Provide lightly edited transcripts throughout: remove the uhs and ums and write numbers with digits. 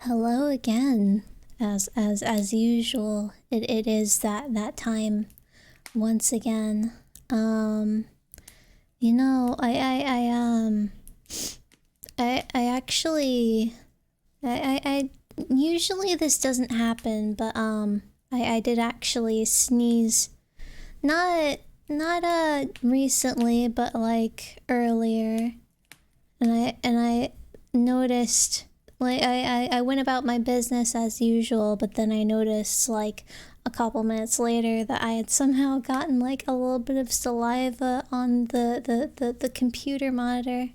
Hello again. As usual, it is that time once again. You know, I actually I usually this doesn't happen, but I did actually sneeze. Not recently, but like earlier. And I noticed, like, I went about my business as usual, but then I noticed, like, a couple minutes later that I had somehow gotten, like, a little bit of saliva on the computer monitor.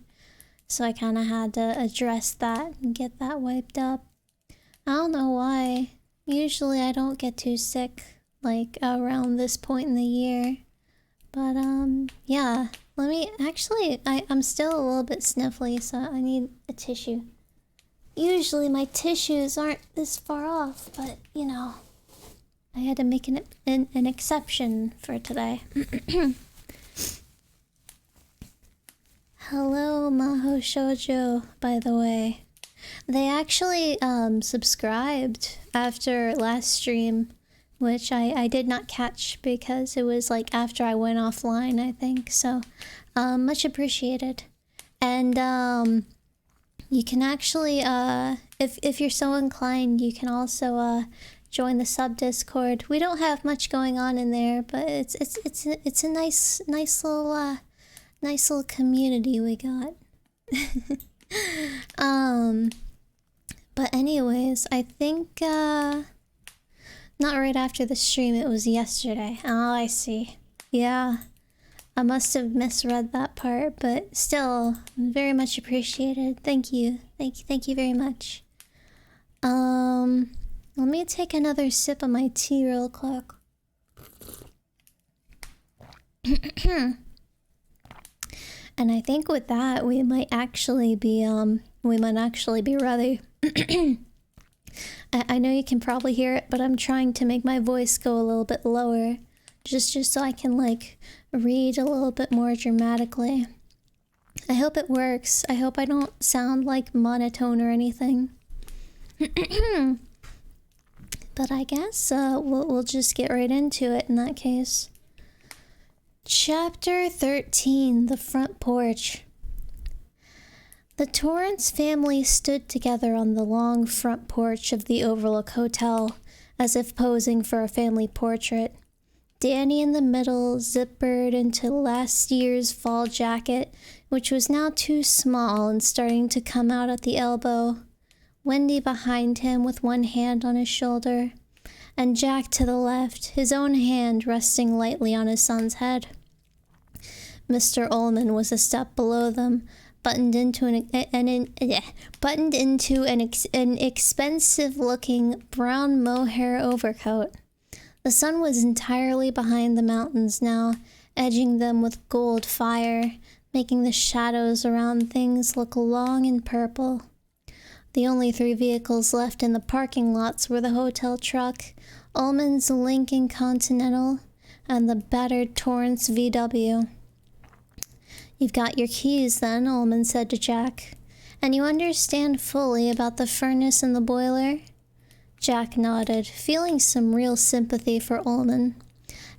So I kind of had to address that and get that wiped up. I don't know why. Usually I don't get too sick, like, around this point in the year. But, yeah. Let me, actually, I'm still a little bit sniffly, so I need a tissue. Usually my tissues aren't this far off, but, you know, I had to make an exception for today. Hello, Maho Shoujo, by the way. They actually, subscribed after last stream, which I did not catch because it was like after I went offline, I think. So, much appreciated. And you can actually, if you're so inclined, you can also join the sub Discord. We don't have much going on in there, but it's a nice little community we got. But anyways, I think not right after the stream, it was yesterday. Oh, I see. Yeah. I must have misread that part, but still, very much appreciated. Thank you. Thank you very much. Let me take another sip of my tea real quick. And I think with that, we might actually be ready. I know you can probably hear it, but I'm trying to make my voice go a little bit lower. Just so I can, like, read a little bit more dramatically. I hope it works. I hope I don't sound, like, monotone or anything. But I guess we'll just get right into it in that case. Chapter 13, The Front Porch. The Torrance family stood together on the long front porch of the Overlook Hotel, as if posing for a family portrait. Danny in the middle, zippered into last year's fall jacket, which was now too small and starting to come out at the elbow. Wendy behind him with one hand on his shoulder, and Jack to the left, his own hand resting lightly on his son's head. Mr. Ullman was a step below them, buttoned into an expensive-looking brown mohair overcoat. The sun was entirely behind the mountains now, edging them with gold fire, making the shadows around things look long and purple. The only 3 vehicles left in the parking lots were the hotel truck, Ullman's Lincoln Continental, and the battered Torrance VW. "You've got your keys, then," Ullman said to Jack. "And you understand fully about the furnace and the boiler?" Jack nodded, feeling some real sympathy for Ullman.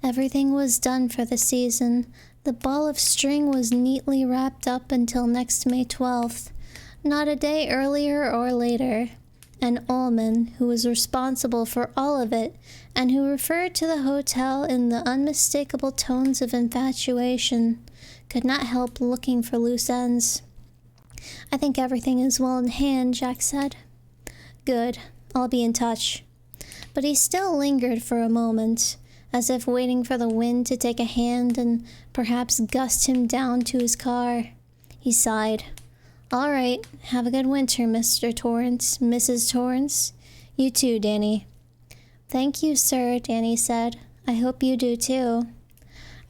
Everything was done for the season. The ball of string was neatly wrapped up until next May 12th, not a day earlier or later. And Ullman, who was responsible for all of it, and who referred to the hotel in the unmistakable tones of infatuation, could not help looking for loose ends. "I think everything is well in hand," Jack said. "Good. I'll be in touch." But he still lingered for a moment, as if waiting for the wind to take a hand and perhaps gust him down to his car. He sighed. "All right. Have a good winter, Mr. Torrance, Mrs. Torrance. You too, Danny." "Thank you, sir," Danny said. "I hope you do too."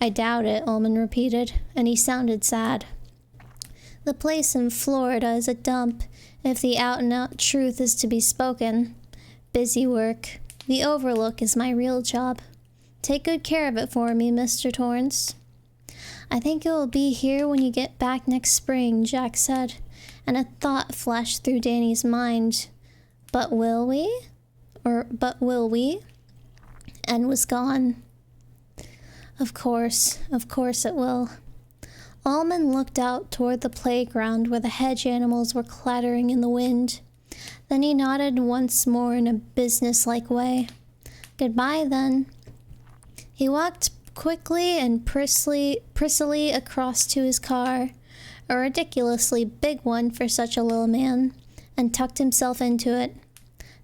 "I doubt it," Ullman repeated, and he sounded sad. "The place in Florida is a dump, if the out-and-out truth is to be spoken. Busy work. The Overlook is my real job. Take good care of it for me, Mr. Torrance." "I think it will be here when you get back next spring," Jack said, and a thought flashed through Danny's mind. "But will we? But will we?" And was gone. Of course it will." Ullman looked out toward the playground where the hedge animals were clattering in the wind. Then he nodded once more in a businesslike way. "Goodbye, then." He walked quickly and prissily across to his car, a ridiculously big one for such a little man, and tucked himself into it.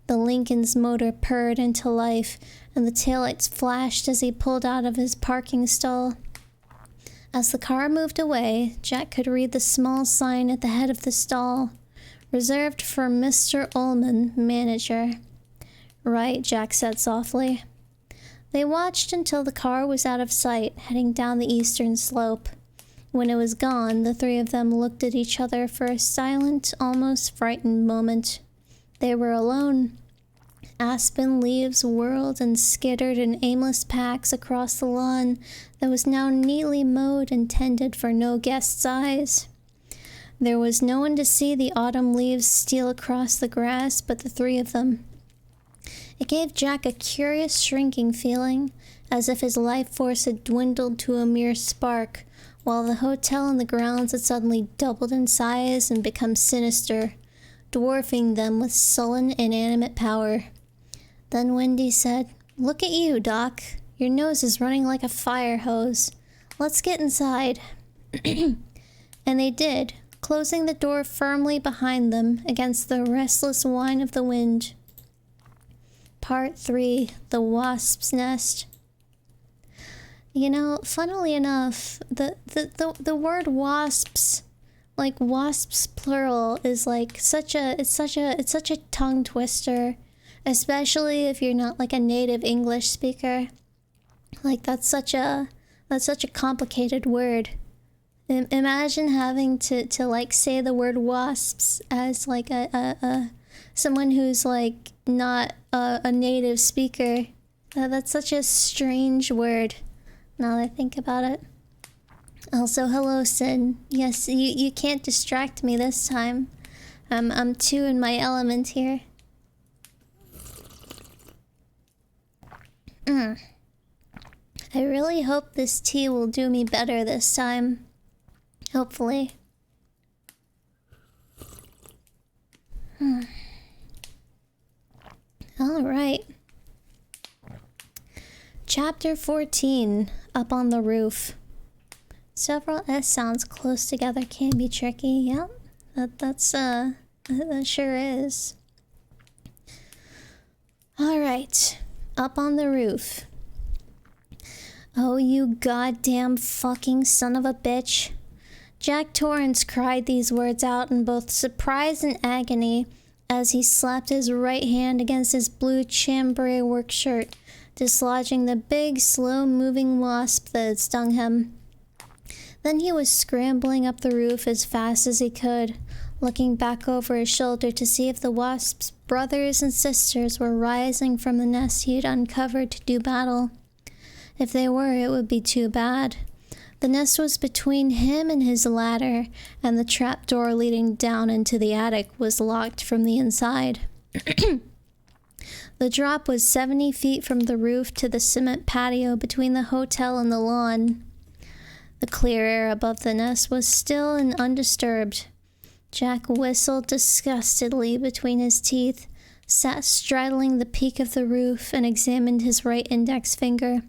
The Lincoln's motor purred into life, and the taillights flashed as he pulled out of his parking stall. As the car moved away, Jack could read the small sign at the head of the stall, "Reserved for Mr. Ullman, manager." "Right," Jack said softly. They watched until the car was out of sight, heading down the eastern slope. When it was gone, the 3 of them looked at each other for a silent, almost frightened moment. They were alone. Aspen leaves whirled and skittered in aimless packs across the lawn that was now neatly mowed and tended for no guest's eyes. There was no one to see the autumn leaves steal across the grass but the 3 of them. It gave Jack a curious shrinking feeling, as if his life force had dwindled to a mere spark, while the hotel and the grounds had suddenly doubled in size and become sinister, dwarfing them with sullen, inanimate power. Then Wendy said, "Look at you, Doc. Your nose is running like a fire hose. Let's get inside." And they did, closing the door firmly behind them against the restless whine of the wind. Part 3, The Wasp's Nest. You know, funnily enough, the word wasps, like wasps plural, is like such a tongue twister, especially if you're not like a native English speaker. Like that's such a complicated word. Imagine having to like say the word wasps as like a someone who's like not a native speaker. That's such a strange word, now that I think about it. Also, hello, Sin. Yes, you can't distract me this time. I'm too in my element here. I really hope this tea will do me better this time. Hopefully. Alright. Chapter 14, Up on the Roof. Several S sounds close together can be tricky. Yep, that sure is. Alright, up on the roof. Oh, you goddamn fucking son of a bitch. Jack Torrance cried these words out in both surprise and agony as he slapped his right hand against his blue chambray work shirt, dislodging the big, slow-moving wasp that had stung him. Then he was scrambling up the roof as fast as he could, looking back over his shoulder to see if the wasp's brothers and sisters were rising from the nest he had uncovered to do battle. If they were, it would be too bad. The nest was between him and his ladder, and the trapdoor leading down into the attic was locked from the inside. The drop was 70 feet from the roof to the cement patio between the hotel and the lawn. The clear air above the nest was still and undisturbed. Jack whistled disgustedly between his teeth, sat straddling the peak of the roof, and examined his right index finger.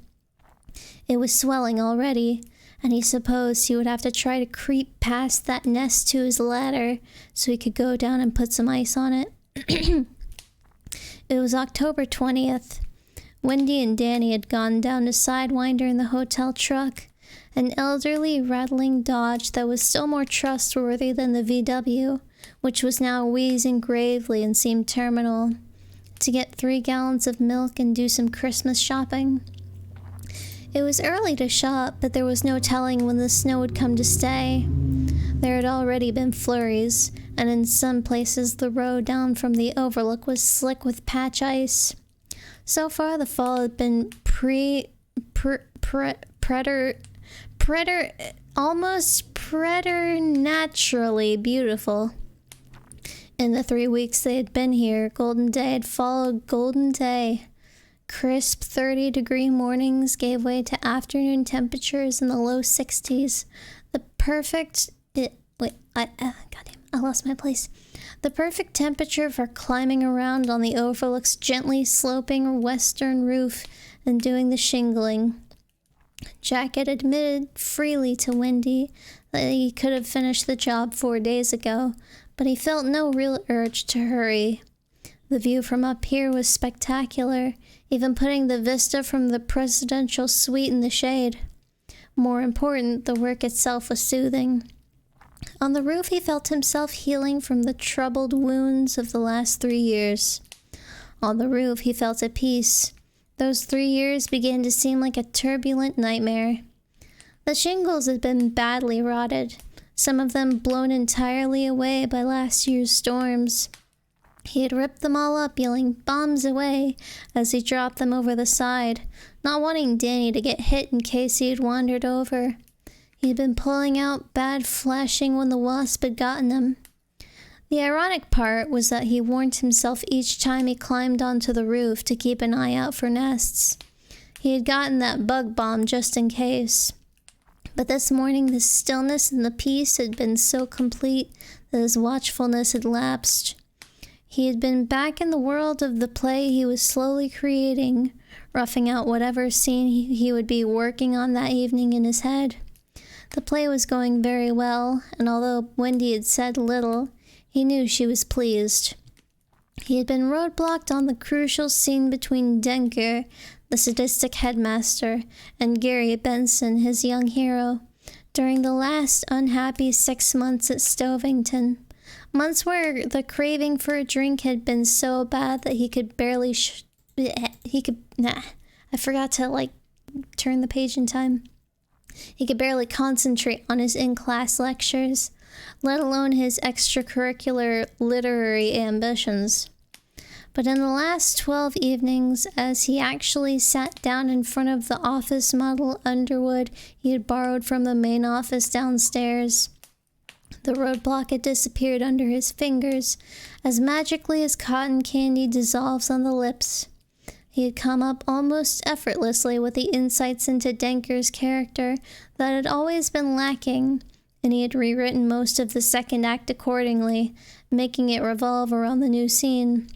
It was swelling already, and he supposed he would have to try to creep past that nest to his ladder so he could go down and put some ice on it. It was October 20th. Wendy and Danny had gone down to Sidewinder in the hotel truck, an elderly, rattling Dodge that was still more trustworthy than the VW, which was now wheezing gravely and seemed terminal, to get 3 gallons of milk and do some Christmas shopping. It was early to shop, but there was no telling when the snow would come to stay. There had already been flurries, and in some places the road down from the overlook was slick with patch ice. So far the fall had been almost preternaturally beautiful. In the 3 weeks they had been here, Golden Day had followed Golden Day. Crisp 30-degree mornings gave way to afternoon temperatures in the low 60s. The perfect... I lost my place. The perfect temperature for climbing around on the overlook's gently sloping western roof and doing the shingling. Jack had admitted freely to Wendy that he could have finished the job 4 days ago, but he felt no real urge to hurry. The view from up here was spectacular, even putting the vista from the presidential suite in the shade. More important, the work itself was soothing. On the roof, he felt himself healing from the troubled wounds of the last 3 years. On the roof, he felt at peace. Those 3 years began to seem like a turbulent nightmare. The shingles had been badly rotted, some of them blown entirely away by last year's storms. He had ripped them all up, yelling "bombs away" as he dropped them over the side, not wanting Danny to get hit in case he had wandered over. He had been pulling out bad flashing when the wasp had gotten him. The ironic part was that he warned himself each time he climbed onto the roof to keep an eye out for nests. He had gotten that bug bomb just in case. But this morning the stillness and the peace had been so complete that his watchfulness had lapsed. He had been back in the world of the play he was slowly creating, roughing out whatever scene he would be working on that evening in his head. The play was going very well, and although Wendy had said little, he knew she was pleased. He had been roadblocked on the crucial scene between Denker, the sadistic headmaster, and Gary Benson, his young hero, during the last unhappy 6 months at Stovington. Months where the craving for a drink had been so bad that he could barely I forgot to turn the page in time. He could barely concentrate on his in-class lectures, let alone his extracurricular literary ambitions. But in the last 12 evenings, as he actually sat down in front of the office model Underwood he had borrowed from the main office downstairs, the roadblock had disappeared under his fingers as magically as cotton candy dissolves on the lips. He had come up almost effortlessly with the insights into Denker's character that had always been lacking, and he had rewritten most of the second act accordingly, making it revolve around the new scene.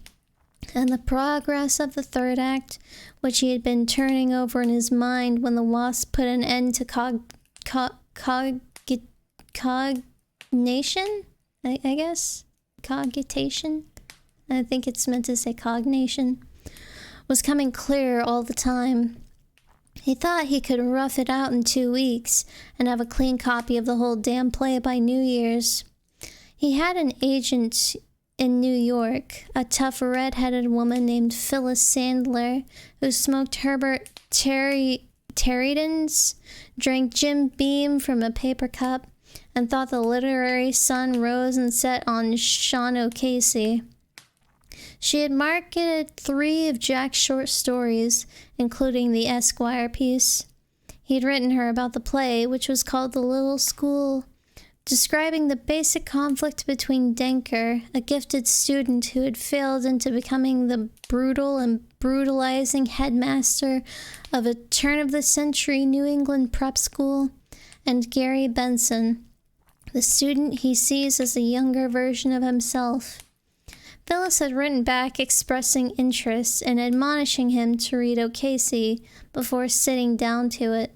And the progress of the third act, which he had been turning over in his mind when the wasp put an end to cognation? I guess? Cogitation? I think it's meant to say cognation. was coming clearer all the time. He thought he could rough it out in 2 weeks and have a clean copy of the whole damn play by New Year's. He had an agent in New York, a tough red-headed woman named Phyllis Sandler, who smoked Herbert Tarrytons, drank Jim Beam from a paper cup, and thought the literary sun rose and set on Sean O'Casey. She had marketed 3 of Jack's short stories, including the Esquire piece. He'd written her about the play, which was called The Little School, describing the basic conflict between Denker, a gifted student who had failed into becoming the brutal and brutalizing headmaster of a turn-of-the-century New England prep school, and Gary Benson, the student he sees as a younger version of himself. Phyllis had written back expressing interest and admonishing him to read O'Casey before sitting down to it.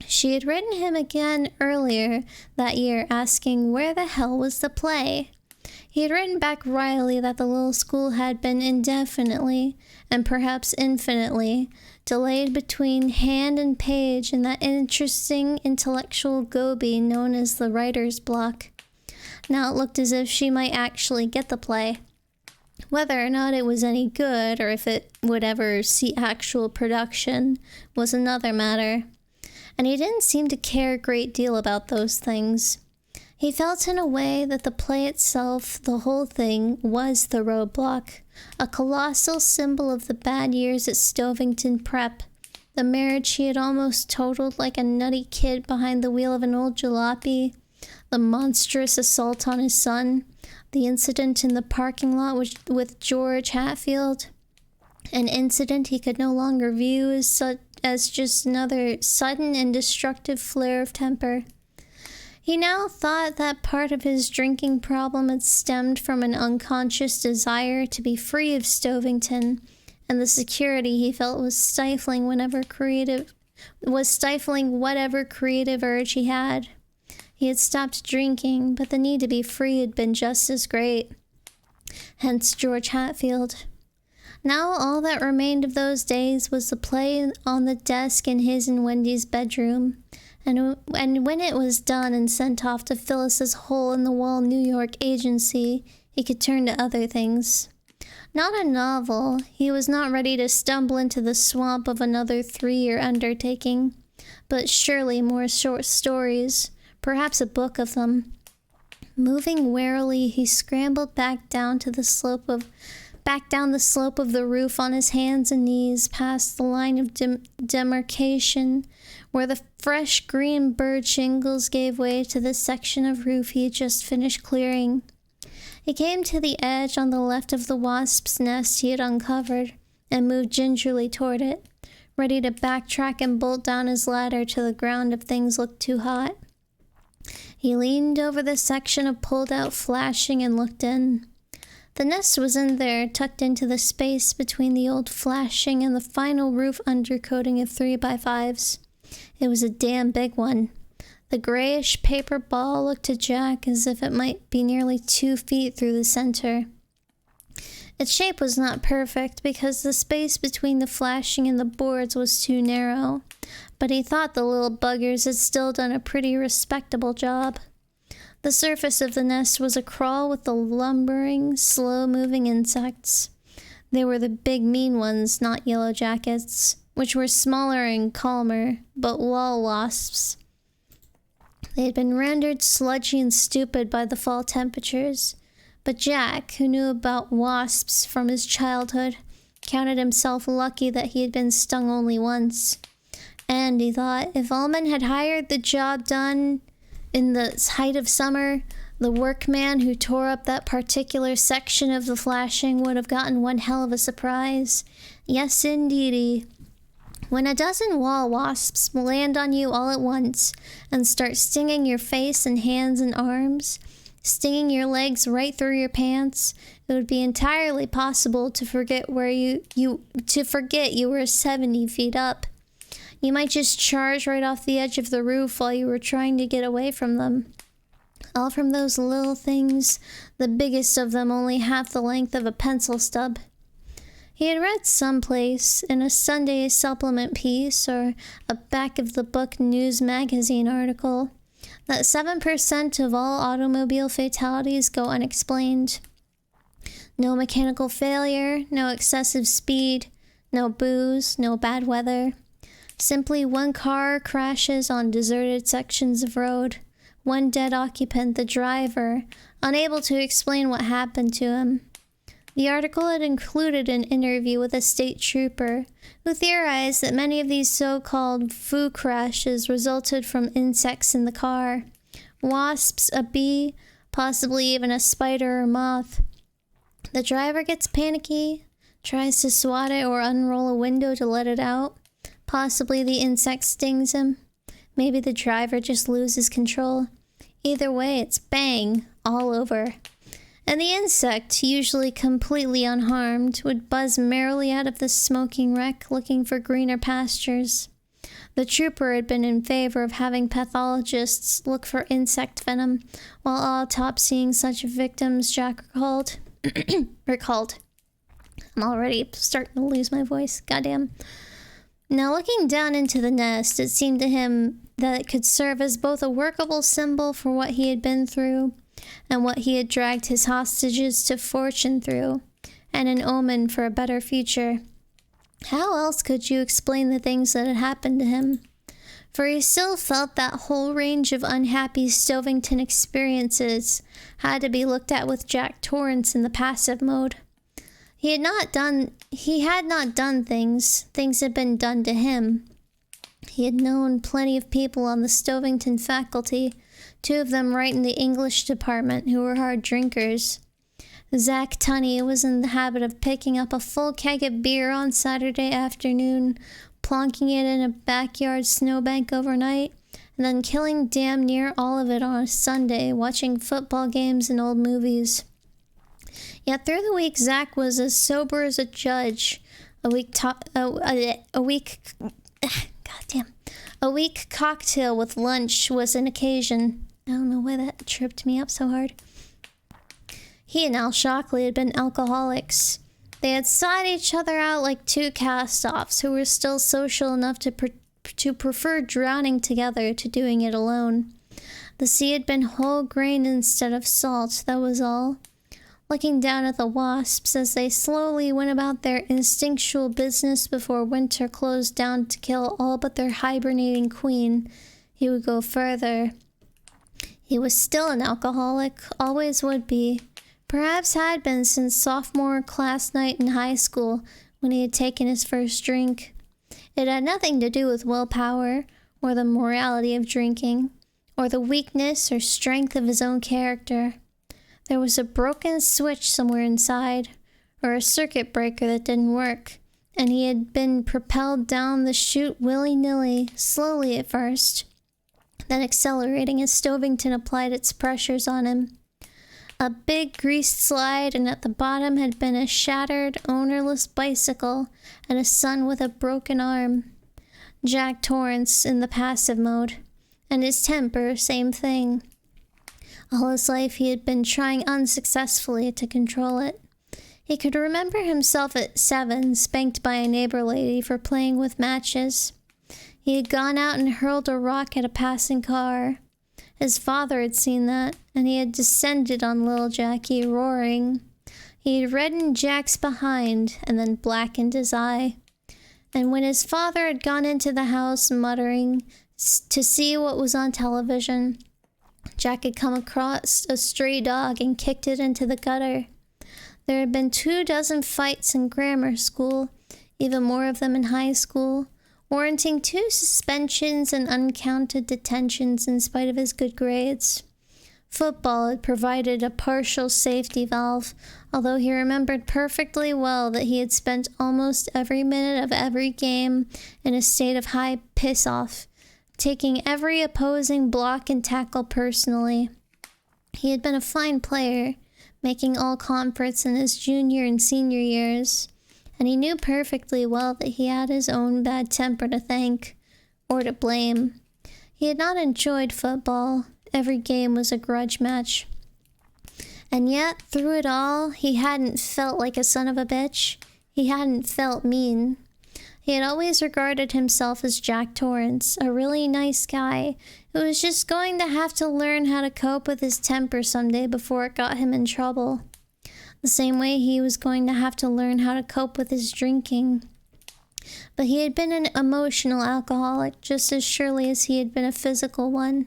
She had written him again earlier that year asking where the hell was the play. He had written back wryly that the little school had been indefinitely, and perhaps infinitely, delayed between hand and page in that interesting intellectual goby known as the writer's block. Now it looked as if she might actually get the play. Whether or not it was any good, or if it would ever see actual production, was another matter. And he didn't seem to care a great deal about those things. He felt in a way that the play itself, the whole thing, was the roadblock, a colossal symbol of the bad years at Stovington Prep, the marriage he had almost totaled like a nutty kid behind the wheel of an old jalopy, the monstrous assault on his son, the incident in the parking lot with George Hatfield, an incident he could no longer view as just another sudden and destructive flare of temper. He now thought that part of his drinking problem had stemmed from an unconscious desire to be free of Stovington, and the security he felt was stifling whatever creative urge he had. He had stopped drinking, but the need to be free had been just as great. Hence George Hatfield. Now all that remained of those days was the play on the desk in his and Wendy's bedroom, and when it was done and sent off to Phyllis's hole-in-the-wall New York agency, he could turn to other things. Not a novel. He was not ready to stumble into the swamp of another 3-year undertaking, but surely more short stories, perhaps a book of them. Moving warily, he scrambled back down the slope of the roof on his hands and knees, past the line of demarcation, where the fresh green bird shingles gave way to the section of roof he had just finished clearing. He came to the edge on the left of the wasp's nest he had uncovered, and moved gingerly toward it, ready to backtrack and bolt down his ladder to the ground if things looked too hot. He leaned over the section of pulled-out flashing and looked in. The nest was in there, tucked into the space between the old flashing and the final roof undercoating of 3x5s. It was a damn big one. The grayish paper ball looked to Jack as if it might be nearly 2 feet through the center. Its shape was not perfect because the space between the flashing and the boards was too narrow, but he thought the little buggers had still done a pretty respectable job. The surface of the nest was a crawl with the lumbering, slow-moving insects. They were the big mean ones, not yellow jackets, which were smaller and calmer, but wall wasps. They had been rendered sludgy and stupid by the fall temperatures, but Jack, who knew about wasps from his childhood, counted himself lucky that he had been stung only once. And, he thought, if Ullman had hired the job done in the height of summer, the workman who tore up that particular section of the flashing would have gotten one hell of a surprise. Yes, indeedy. When a dozen wall wasps land on you all at once and start stinging your face and hands and arms, stinging your legs right through your pants, it would be entirely possible to forget you were 70 feet up. You might just charge right off the edge of the roof while you were trying to get away from them. All from those little things, the biggest of them only half the length of a pencil stub. He had read someplace in a Sunday supplement piece or a back of the book news magazine article that 7% of all automobile fatalities go unexplained. No mechanical failure, no excessive speed, no booze, no bad weather. Simply one car crashes on deserted sections of road. One dead occupant, the driver, unable to explain what happened to him. The article had included an interview with a state trooper who theorized that many of these so-called foo crashes resulted from insects in the car. Wasps, a bee, possibly even a spider or moth. The driver gets panicky, tries to swat it or unroll a window to let it out. Possibly the insect stings him. Maybe the driver just loses control. Either way, it's bang, all over. And the insect, usually completely unharmed, would buzz merrily out of the smoking wreck looking for greener pastures. The trooper had been in favor of having pathologists look for insect venom while autopsying such victims, Jack recalled. I'm already starting to lose my voice. Goddamn. Now, looking down into the nest, it seemed to him that it could serve as both a workable symbol for what he had been through and what he had dragged his hostages to fortune through, and an omen for a better future. How else could you explain the things that had happened to him? For he still felt that whole range of unhappy Stovington experiences had to be looked at with Jack Torrance in the passive mode. He had not done things. Things had been done to him. He had known plenty of people on the Stovington faculty, 2 of them right in the English department, who were hard drinkers. Zach Tunney was in the habit of picking up a full keg of beer on Saturday afternoon, plonking it in a backyard snowbank overnight, and then killing damn near all of it on a Sunday, watching football games and old movies. Yet through the week, Zach was as sober as a judge. A weak cocktail with lunch was an occasion. I don't know why that tripped me up so hard. He and Al Shockley had been alcoholics. They had sought each other out like 2 cast-offs who were still social enough to prefer drowning together to doing it alone. The sea had been whole grain instead of salt, that was all. Looking down at the wasps as they slowly went about their instinctual business before winter closed down to kill all but their hibernating queen, he would go further. He was still an alcoholic, always would be. Perhaps had been since sophomore class night in high school when he had taken his first drink. It had nothing to do with willpower, or the morality of drinking, or the weakness or strength of his own character. There was a broken switch somewhere inside, or a circuit breaker that didn't work, and he had been propelled down the chute willy-nilly, slowly at first, then accelerating as Stovington applied its pressures on him. A big greased slide, and at the bottom had been a shattered, ownerless bicycle and a son with a broken arm. Jack Torrance in the passive mode, and his temper, same thing. All his life he had been trying unsuccessfully to control it. He could remember himself at 7 spanked by a neighbor lady for playing with matches. He had gone out and hurled a rock at a passing car. His father had seen that, and he had descended on little Jackie, roaring. He had reddened Jack's behind and then blackened his eye. And when his father had gone into the house muttering to see what was on television, Jack had come across a stray dog and kicked it into the gutter. There had been 24 fights in grammar school, even more of them in high school, warranting 2 suspensions and uncounted detentions in spite of his good grades. Football had provided a partial safety valve, although he remembered perfectly well that he had spent almost every minute of every game in a state of high piss-off, taking every opposing block and tackle personally. He had been a fine player, making all-conference in his junior and senior years, and he knew perfectly well that he had his own bad temper to thank, or to blame. He had not enjoyed football. Every game was a grudge match. And yet, through it all, he hadn't felt like a son of a bitch. He hadn't felt mean. He had always regarded himself as Jack Torrance, a really nice guy who was just going to have to learn how to cope with his temper someday before it got him in trouble. The same way he was going to have to learn how to cope with his drinking. But he had been an emotional alcoholic just as surely as he had been a physical one.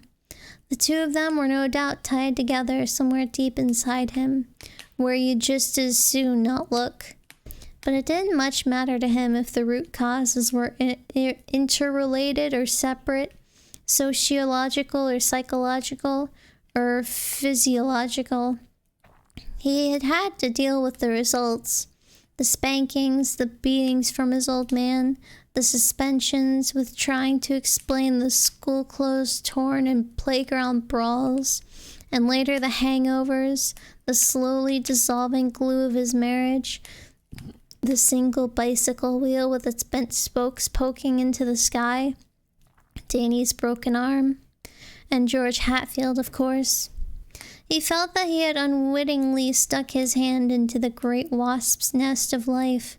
The two of them were no doubt tied together somewhere deep inside him, where you'd just as soon not look. But it didn't much matter to him if the root causes were interrelated or separate, sociological or psychological or physiological. He had had to deal with the results. The spankings, the beatings from his old man, the suspensions with trying to explain the school clothes torn in playground brawls, and later the hangovers, the slowly dissolving glue of his marriage, the single bicycle wheel with its bent spokes poking into the sky, Danny's broken arm, and George Hatfield, of course. He felt that he had unwittingly stuck his hand into the great wasp's nest of life.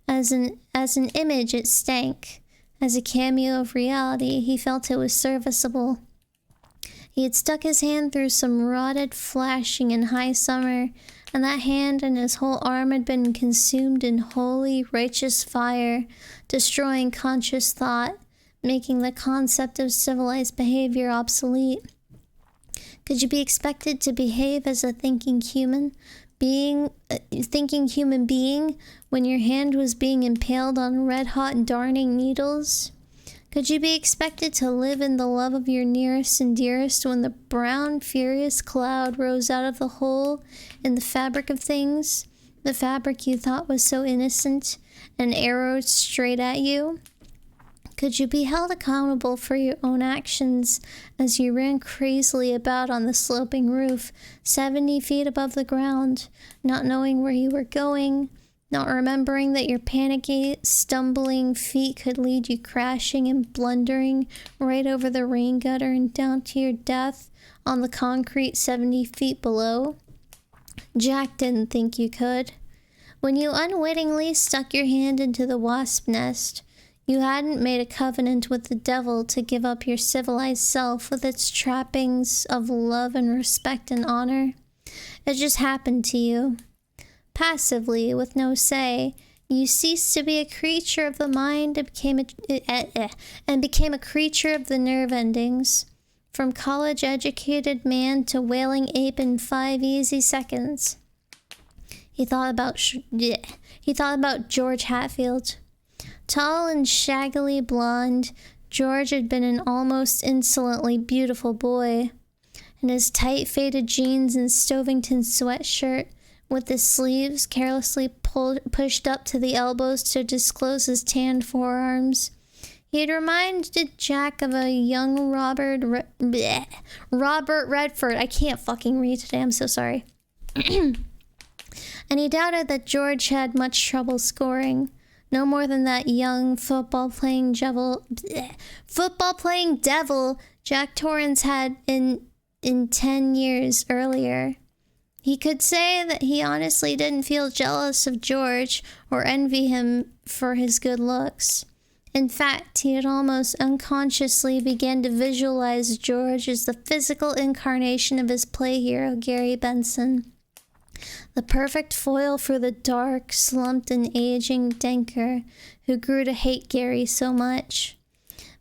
As an image, it stank. As a cameo of reality, he felt it was serviceable. He had stuck his hand through some rotted flashing in high summer, and that hand and his whole arm had been consumed in holy, righteous fire, destroying conscious thought, making the concept of civilized behavior obsolete. Could you be expected to behave as a thinking human being when your hand was being impaled on red-hot darning needles? Could you be expected to live in the love of your nearest and dearest when the brown, furious cloud rose out of the hole in the fabric of things, the fabric you thought was so innocent, and arrowed straight at you? Could you be held accountable for your own actions as you ran crazily about on the sloping roof, 70 feet above the ground, not knowing where you were going, not remembering that your panicky, stumbling feet could lead you crashing and blundering right over the rain gutter and down to your death on the concrete 70 feet below? Jack didn't think you could. When you unwittingly stuck your hand into the wasp nest, you hadn't made a covenant with the devil to give up your civilized self with its trappings of love and respect and honor. It just happened to you. Passively, with no say, you ceased to be a creature of the mind and became a creature of the nerve endings. From college-educated man to wailing ape in 5 easy seconds. He thought about George Hatfield. Tall and shaggily blonde, George had been an almost insolently beautiful boy. In his tight faded jeans and Stovington sweatshirt, with his sleeves carelessly pushed up to the elbows to disclose his tanned forearms, he had reminded Jack of a young Robert Redford. I can't fucking read today, I'm so sorry. And he doubted that George had much trouble scoring. No more than that young football-playing devil Jack Torrance had in 10 years earlier. He could say that he honestly didn't feel jealous of George or envy him for his good looks. In fact, he had almost unconsciously began to visualize George as the physical incarnation of his play hero, Gary Benson. The perfect foil for the dark, slumped and aging Denker who grew to hate Gary so much.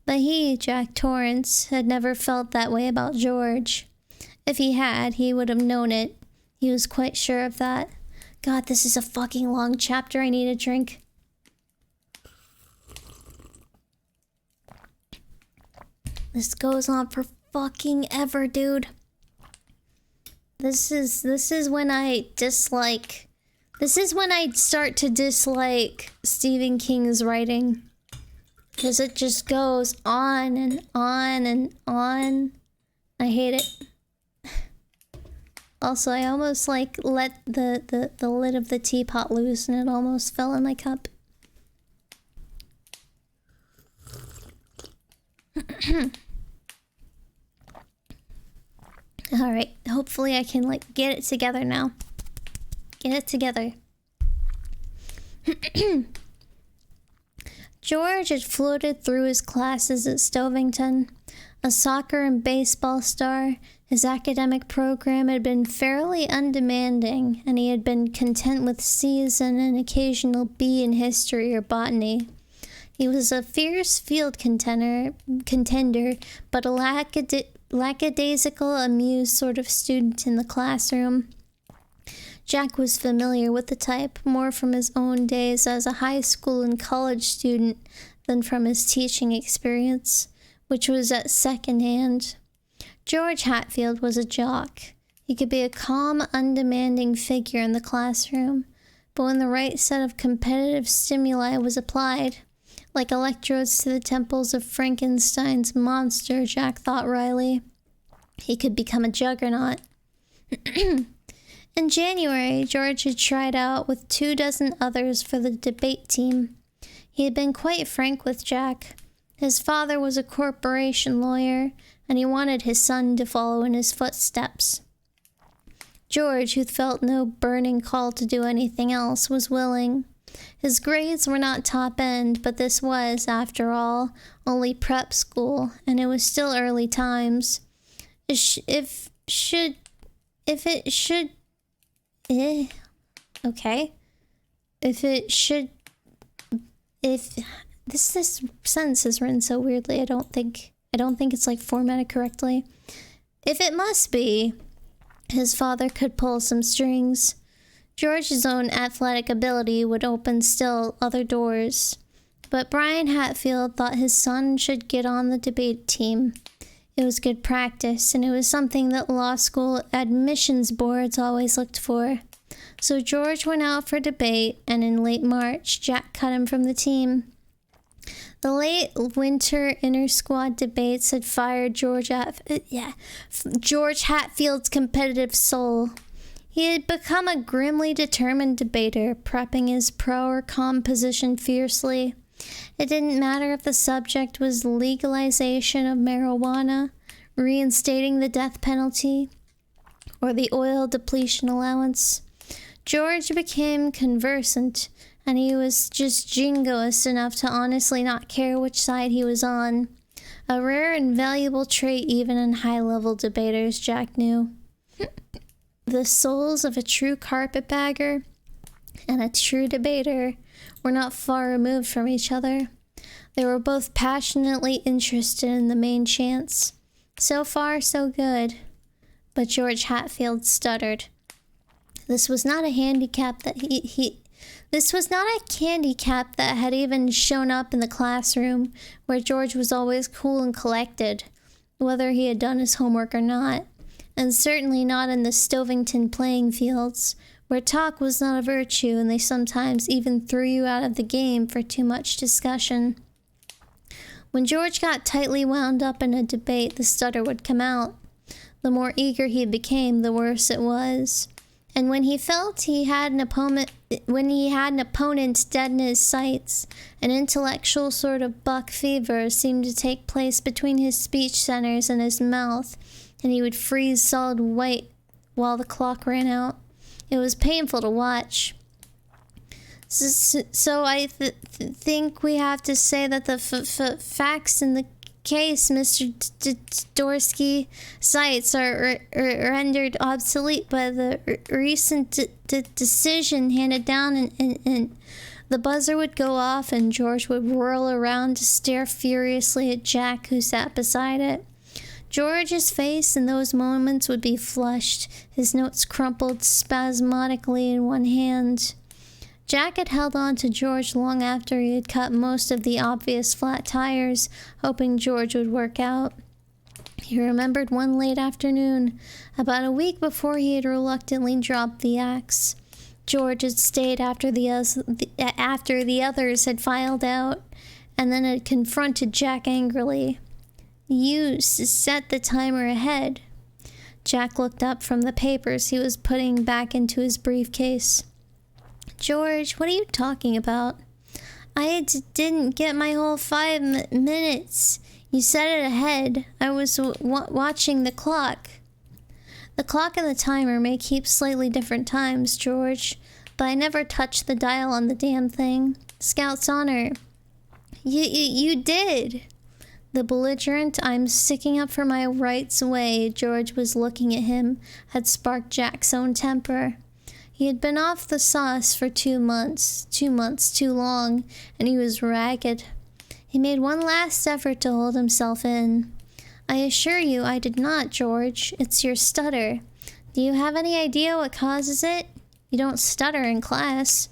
But he, Jack Torrance, had never felt that way about George. If he had, he would have known it. He was quite sure of that. God, this is a fucking long chapter. I need a drink. This goes on for fucking ever, dude. This is when I dislike... This is when I start to dislike Stephen King's writing. Because it just goes on and on and on. I hate it. Also, I almost let the lid of the teapot loose and it almost fell in my cup. Alright, hopefully I can get it together now. Get it together. George had floated through his classes at Stovington. A soccer and baseball star, his academic program had been fairly undemanding, and he had been content with C's and an occasional B in history or botany. He was a fierce field contender, but a lackadaisical, amused sort of student in the classroom. Jack was familiar with the type, more from his own days as a high school and college student than from his teaching experience, which was at second hand. George Hatfield was a jock. He could be a calm, undemanding figure in the classroom, but when the right set of competitive stimuli was applied, like electrodes to the temples of Frankenstein's monster, Jack thought wryly, he could become a juggernaut. In January, George had tried out with 24 others for the debate team. He had been quite frank with Jack. His father was a corporation lawyer, and he wanted his son to follow in his footsteps. George, who felt no burning call to do anything else, was willing. His grades were not top end, but this was, after all, only prep school, and it was still early times. This sentence is written so weirdly, I don't think it's like formatted correctly. If it must be, his father could pull some strings. George's own athletic ability would open still other doors. But Brian Hatfield thought his son should get on the debate team. It was good practice, and it was something that law school admissions boards always looked for. So George went out for debate, and in late March, Jack cut him from the team. The late winter inter-squad debates had fired George Hatfield's competitive soul. He had become a grimly determined debater, prepping his pro or con position fiercely. It didn't matter if the subject was legalization of marijuana, reinstating the death penalty, or the oil depletion allowance. George became conversant, and he was just jingoist enough to honestly not care which side he was on. A rare and valuable trait even in high-level debaters, Jack knew. The souls of a true carpetbagger and a true debater were not far removed from each other. They were both passionately interested in the main chance. So far, so good. But George Hatfield stuttered. This was not a handicap that This was not a handicap that had even shown up in the classroom, where George was always cool and collected, whether he had done his homework or not, and certainly not in the Stovington playing fields, where talk was not a virtue and they sometimes even threw you out of the game for too much discussion. When George got tightly wound up in a debate, the stutter would come out. The more eager he became, the worse it was. And when he felt he had an opponent dead in his sights, an intellectual sort of buck fever seemed to take place between his speech centers and his mouth, and he would freeze solid white while the clock ran out. It was painful to watch. So I think we have to say that the facts in the case Mr. Dorsky cites are rendered obsolete by the recent decision handed down, and the buzzer would go off and George would whirl around to stare furiously at Jack, who sat beside it. George's face in those moments would be flushed, his notes crumpled spasmodically in one hand. Jack had held on to George long after he had cut most of the obvious flat tires, hoping George would work out. He remembered one late afternoon, about a week before he had reluctantly dropped the axe. George had stayed after the others had filed out, and then had confronted Jack angrily. "You set the timer ahead." Jack looked up from the papers he was putting back into his briefcase. "George, what are you talking about?" "I didn't get my whole 5 minutes. You set it ahead. I was watching the clock." "The clock and the timer may keep slightly different times, George, but I never touched the dial on the damn thing. Scout's honor. You did. The belligerent, I'm sticking up for my rights way George was looking at him had sparked Jack's own temper. He had been off the sauce for 2 months. 2 months too long, and he was ragged. He made one last effort to hold himself in. I assure you I did not, George. It's your stutter. Do you have any idea what causes it? You don't stutter in class.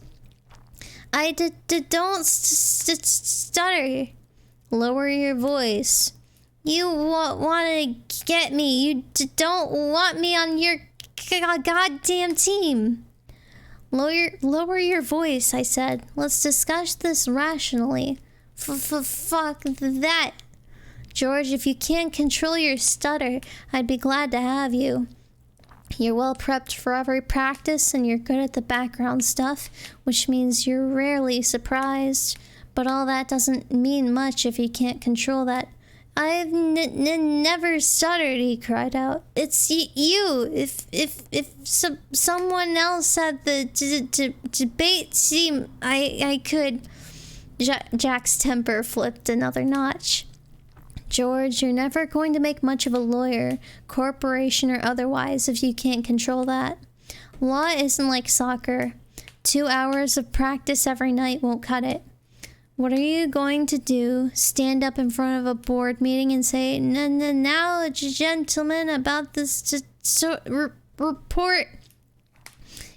I don't stutter. Lower your voice. You want to get me. You don't want me on your goddamn team. Lower your voice, I said. Let's discuss this rationally. Fuck that. George, if you can't control your stutter, I'd be glad to have you. You're well prepped for every practice and you're good at the background stuff, which means you're rarely surprised. But all that doesn't mean much if you can't control that. I've never stuttered, he cried out. It's you. If someone else had the debate team, I could... Jack's temper flipped another notch. George, you're never going to make much of a lawyer, corporation or otherwise, if you can't control that. Law isn't like soccer. 2 hours of practice every night won't cut it. What are you going to do? Stand up in front of a board meeting and say, now, gentlemen, about this report?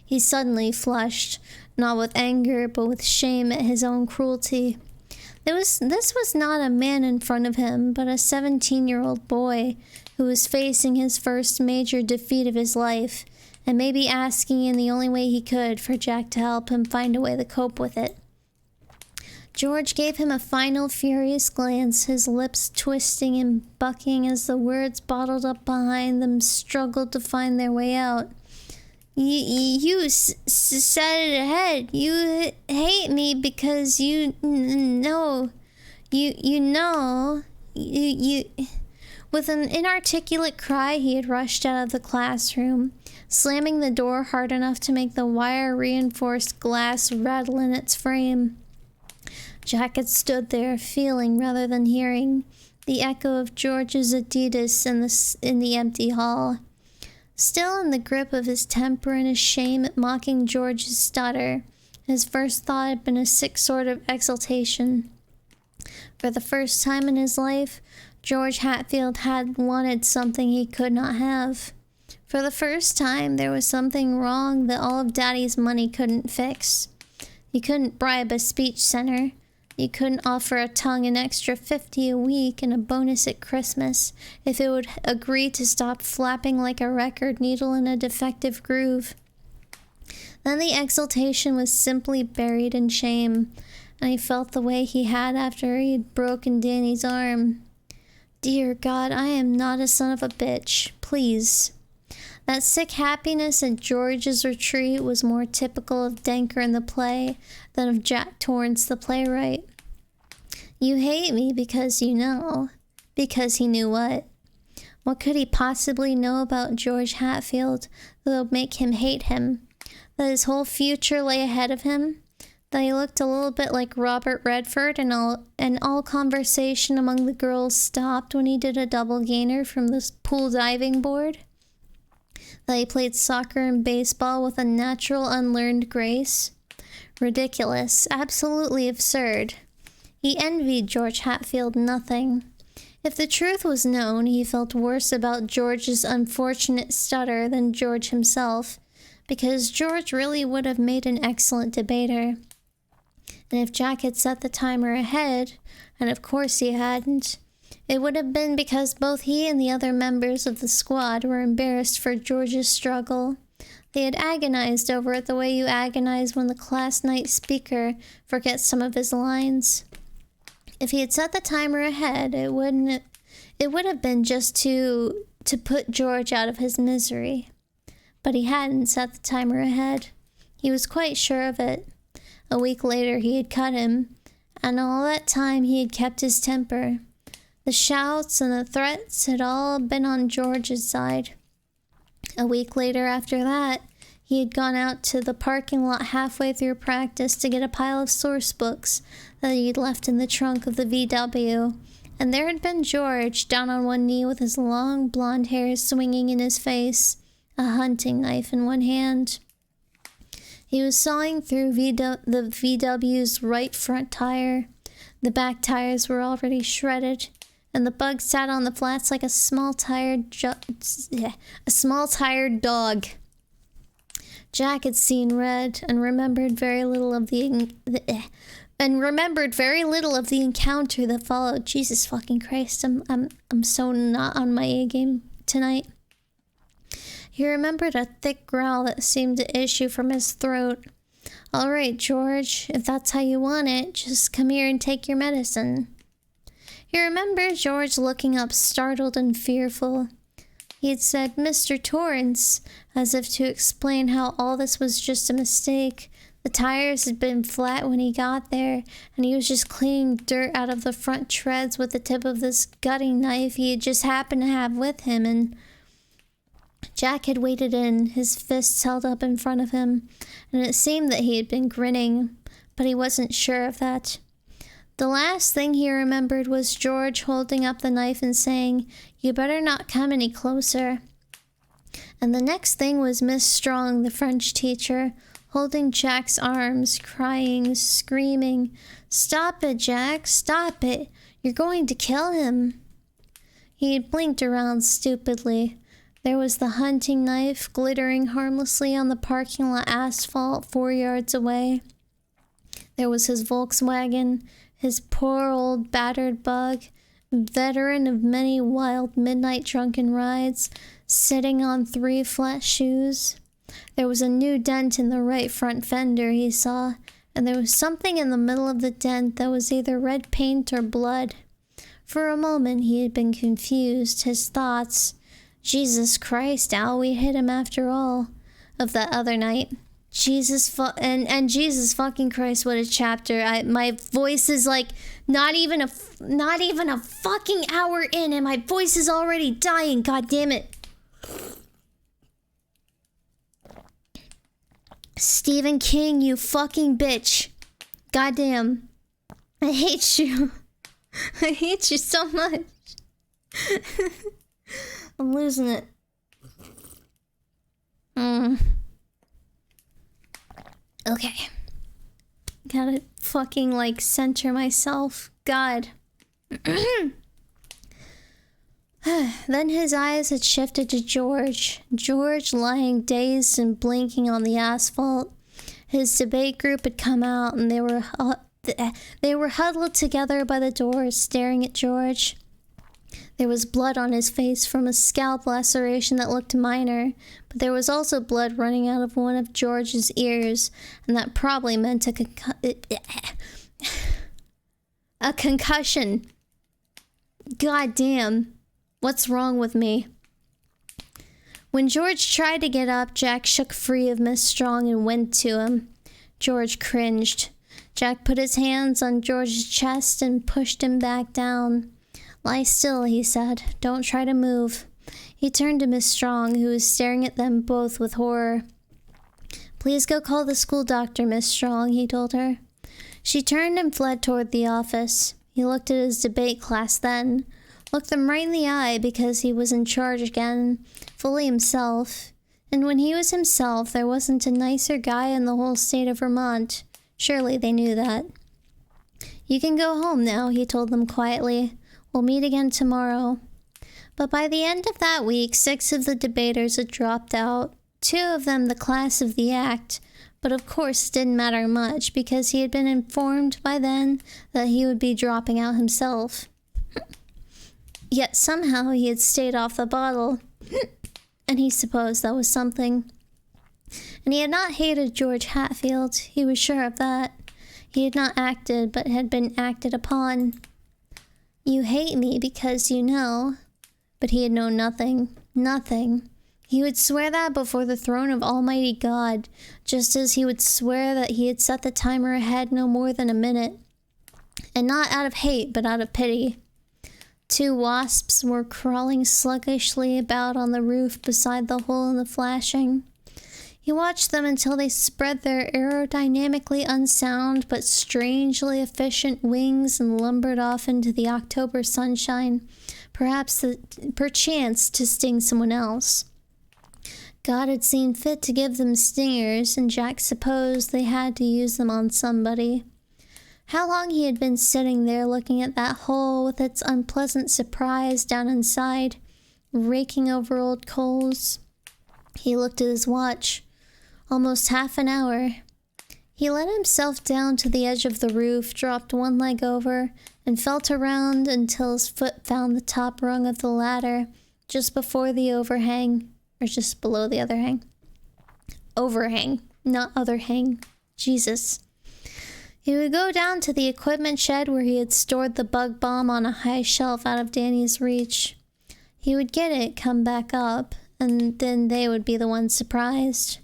He suddenly flushed, not with anger, but with shame at his own cruelty. This was not a man in front of him, but a 17-year-old boy who was facing his first major defeat of his life, and maybe asking in the only way he could for Jack to help him find a way to cope with it. George gave him a final furious glance, his lips twisting and bucking as the words bottled up behind them struggled to find their way out. You said it ahead. You hate me because you know. With an inarticulate cry, he had rushed out of the classroom, slamming the door hard enough to make the wire-reinforced glass rattle in its frame. Jack had stood there, feeling rather than hearing the echo of George's Adidas in the empty hall. Still in the grip of his temper and his shame at mocking George's stutter, his first thought had been a sick sort of exultation. For the first time in his life, George Hatfield had wanted something he could not have. For the first time, there was something wrong that all of Daddy's money couldn't fix. You couldn't bribe a speech center. You couldn't offer a tongue an extra $50 a week and a bonus at Christmas if it would agree to stop flapping like a record needle in a defective groove. Then the exultation was simply buried in shame, and he felt the way he had after he had broken Danny's arm. Dear God, I am not a son of a bitch. Please. That sick happiness at George's retreat was more typical of Denker in the play than of Jack Torrance the playwright. You hate me because you know. Because he knew what? What could he possibly know about George Hatfield that would make him hate him? That his whole future lay ahead of him? That he looked a little bit like Robert Redford and all conversation among the girls stopped when he did a double gainer from this pool diving board? That he played soccer and baseball with a natural, unlearned grace? Ridiculous. Absolutely absurd. He envied George Hatfield nothing. If the truth was known, he felt worse about George's unfortunate stutter than George himself, because George really would have made an excellent debater. And if Jack had set the timer ahead, and of course he hadn't, it would have been because both he and the other members of the squad were embarrassed for George's struggle. They had agonized over it the way you agonize when the class night speaker forgets some of his lines. If he had set the timer ahead, it would have been just to put George out of his misery. But he hadn't set the timer ahead. He was quite sure of it. A week later he had cut him, and all that time he had kept his temper. The shouts and the threats had all been on George's side. A week later after that, He had gone out to the parking lot halfway through practice to get a pile of source books that he'd left in the trunk of the VW. And there had been George, down on one knee with his long blonde hair swinging in his face, a hunting knife in one hand. He was sawing through the VW's right front tire. The back tires were already shredded, and the bug sat on the flats like a small tired dog. Jack had seen red and remembered very little of the encounter that followed. Jesus fucking Christ, I'm so not on my A game tonight. He remembered a thick growl that seemed to issue from his throat. "All right, George, if that's how you want it, just come here and take your medicine." He remembered George looking up startled and fearful. He had said, "Mr. Torrance," as if to explain how all this was just a mistake. The tires had been flat when he got there, and he was just cleaning dirt out of the front treads with the tip of this gutting knife he had just happened to have with him, and Jack had waded in, his fists held up in front of him, and it seemed that he had been grinning, but he wasn't sure of that. The last thing he remembered was George holding up the knife and saying, "You better not come any closer." And the next thing was Miss Strong, the French teacher, holding Jack's arms, crying, screaming, "Stop it, Jack, stop it. You're going to kill him." He had blinked around stupidly. There was the hunting knife glittering harmlessly on the parking lot asphalt 4 yards away. There was his Volkswagen, his poor old battered bug, veteran of many wild midnight drunken rides, sitting on 3 flat shoes. There was a new dent in the right front fender, he saw, and there was something in the middle of the dent that was either red paint or blood. For a moment he had been confused, his thoughts, "Jesus Christ, Al, we hit him after all," of that other night. Jesus fucking Christ, what a chapter. My voice is like not even a fucking hour in and my voice is already dying. God damn it. Stephen King, you fucking bitch. Goddamn. I hate you. I hate you so much. I'm losing it. Okay. Gotta fucking like center myself. God. Then his eyes had shifted to George. George lying dazed and blinking on the asphalt. His debate group had come out and they were huddled together by the door staring at George. There was blood on his face from a scalp laceration that looked minor, but there was also blood running out of one of George's ears, and that probably meant a concussion. God damn. What's wrong with me? When George tried to get up, Jack shook free of Miss Strong and went to him. George cringed. Jack put his hands on George's chest and pushed him back down. "Lie still," he said. "Don't try to move." He turned to Miss Strong, who was staring at them both with horror. "Please go call the school doctor, Miss Strong," he told her. She turned and fled toward the office. He looked at his debate class then. Looked them right in the eye because he was in charge again, fully himself. And when he was himself, there wasn't a nicer guy in the whole state of Vermont. Surely they knew that. "You can go home now," he told them quietly. "We'll meet again tomorrow." But by the end of that week, 6 of the debaters had dropped out, 2 of them the class of the act. But of course it didn't matter much because he had been informed by then that he would be dropping out himself. Yet somehow he had stayed off the bottle, and he supposed that was something. And he had not hated George Hatfield, he was sure of that. He had not acted, but had been acted upon. "You hate me because you know." But he had known nothing. Nothing. He would swear that before the throne of Almighty God, just as he would swear that he had set the timer ahead no more than a minute. And not out of hate, but out of pity. 2 wasps were crawling sluggishly about on the roof beside the hole in the flashing. He watched them until they spread their aerodynamically unsound but strangely efficient wings and lumbered off into the October sunshine, perchance to sting someone else. God had seen fit to give them stingers, and Jack supposed they had to use them on somebody. How long he had been sitting there looking at that hole with its unpleasant surprise down inside, raking over old coals. He looked at his watch. Almost half an hour. He let himself down to the edge of the roof, dropped one leg over, and felt around until his foot found the top rung of the ladder, just before the overhang, or just below the other hang. Overhang, not other hang. Jesus. He would go down to the equipment shed where he had stored the bug bomb on a high shelf out of Danny's reach. He would get it, come back up, and then they would be the ones surprised.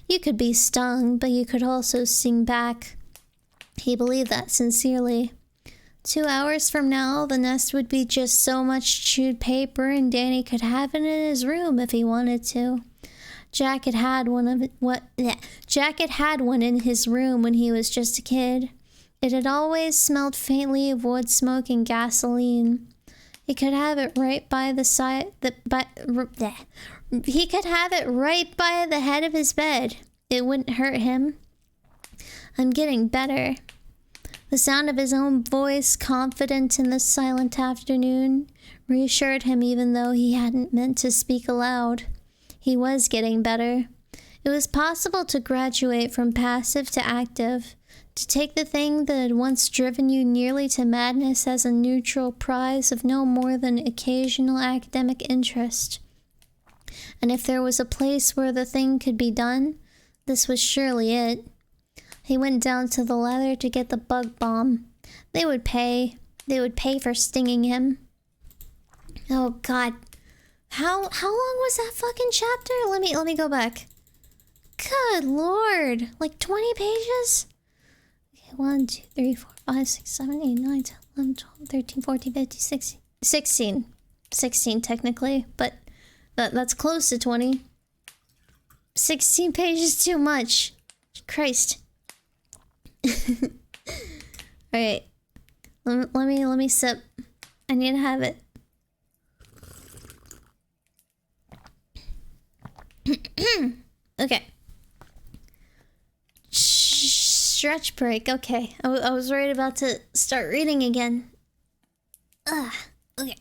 You could be stung, but you could also sting back. He believed that sincerely. 2 hours from now, the nest would be just so much chewed paper, and Danny could have it in his room if he wanted to. Jack had had one in his room when he was just a kid. It had always smelled faintly of wood smoke and gasoline. He could have it right by the side. He could have it right by the head of his bed. It wouldn't hurt him. I'm getting better. The sound of his own voice, confident in the silent afternoon, reassured him even though he hadn't meant to speak aloud. He was getting better. It was possible to graduate from passive to active, to take the thing that had once driven you nearly to madness as a neutral prize of no more than occasional academic interest. And if there was a place where the thing could be done, this was surely it. He went down to the ladder to get the bug bomb. They would pay. They would pay for stinging him. Oh God. How long was that fucking chapter? Let me go back. Good Lord. Like 20 pages? Okay, 1, 2, 3, 4, 5, 6, 7, 8, 9, 10, 11, 12, 13, 14, 15, 16. 16. 16 technically, but that's close to 20. 16 pages too much. Christ. Alright. Let me sip. I need to have it. Okay. Stretch break. Okay. I was worried about to start reading again. Okay.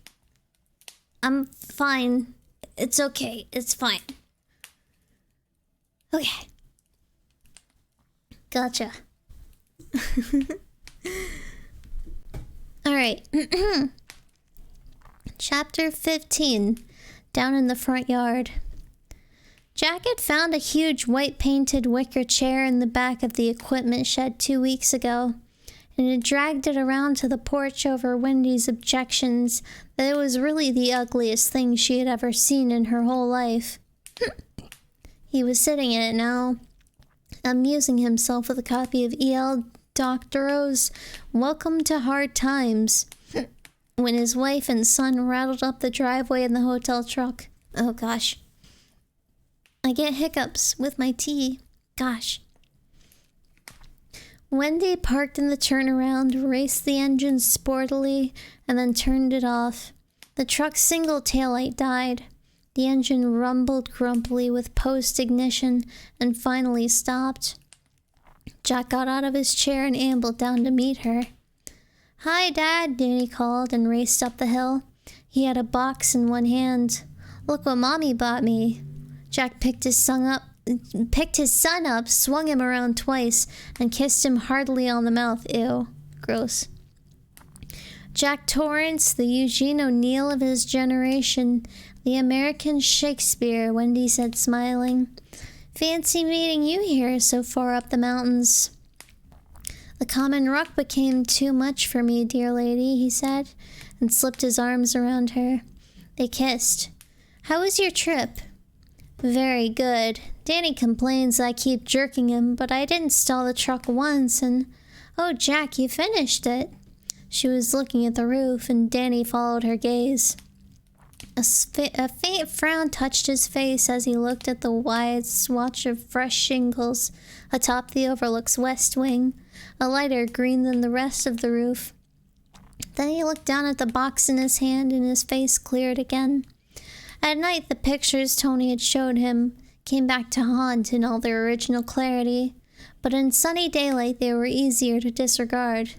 I'm fine. It's okay. It's fine. Okay. Gotcha. Alright. Chapter 15. Down in the front yard. Jack had found a huge white-painted wicker chair in the back of the equipment shed 2 weeks ago, and had dragged it around to the porch over Wendy's objections that it was really the ugliest thing she had ever seen in her whole life. He was sitting in it now, amusing himself with a copy of E.L. Doctorow's Welcome to Hard Times, when his wife and son rattled up the driveway in the hotel truck. Oh gosh. I get hiccups with my tea. Gosh. Wendy parked in the turnaround, raced the engine sportily, and then turned it off. The truck's single taillight died. The engine rumbled grumpily with post-ignition and finally stopped. Jack got out of his chair and ambled down to meet her. "Hi, Dad," Danny called and raced up the hill. He had a box in one hand. "Look what Mommy bought me." Jack picked his son up, swung him around twice, and kissed him heartily on the mouth. Ew. Gross. Jack Torrance, the Eugene O'Neill of his generation, the American Shakespeare, Wendy said, smiling. "Fancy meeting you here so far up the mountains." "The common ruck became too much for me, dear lady," he said, and slipped his arms around her. They kissed. "How was your trip?" "Very good. Danny complains I keep jerking him, but I didn't stall the truck once, and... Oh, Jack, you finished it." She was looking at the roof, and Danny followed her gaze. A faint frown touched his face as he looked at the wide swatch of fresh shingles atop the Overlook's west wing, a lighter green than the rest of the roof. Then he looked down at the box in his hand and his face cleared again. At night, the pictures Tony had showed him came back to haunt in all their original clarity, but in sunny daylight they were easier to disregard.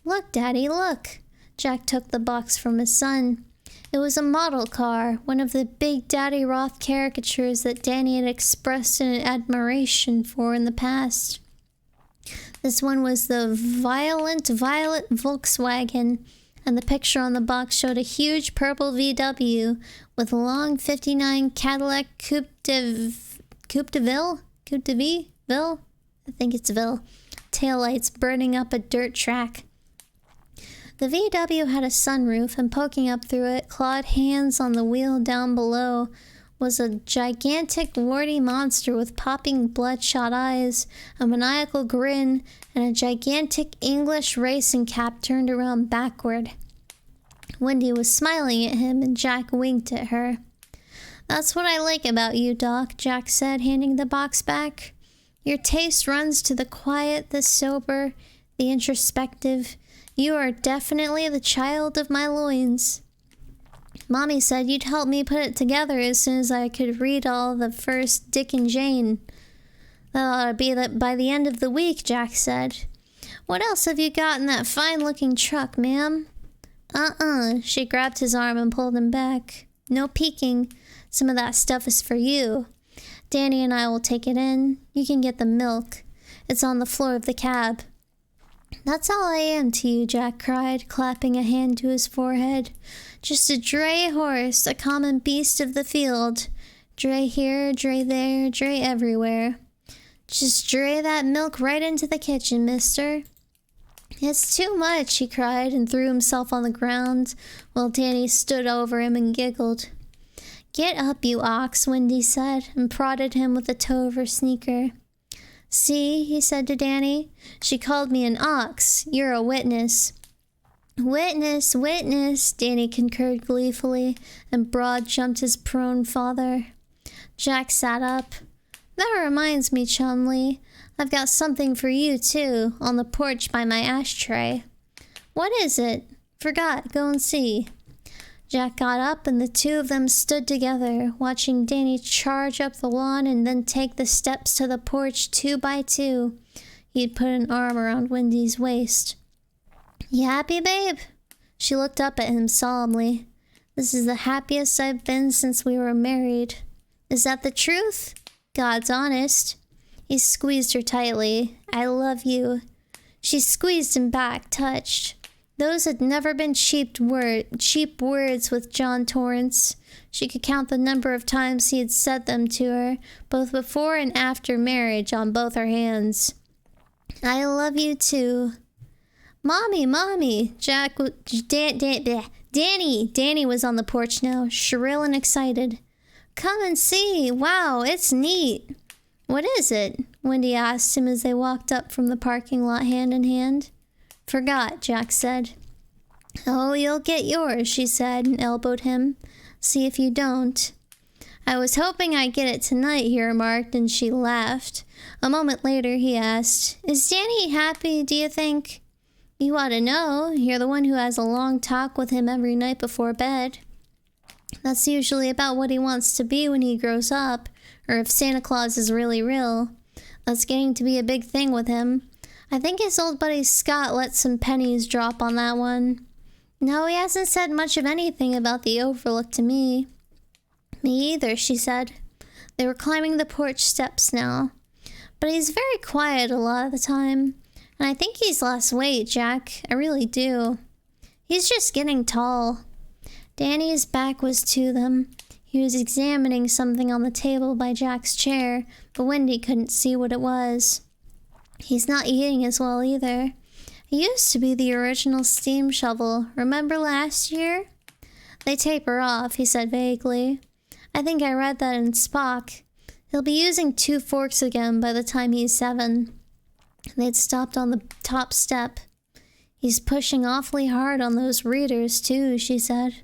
"Look, Daddy, look!" Jack took the box from his son. It was a model car, one of the Big Daddy Roth caricatures that Danny had expressed an admiration for in the past. This one was the Violent Violet Volkswagen, and the picture on the box showed a huge purple VW with long 59 Cadillac Coupe de Ville? I think it's Ville. Taillights burning up a dirt track. The VW had a sunroof, and poking up through it, clawed hands on the wheel down below, was a gigantic warty monster with popping bloodshot eyes, a maniacal grin, and a gigantic English racing cap turned around backward. Wendy was smiling at him, and Jack winked at her. "That's what I like about you, Doc," Jack said, handing the box back. "Your taste runs to the quiet, the sober, the introspective. You are definitely the child of my loins. Mommy said you'd help me put it together as soon as I could read all the first Dick and Jane." "That ought to be by the end of the week," Jack said. "What else have you got in that fine-looking truck, ma'am?" She grabbed his arm and pulled him back. "No peeking. Some of that stuff is for you. Danny and I will take it in. You can get the milk. It's on the floor of the cab." "That's all I am to you," Jack cried, clapping a hand to his forehead. "Just a dray horse, a common beast of the field. Dray here, dray there, dray everywhere. Just dray that milk right into the kitchen, mister." "It's too much," he cried, and threw himself on the ground, while Danny stood over him and giggled. "Get up, you ox," Wendy said, and prodded him with the toe of her sneaker. "See," he said to Danny, "she called me an ox. You're a witness." "Witness, witness," Danny concurred gleefully, and Broad jumped his prone father. Jack sat up. "That reminds me, Chumley, I've got something for you, too, on the porch by my ashtray." "What is it?" "Forgot. Go and see." Jack got up, and the two of them stood together, watching Danny charge up the lawn and then take the steps to the porch 2 by 2. He'd put an arm around Wendy's waist. "You happy, babe?" She looked up at him solemnly. "This is the happiest I've been since we were married." "Is that the truth?" "God's honest." He squeezed her tightly. "I love you." She squeezed him back, touched. Those had never been cheap words with John Torrance. She could count the number of times he had said them to her, both before and after marriage, on both her hands. "I love you too." "Mommy, Mommy!" Danny was on the porch now, shrill and excited. "Come and see! Wow, it's neat!" "What is it?" Wendy asked him as they walked up from the parking lot hand in hand. "Forgot," Jack said. "Oh, you'll get yours," she said, and elbowed him. "See if you don't." "I was hoping I'd get it tonight," he remarked, and she laughed. A moment later, he asked, "Is Danny happy, do you think?" "You ought to know. You're the one who has a long talk with him every night before bed." "That's usually about what he wants to be when he grows up, or if Santa Claus is really real. That's getting to be a big thing with him. I think his old buddy Scott let some pennies drop on that one." "No, he hasn't said much of anything about the Overlook to me." "Me either," she said. They were climbing the porch steps now. "But he's very quiet a lot of the time. And I think he's lost weight, Jack. I really do. He's just getting tall." Danny's back was to them. He was examining something on the table by Jack's chair, but Wendy couldn't see what it was. "He's not eating as well either. He used to be the original steam shovel. Remember last year?" "They taper off," he said vaguely. "I think I read that in Spock. He'll be using 2 forks again by the time he's 7. They'd stopped on the top step. "He's pushing awfully hard on those readers, too," she said.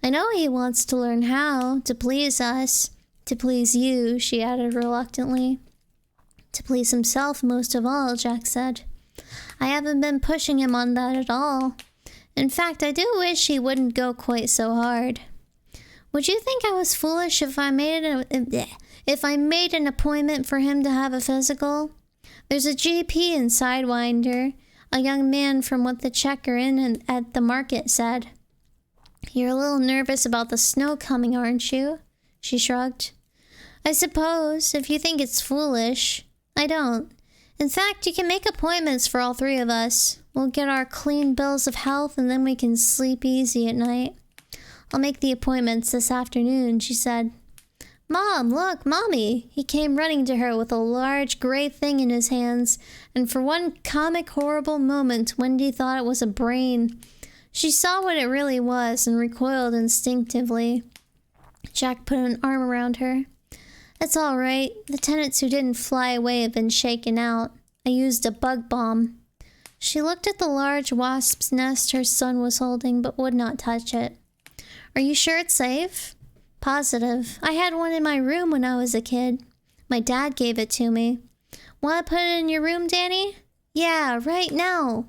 I know he wants to learn how to please us. To please you, she added reluctantly. To please himself most of all, Jack said. I haven't been pushing him on that at all. In fact, I do wish he wouldn't go quite so hard. Would you think I was foolish if I made an appointment for him to have a physical? There's a GP in Sidewinder, a young man from what the checker in at the market said. You're a little nervous about the snow coming, aren't you? She shrugged. I suppose, if you think it's foolish. I don't. In fact, you can make appointments for all three of us. We'll get our clean bills of health and then we can sleep easy at night. I'll make the appointments this afternoon, she said. Mom, look, Mommy! He came running to her with a large gray thing in his hands, and for one comic horrible moment, Wendy thought it was a brain. She saw what it really was and recoiled instinctively. Jack put an arm around her. It's all right. The tenants who didn't fly away have been shaken out. I used a bug bomb. She looked at the large wasp's nest her son was holding, but would not touch it. Are you sure it's safe? Positive. I had one in my room when I was a kid. My dad gave it to me. Want to put it in your room, Danny? Yeah, right now.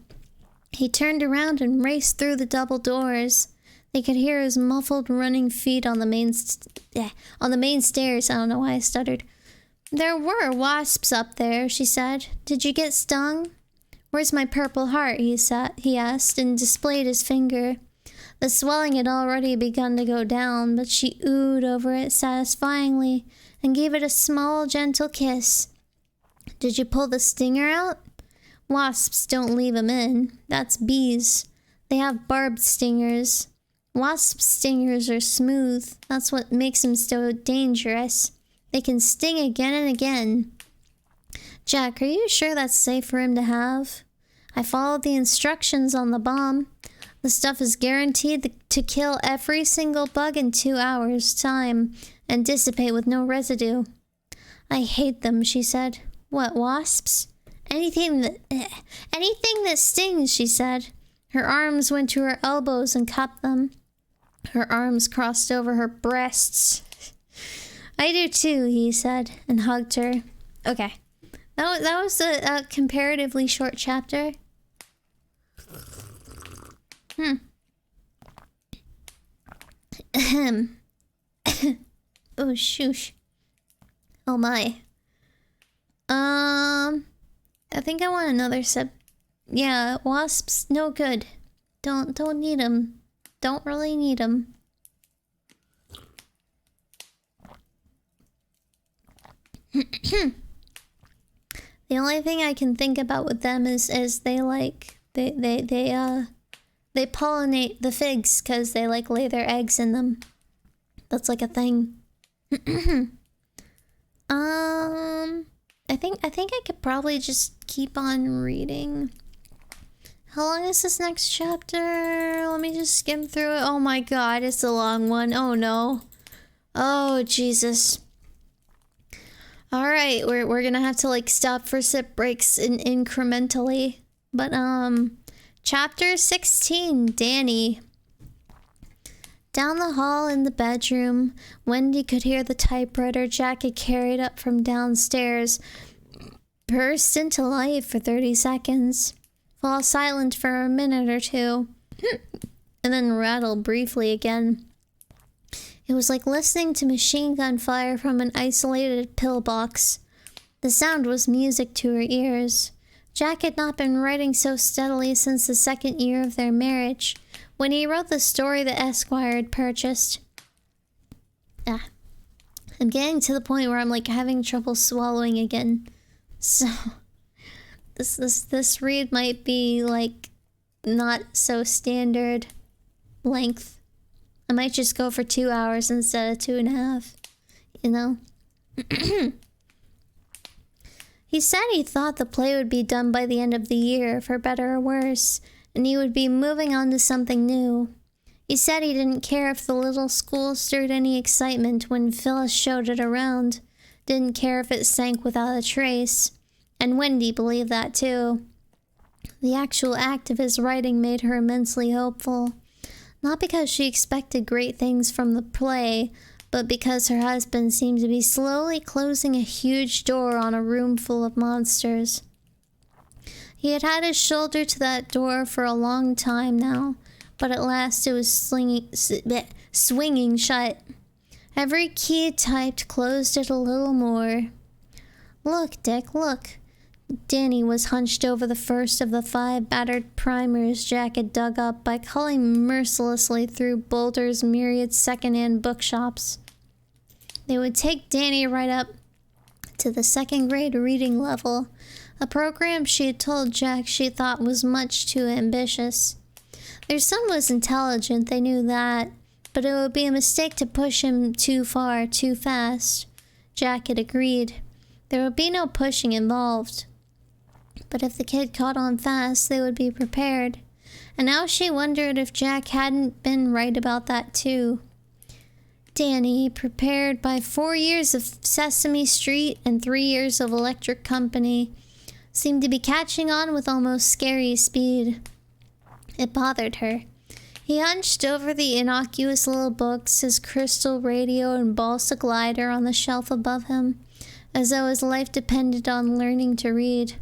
He turned around and raced through the double doors. They could hear his muffled running feet on the main stairs. I don't know why I stuttered. There were wasps up there, she said. Did you get stung? Where's my purple heart? He asked and displayed his finger. The swelling had already begun to go down, but she oohed over it satisfyingly and gave it a small, gentle kiss. Did you pull the stinger out? Wasps don't leave 'em in. That's bees. They have barbed stingers. Wasp stingers are smooth. That's what makes them so dangerous. They can sting again and again. Jack, are you sure that's safe for him to have? I followed the instructions on the bomb. The stuff is guaranteed to kill every single bug in 2 hours' time and dissipate with no residue. I hate them, she said. What, wasps? Anything that stings, she said. Her arms went to her elbows and cupped them. Her arms crossed over her breasts. I do too, he said, and hugged her. Okay. That was a comparatively short chapter. Oh, shoosh. Oh, my. I think I want another sip. Yeah, wasps, no good. Don't need them. Don't really need them. The only thing I can think about with them is they pollinate the figs because they like lay their eggs in them. That's like a thing. I think I could probably just keep on reading. How long is this next chapter? Let me just skim through it. Oh my god, it's a long one. Oh no. Oh Jesus. Alright, we're gonna have to like stop for sip breaks incrementally. But chapter 16, Danny. Down the hall in the bedroom, Wendy could hear the typewriter Jack had carried up from downstairs burst into life for 30 seconds, fall silent for a minute or two, and then rattle briefly again. It was like listening to machine gun fire from an isolated pillbox. The sound was music to her ears. Jack had not been writing so steadily since the 2nd year of their marriage, when he wrote the story the Esquire had purchased. I'm getting to the point where I'm like having trouble swallowing again. So this read might be like not so standard length. I might just go for 2 hours instead of 2.5, you know? He said he thought the play would be done by the end of the year, for better or worse, and he would be moving on to something new. He said he didn't care if the little school stirred any excitement when Phyllis showed it around, didn't care if it sank without a trace, and Wendy believed that too. The actual act of his writing made her immensely hopeful. Not because she expected great things from the play, but because her husband seemed to be slowly closing a huge door on a room full of monsters. He had had his shoulder to that door for a long time now, but at last it was swinging shut. Every key it typed closed it a little more. "Look, Dick, look." Danny was hunched over the first of the 5 battered primers Jack had dug up by culling mercilessly through Boulder's myriad second-hand bookshops. They would take Danny right up to the 2nd grade reading level, a program she had told Jack she thought was much too ambitious. Their son was intelligent, they knew that, but it would be a mistake to push him too far, too fast. Jack had agreed. There would be no pushing involved. But if the kid caught on fast, they would be prepared. And now she wondered if Jack hadn't been right about that too. Danny, prepared by 4 years of Sesame Street and 3 years of Electric Company, seemed to be catching on with almost scary speed. It bothered her. He hunched over the innocuous little books, his crystal radio and balsa glider on the shelf above him, as though his life depended on learning to read.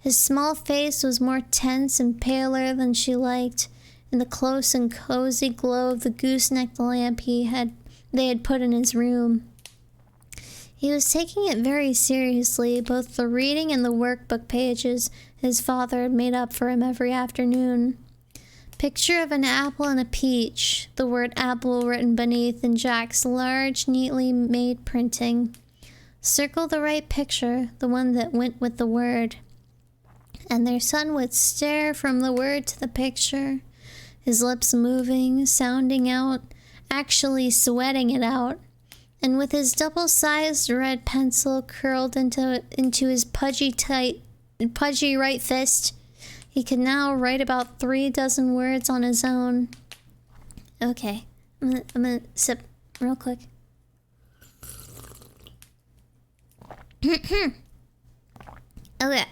His small face was more tense and paler than she liked, in the close and cozy glow of the gooseneck lamp they had put in his room. He was taking it very seriously, both the reading and the workbook pages his father had made up for him every afternoon. Picture of an apple and a peach, the word apple written beneath in Jack's large, neatly made printing. Circle the right picture, the one that went with the word. And their son would stare from the word to the picture, his lips moving, sounding out, actually sweating it out. And with his double-sized red pencil curled into his pudgy right fist, he could now write about 3 dozen words on his own. Okay, I'm gonna sip real quick. Okay.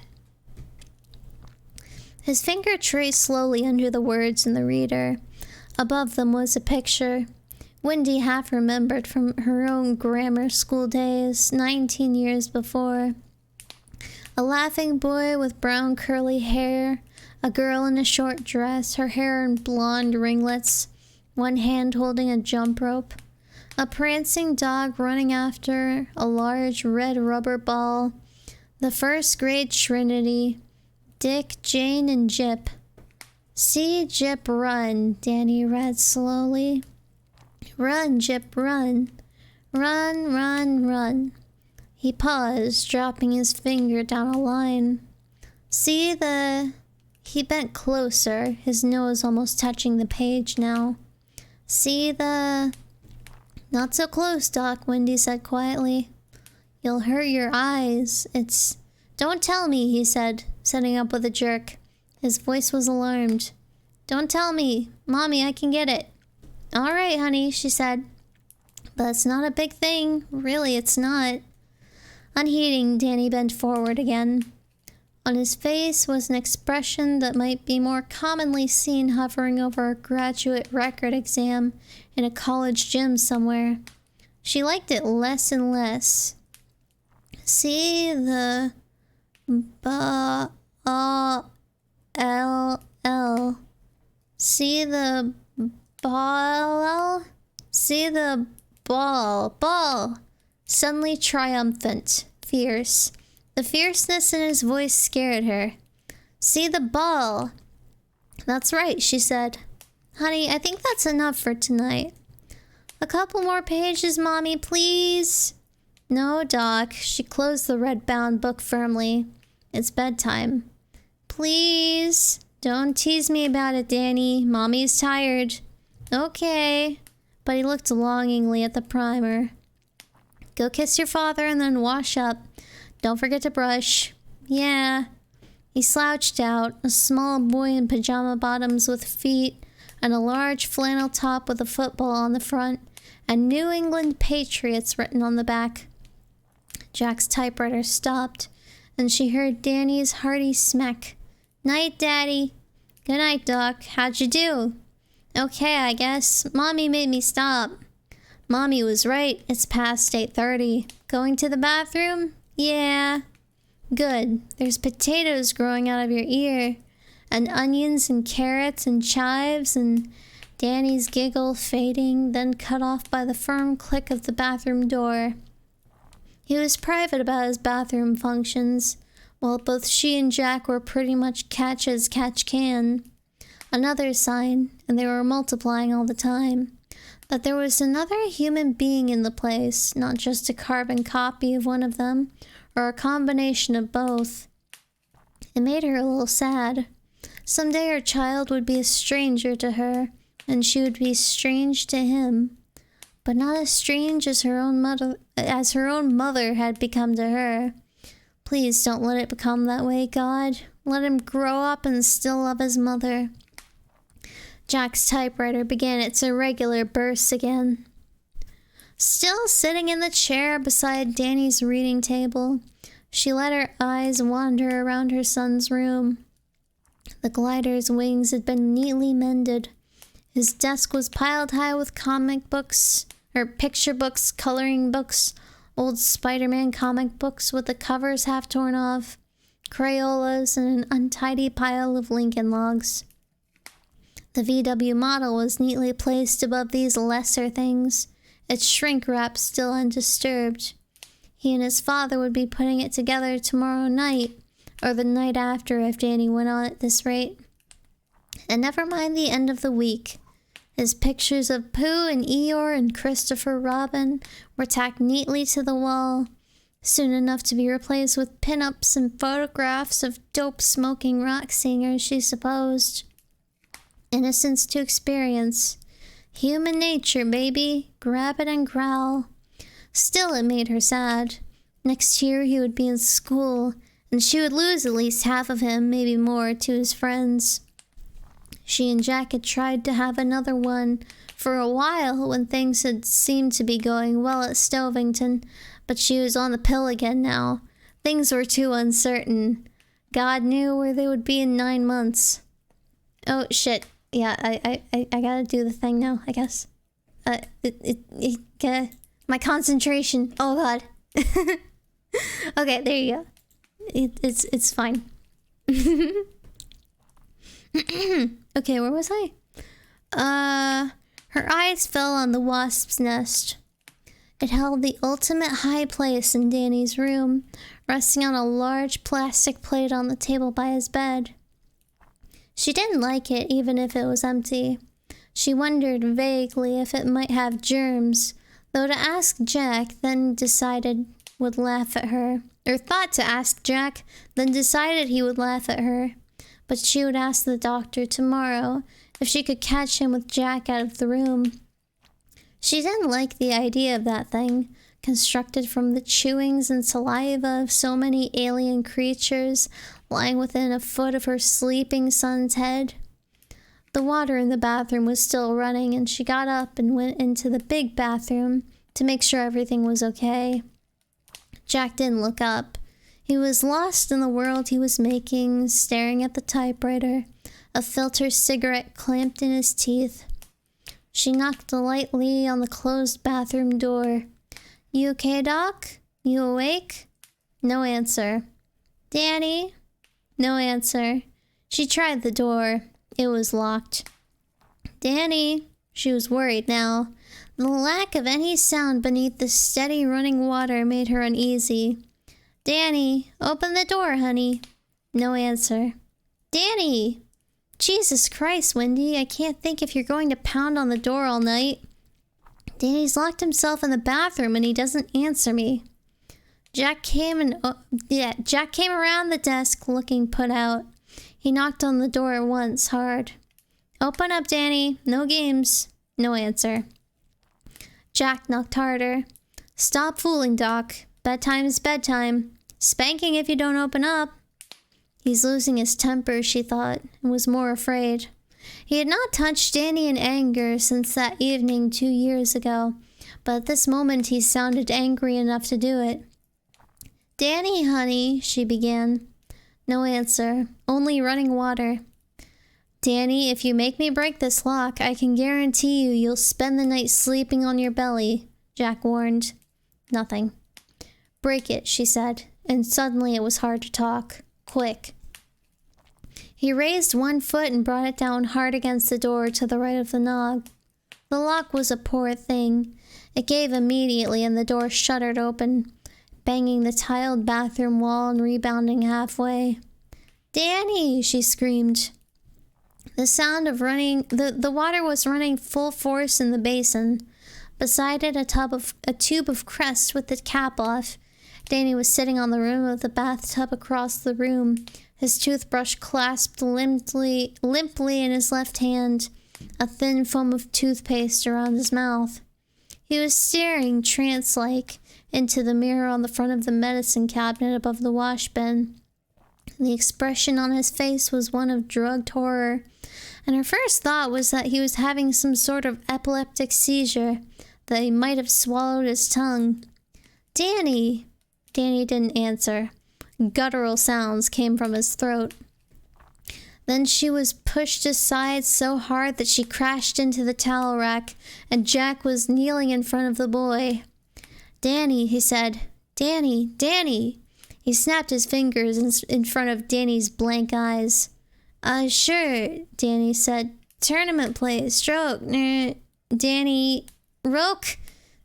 His finger traced slowly under the words in the reader. Above them was a picture. Wendy half remembered from her own grammar school days, 19 years before. A laughing boy with brown curly hair, a girl in a short dress, her hair in blonde ringlets, one hand holding a jump rope, a prancing dog running after a large red rubber ball, the 1st grade Trinity, Dick, Jane, and Jip. "See Jip run," Danny read slowly. "Run, Jip, run. Run, run, run." He paused, dropping his finger down a line. "See the..." He bent closer, his nose almost touching the page now. "See the..." "Not so close, Doc," Wendy said quietly. "You'll hurt your eyes. It's..." "Don't tell me," he said, sitting up with a jerk. His voice was alarmed. "Don't tell me. Mommy, I can get it." "All right, honey," she said. "But it's not a big thing. Really, it's not." Unheeding, Danny bent forward again. On his face was an expression that might be more commonly seen hovering over a graduate record exam in a college gym somewhere. She liked it less and less. "See the... B-A-L-L. See the... ball. See the ball. Ball." Suddenly triumphant, fierce. The fierceness in his voice scared her. "See the ball." "That's right," she said. "Honey, I think that's enough for tonight." "A couple more pages, Mommy, please." "No, Doc." She closed the red-bound book firmly. "It's bedtime." "Please." "Don't tease me about it, Danny. Mommy's tired." "Okay." But he looked longingly at the primer. "Go kiss your father and then wash up. Don't forget to brush." "Yeah." He slouched out, a small boy in pajama bottoms with feet, and a large flannel top with a football on the front, and New England Patriots written on the back. Jack's typewriter stopped, and she heard Danny's hearty smack. "Night, Daddy." "Good night, Doc. How'd you do?" Okay, I guess. Mommy made me stop. Mommy was right. It's past 8:30. Going to the bathroom? Yeah. Good. There's potatoes growing out of your ear. And onions and carrots and chives and Danny's giggle fading, then cut off by the firm click of the bathroom door. He was private about his bathroom functions, while both she and Jack were pretty much catch as catch can. Another sign, and they were multiplying all the time, that there was another human being in the place, not just a carbon copy of one of them, or a combination of both. It made her a little sad. Someday her child would be a stranger to her, and she would be strange to him, but not as strange as her own mother had become to her. Please don't let it become that way, God. Let him grow up and still love his mother. Jack's typewriter began its irregular bursts again. Still sitting in the chair beside Danny's reading table, she let her eyes wander around her son's room. The glider's wings had been neatly mended. His desk was piled high with comic books, or picture books, coloring books, old Spider-Man comic books with the covers half torn off, Crayolas, and an untidy pile of Lincoln Logs. The VW model was neatly placed above these lesser things, its shrink wrap still undisturbed. He and his father would be putting it together tomorrow night, or the night after if Danny went on at this rate. And never mind the end of the week. His pictures of Pooh and Eeyore and Christopher Robin were tacked neatly to the wall, soon enough to be replaced with pin-ups and photographs of dope-smoking rock singers, she supposed. Innocence to experience. Human nature, baby. Grab it and growl. Still, it made her sad. Next year he would be in school, and she would lose at least half of him, maybe more, to his friends. She and Jack had tried to have another one for a while when things had seemed to be going well at Stovington, but she was on the pill again now. Things were too uncertain. God knew where they would be in 9 months. Oh, shit. Yeah, I gotta do the thing now, I guess. My concentration. Oh, God. Okay, there you go. It's fine. Okay, where was I? Her eyes fell on the wasp's nest. It held the ultimate high place in Danny's room, resting on a large plastic plate on the table by his bed. She didn't like it, even if it was empty. She wondered vaguely if it might have germs, though to ask Jack, then decided would laugh at her. Or thought to ask Jack, then decided he would laugh at her. But she would ask the doctor tomorrow if she could catch him with Jack out of the room. She didn't like the idea of that thing, constructed from the chewings and saliva of so many alien creatures lying within a foot of her sleeping son's head. The water in the bathroom was still running, and she got up and went into the big bathroom to make sure everything was okay. Jack didn't look up. He was lost in the world he was making, staring at the typewriter, a filter cigarette clamped in his teeth. She knocked lightly on the closed bathroom door. "You okay, Doc? You awake?" No answer. "Danny?" No answer. She tried the door. It was locked. "Danny?" She was worried now. The lack of any sound beneath the steady running water made her uneasy. "Danny, open the door, honey." No answer. "Danny!" Jesus Christ, Wendy, I can't think if you're going to pound on the door all night. Danny's locked himself in the bathroom and he doesn't answer me. Jack came around the desk looking put out. He knocked on the door once, hard. "Open up, Danny. No games." No answer. Jack knocked harder. "Stop fooling, Doc. Bedtime's bedtime. Spanking if you don't open up." He's losing his temper, she thought, and was more afraid. He had not touched Danny in anger since that evening 2 years ago, but at this moment he sounded angry enough to do it. "Danny, honey," she began. No answer, only running water. Danny, if you make me break this lock, I can guarantee you'll spend the night sleeping on your belly, Jack warned. Nothing. Break it, she said, and suddenly it was hard to talk. Quick. He raised one foot and brought it down hard against the door to the right of the knob. The lock was a poor thing. It gave immediately and the door shuddered open, banging the tiled bathroom wall and rebounding halfway. Danny, she screamed. The sound of running, the water was running full force in the basin. Beside it, a tube of Crest with the cap off. Danny was sitting on the rim of the bathtub across the room, his toothbrush clasped limply in his left hand, a thin foam of toothpaste around his mouth. He was staring, trance-like, into the mirror on the front of the medicine cabinet above the wash bin. The expression on his face was one of drugged horror, and her first thought was that he was having some sort of epileptic seizure, that he might have swallowed his tongue. Danny! Danny didn't answer. Guttural sounds came from his throat. Then she was pushed aside so hard that she crashed into the towel rack, and Jack was kneeling in front of the boy. Danny, he said. Danny, Danny! He snapped his fingers in front of Danny's blank eyes. Sure, Danny said. Tournament play, stroke, Danny... Roke?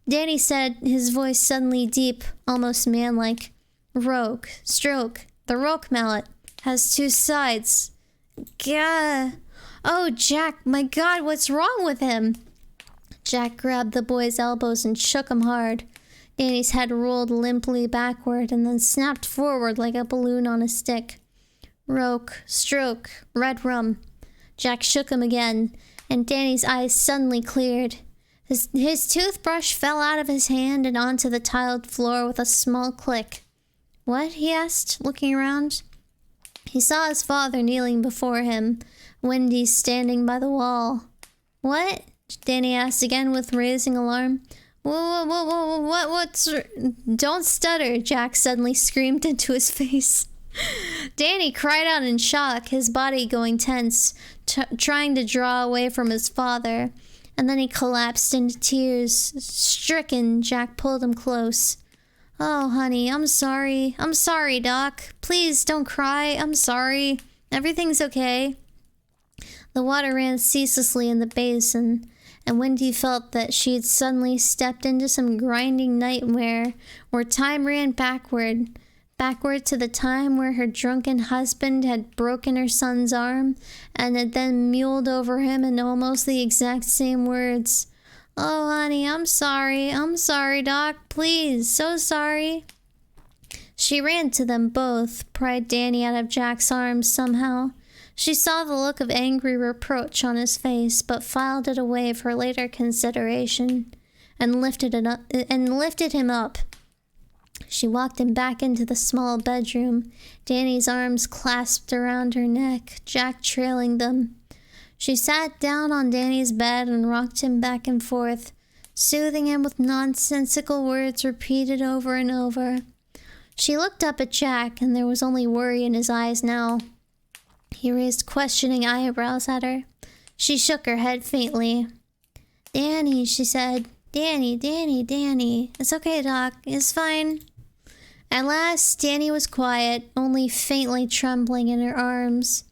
Danny said, his voice suddenly deep, almost manlike. Roke, stroke, the Roke mallet, has two sides. Gah! Oh, Jack, my God, what's wrong with him? Jack grabbed the boy's elbows and shook him hard. Danny's head rolled limply backward and then snapped forward like a balloon on a stick. Roke, stroke, red rum. Jack shook him again, and Danny's eyes suddenly cleared. His toothbrush fell out of his hand and onto the tiled floor with a small click. What? He asked, looking around. He saw his father kneeling before him, Wendy standing by the wall. What? Danny asked again with raising alarm. What's... Don't stutter, Jack suddenly screamed into his face. Danny cried out in shock, his body going tense, trying to draw away from his father. And then he collapsed into tears. Stricken, Jack pulled him close. Oh, honey, I'm sorry. I'm sorry, Doc. Please don't cry. I'm sorry. Everything's okay. The water ran ceaselessly in the basin, and Wendy felt that she had suddenly stepped into some grinding nightmare where time ran backward to the time where her drunken husband had broken her son's arm and had then muled over him in almost the exact same words. Oh, honey, I'm sorry, Doc, please, so sorry. She ran to them both, pried Danny out of Jack's arms somehow. She saw the look of angry reproach on his face, but filed it away for later consideration, and lifted him up. She walked him back into the small bedroom, Danny's arms clasped around her neck, Jack trailing them. She sat down on Danny's bed and rocked him back and forth, soothing him with nonsensical words repeated over and over. She looked up at Jack, and there was only worry in his eyes now. He raised questioning eyebrows at her. She shook her head faintly. Danny, she said. Danny. It's okay, Doc. It's fine. At last, Danny was quiet, only faintly trembling in her arms.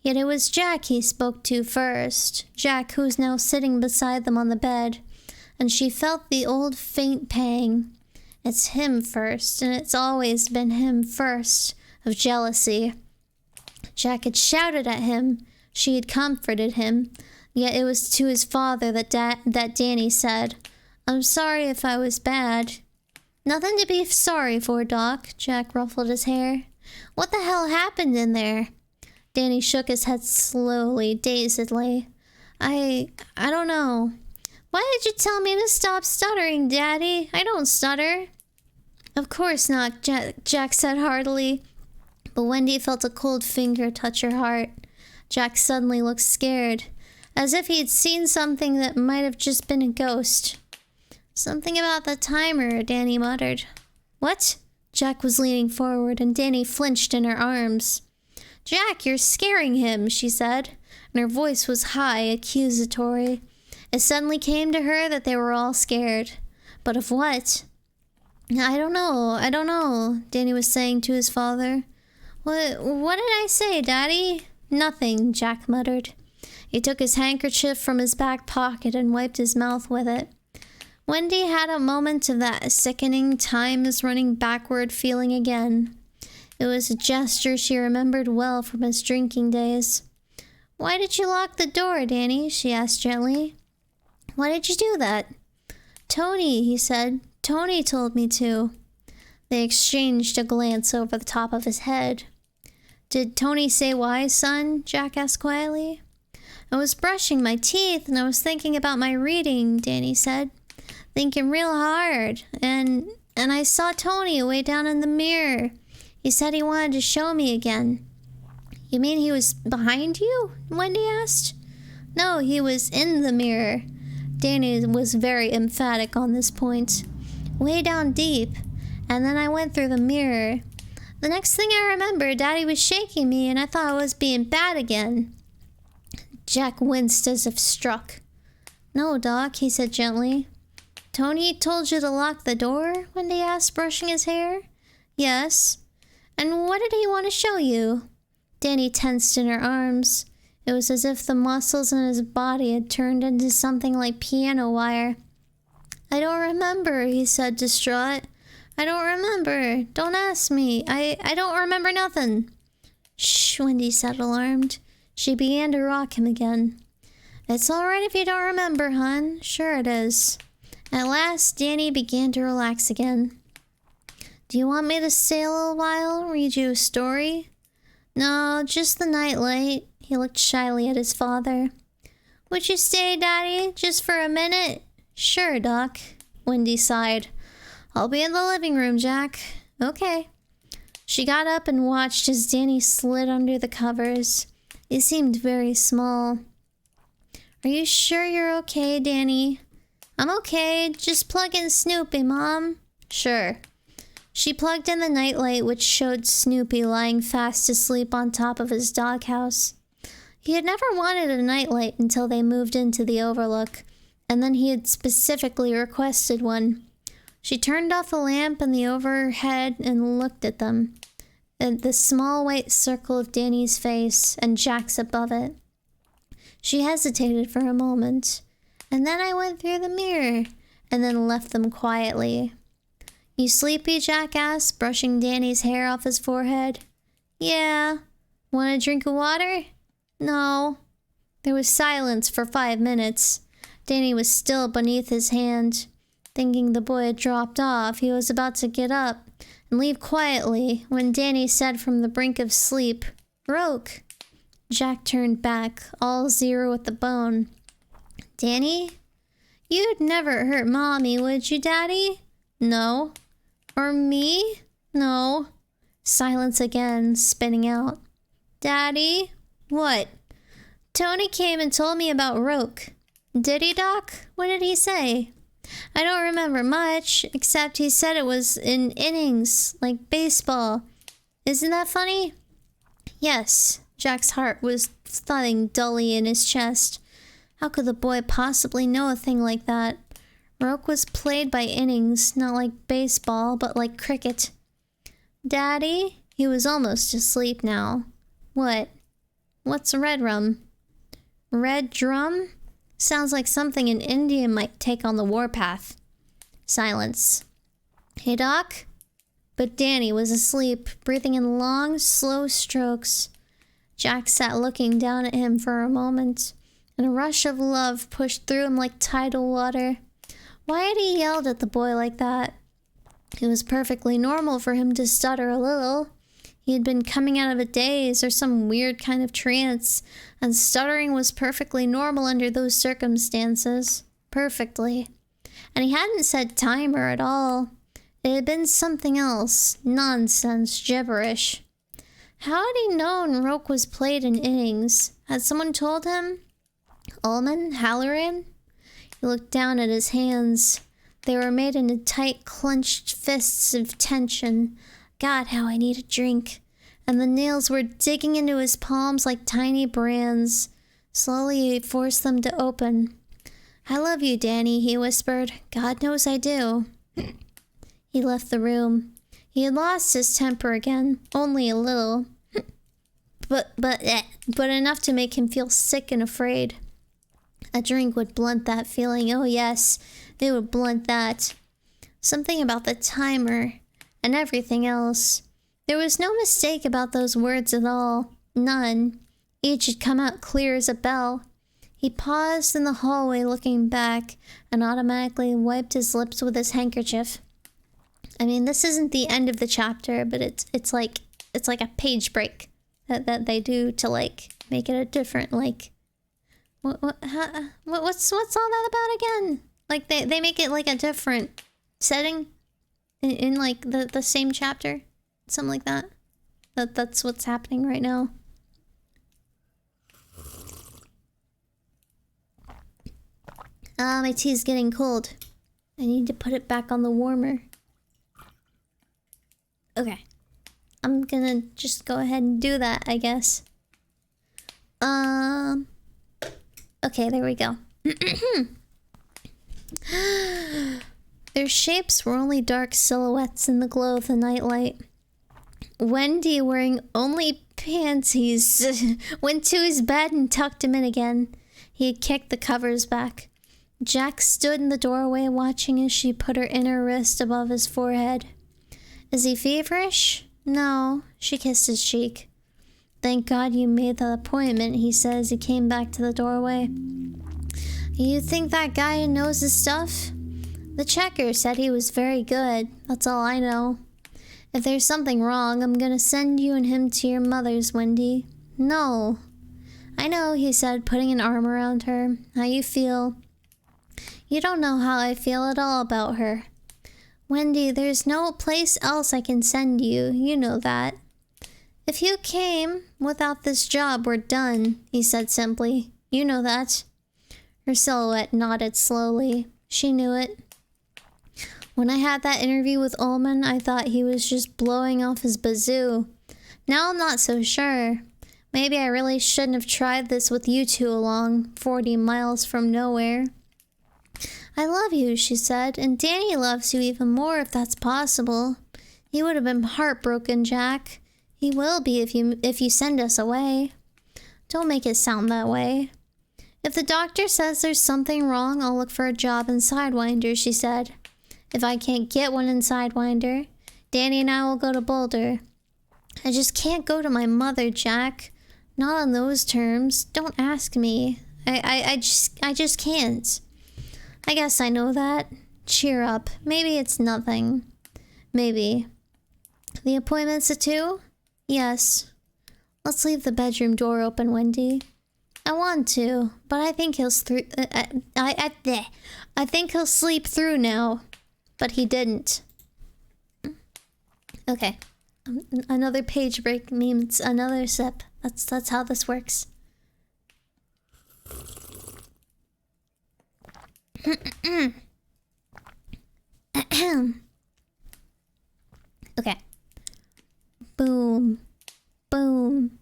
Yet it was Jack he spoke to first, Jack who was now sitting beside them on the bed, and she felt the old faint pang. It's him first, and it's always been him first, of jealousy. Jack had shouted at him, she had comforted him, yet it was to his father that Danny said, I'm sorry if I was bad. Nothing to be sorry for, Doc. Jack ruffled his hair. What the hell happened in there? Danny shook his head slowly, dazedly. I don't know. Why did you tell me to stop stuttering, Daddy? I don't stutter. Of course not, Jack said heartily. But Wendy felt a cold finger touch her heart. Jack suddenly looked scared, as if he had seen something that might have just been a ghost. Something about the timer, Danny muttered. What? Jack was leaning forward, and Danny flinched in her arms. Jack, you're scaring him, she said, and her voice was high, accusatory. It suddenly came to her that they were all scared. But of what? I don't know, Danny was saying to his father. What did I say, Daddy? Nothing, Jack muttered. He took his handkerchief from his back pocket and wiped his mouth with it. Wendy had a moment of that sickening time is running backward feeling again. It was a gesture she remembered well from his drinking days. Why did you lock the door, Danny? She asked gently. Why did you do that? Tony, he said. Tony told me to. They exchanged a glance over the top of his head. Did Tony say why, son? Jack asked quietly. I was brushing my teeth and I was thinking about my reading, Danny said. Thinking real hard. And I saw Tony way down in the mirror. He said he wanted to show me again. You mean he was behind you? Wendy asked. No, he was in the mirror. Danny was very emphatic on this point. Way down deep. And then I went through the mirror. The next thing I remember, Daddy was shaking me and I thought I was being bad again. Jack winced as if struck. No, Doc, he said gently. Tony told you to lock the door? Wendy asked, brushing his hair. Yes. And what did he want to show you? Danny tensed in her arms. It was as if the muscles in his body had turned into something like piano wire. I don't remember, he said, distraught. I don't remember. Don't ask me. I don't remember nothing. Shh, Wendy said, alarmed. She began to rock him again. It's all right if you don't remember, hon. Sure it is. At last, Danny began to relax again. Do you want me to stay a little while? Read you a story? No, just the nightlight. He looked shyly at his father. Would you stay, Daddy? Just for a minute? Sure, Doc. Wendy sighed. I'll be in the living room, Jack. Okay. She got up and watched as Danny slid under the covers. He seemed very small. Are you sure you're okay, Danny? I'm okay. Just plug in Snoopy, Mom. Sure. She plugged in the nightlight, which showed Snoopy lying fast asleep on top of his doghouse. He had never wanted a nightlight until they moved into the Overlook, and then he had specifically requested one. She turned off the lamp in the overhead and looked at them. At the small white circle of Danny's face and Jack's above it. She hesitated for a moment, and then I went through the mirror, and then left them quietly. You sleepy? Jack asked, brushing Danny's hair off his forehead. Yeah. Want a drink of water? No. There was silence for 5 minutes. Danny was still beneath his hand. Thinking the boy had dropped off, he was about to get up and leave quietly when Danny said from the brink of sleep, Roke. Jack turned back, all zero at the bone. Danny? You'd never hurt Mommy, would you, Daddy? No. Or me? No. Silence again, spinning out. Daddy? What? Tony came and told me about Roke. Did he, Doc? What did he say? I don't remember much, except he said it was in innings, like baseball. Isn't that funny? Yes. Jack's heart was thudding dully in his chest. How could the boy possibly know a thing like that? Roke was played by innings, not like baseball, but like cricket. Daddy? He was almost asleep now. What? What's red rum? Red drum? Sounds like something an Indian might take on the warpath. Silence. Hey, Doc? But Danny was asleep, breathing in long, slow strokes. Jack sat looking down at him for a moment, and a rush of love pushed through him like tidal water. Why had he yelled at the boy like that? It was perfectly normal for him to stutter a little. He had been coming out of a daze or some weird kind of trance, and stuttering was perfectly normal under those circumstances. Perfectly. And he hadn't said timer at all. It had been something else. Nonsense. Gibberish. How had he known Roke was played in innings? Had someone told him? Ullman? Halloran? He looked down at his hands. They were made into tight, clenched fists of tension. God, how I need a drink. and the nails were digging into his palms like tiny brands. Slowly, he forced them to open. "I love you, Danny," he whispered. "God knows I do." He left the room. He had lost his temper again, only a little. But enough to make him feel sick and afraid. A drink would blunt that feeling. Oh yes, it would blunt that. Something about the timer and everything else. There was no mistake about those words at all. None. Each had come out clear as a bell. He paused in the hallway looking back and automatically wiped his lips with his handkerchief. I mean, this isn't the end of the chapter, but it's like a page break that they do to like make it a different like what's all that about again? Like they make it like a different setting in like the same chapter, something like that. That's what's happening right now. My tea's getting cold. I need to put it back on the warmer. Okay. I'm gonna just go ahead and do that, I guess. Okay, there we go. Their shapes were only dark silhouettes in the glow of the nightlight. Wendy, wearing only panties, went to his bed and tucked him in again. He had kicked the covers back. Jack stood in the doorway watching as she put her inner wrist above his forehead. Is he feverish? No. She kissed his cheek. Thank God you made the appointment, he said as he came back to the doorway. You think that guy knows his stuff? The checker said he was very good. That's all I know. If there's something wrong, I'm gonna send you and him to your mother's, Wendy. No. I know, he said, putting an arm around her. How you feel? You don't know how I feel at all about her. Wendy, there's no place else I can send you. You know that. If you came without this job, we're done, he said simply. You know that. Her silhouette nodded slowly. She knew it. When I had that interview with Ullman, I thought he was just blowing off his bazoo. Now I'm not so sure. Maybe I really shouldn't have tried this with you two along, 40 miles from nowhere. I love you, she said, and Danny loves you even more if that's possible. He would have been heartbroken, Jack. He will be if you send us away. Don't make it sound that way. If the doctor says there's something wrong, I'll look for a job in Sidewinder, she said. If I can't get one in Sidewinder, Danny and I will go to Boulder. I just can't go to my mother, Jack. Not on those terms. Don't ask me. I just can't. I guess I know that. Cheer up. Maybe it's nothing. Maybe. The appointment's at 2? Yes. Let's leave the bedroom door open, Wendy. I want to, but I think he'll I think he'll sleep through now. But he didn't. Okay. Another page break means another sip. That's how this works. Okay. Boom. Boom.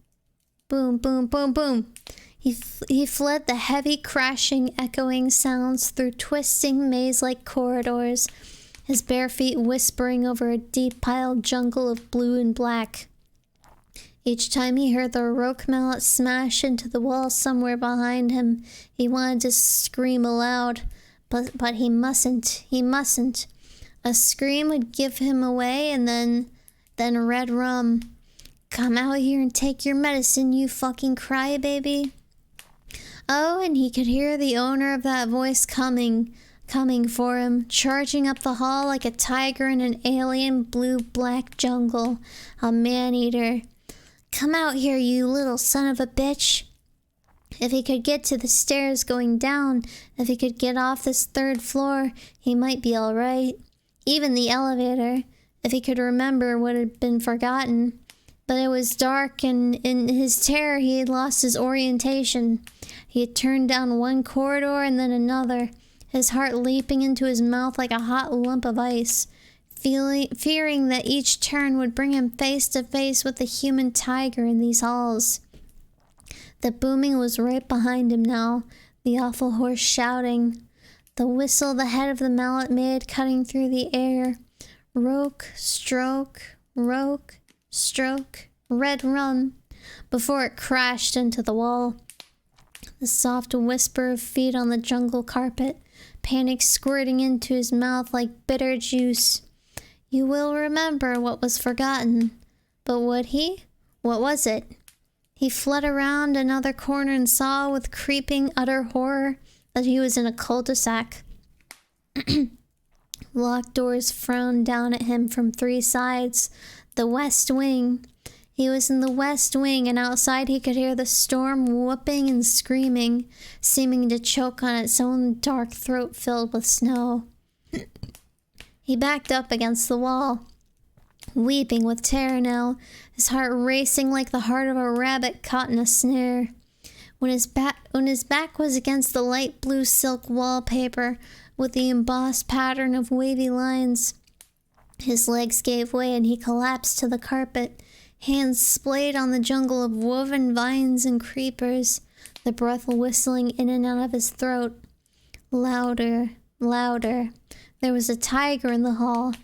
Boom, boom, boom, boom. He fled the heavy, crashing, echoing sounds through twisting maze-like corridors, his bare feet whispering over a deep-piled jungle of blue and black. Each time he heard the roque mallet smash into the wall somewhere behind him, he wanted to scream aloud. But he mustn't. He mustn't. A scream would give him away, and then red rum. Come out here and take your medicine, you fucking crybaby. Oh, and he could hear the owner of that voice coming for him, charging up the hall like a tiger in an alien blue-black jungle, a man-eater. Come out here, you little son of a bitch. If he could get to the stairs going down, if he could get off this 3rd floor, he might be all right. Even the elevator, if he could remember what had been forgotten. But it was dark, and in his terror he had lost his orientation. He had turned down one corridor and then another, his heart leaping into his mouth like a hot lump of ice. fearing that each turn would bring him face to face with the human tiger in these halls. The booming was right behind him now, the awful horse shouting. The whistle the head of the mallet made cutting through the air. Roke, stroke, red rum, before it crashed into the wall. The soft whisper of feet on the jungle carpet, panic squirting into his mouth like bitter juice. You will remember what was forgotten. But would he? What was it? He fled around another corner and saw with creeping utter horror that he was in a cul-de-sac. Locked doors frowned down at him from 3 sides. The West Wing. He was in the West Wing, and outside he could hear the storm whooping and screaming, seeming to choke on its own dark throat filled with snow. He backed up against the wall, weeping with terror now, his heart racing like the heart of a rabbit caught in a snare. When his back was against the light blue silk wallpaper with the embossed pattern of wavy lines, his legs gave way and he collapsed to the carpet, hands splayed on the jungle of woven vines and creepers, the breath whistling in and out of his throat. Louder, louder. There was a tiger in the hall,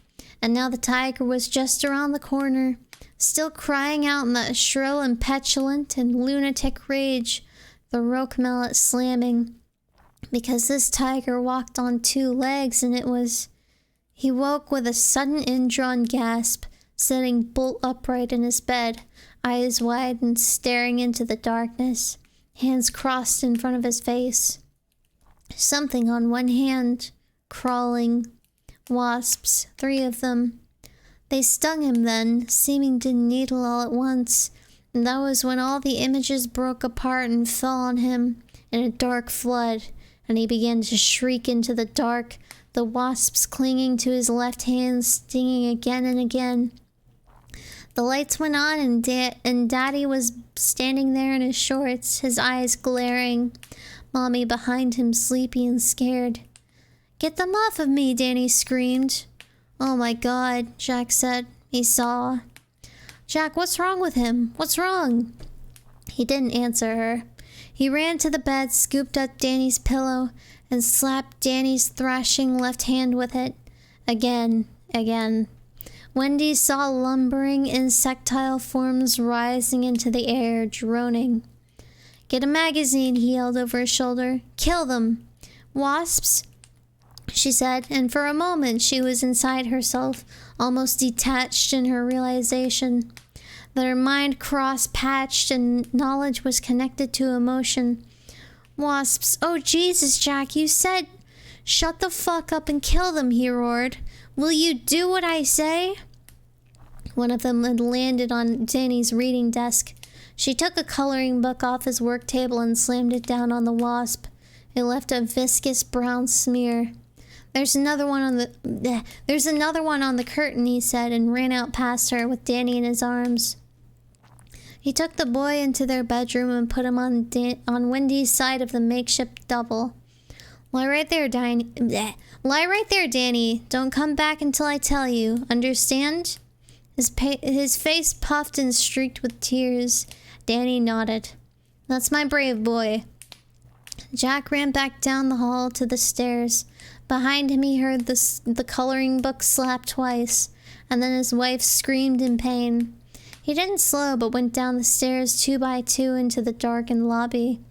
and now the tiger was just around the corner, still crying out in that shrill and petulant and lunatic rage, the roque mallet slamming. Because this tiger walked on 2 legs, and it was... He woke with a sudden indrawn gasp, sitting bolt upright in his bed, eyes wide and staring into the darkness, hands crossed in front of his face. Something on one hand, crawling. Wasps, 3 of them. They stung him then, seeming to needle all at once, and that was when all the images broke apart and fell on him in a dark flood, and he began to shriek into the dark, the wasps clinging to his left hand, stinging again and again. The lights went on, and Daddy was standing there in his shorts, his eyes glaring. Mommy behind him, sleepy and scared. "Get them off of me," Danny screamed. "Oh my God," Jack said. He saw. "Jack, what's wrong with him? What's wrong?" He didn't answer her. He ran to the bed, scooped up Danny's pillow, and slapped Danny's thrashing left hand with it. Again. Wendy saw lumbering insectile forms rising into the air, droning. "Get a magazine," he yelled over his shoulder. "Kill them." "Wasps?" she said, and for a moment she was inside herself, almost detached in her realization that her mind cross-patched and knowledge was connected to emotion. "Wasps. Oh, Jesus, Jack, you said..." "Shut the fuck up and kill them," he roared. "Will you do what I say?" One of them had landed on Danny's reading desk. She took a coloring book off his work table and slammed it down on the wasp. It left a viscous brown smear. There's another one on the curtain," he said, and ran out past her with Danny in his arms. He took the boy into their bedroom and put him on Wendy's side of the makeshift double. Lie right there, Danny. Don't come back until I tell you. Understand?" His face puffed and streaked with tears. Danny nodded. "That's my brave boy." Jack ran back down the hall to the stairs. Behind him he heard the coloring book slap twice, and then his wife screamed in pain. He didn't slow, but went down the stairs 2 by 2 into the darkened lobby.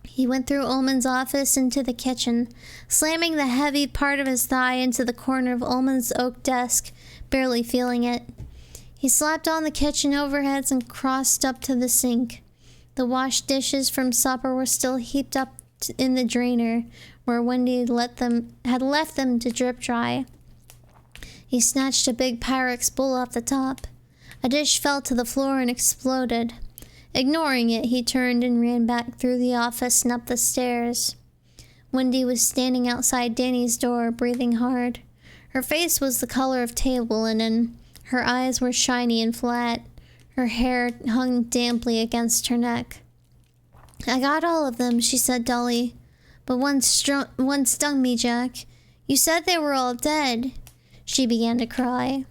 He went through Ullman's office into the kitchen, slamming the heavy part of his thigh into the corner of Ullman's oak desk, barely feeling it. He slapped on the kitchen overheads and crossed up to the sink. The washed dishes from supper were still heaped up in the drainer, where Wendy had left them to drip dry. He snatched a big Pyrex bowl off the top. A dish fell to the floor and exploded. Ignoring it, he turned and ran back through the office and up the stairs. Wendy was standing outside Danny's door, breathing hard. Her face was the color of table linen. Her eyes were shiny and flat. Her hair hung damply against her neck. "I got all of them," she said dully. "But one stung me, Jack. You said they were all dead." She began to cry.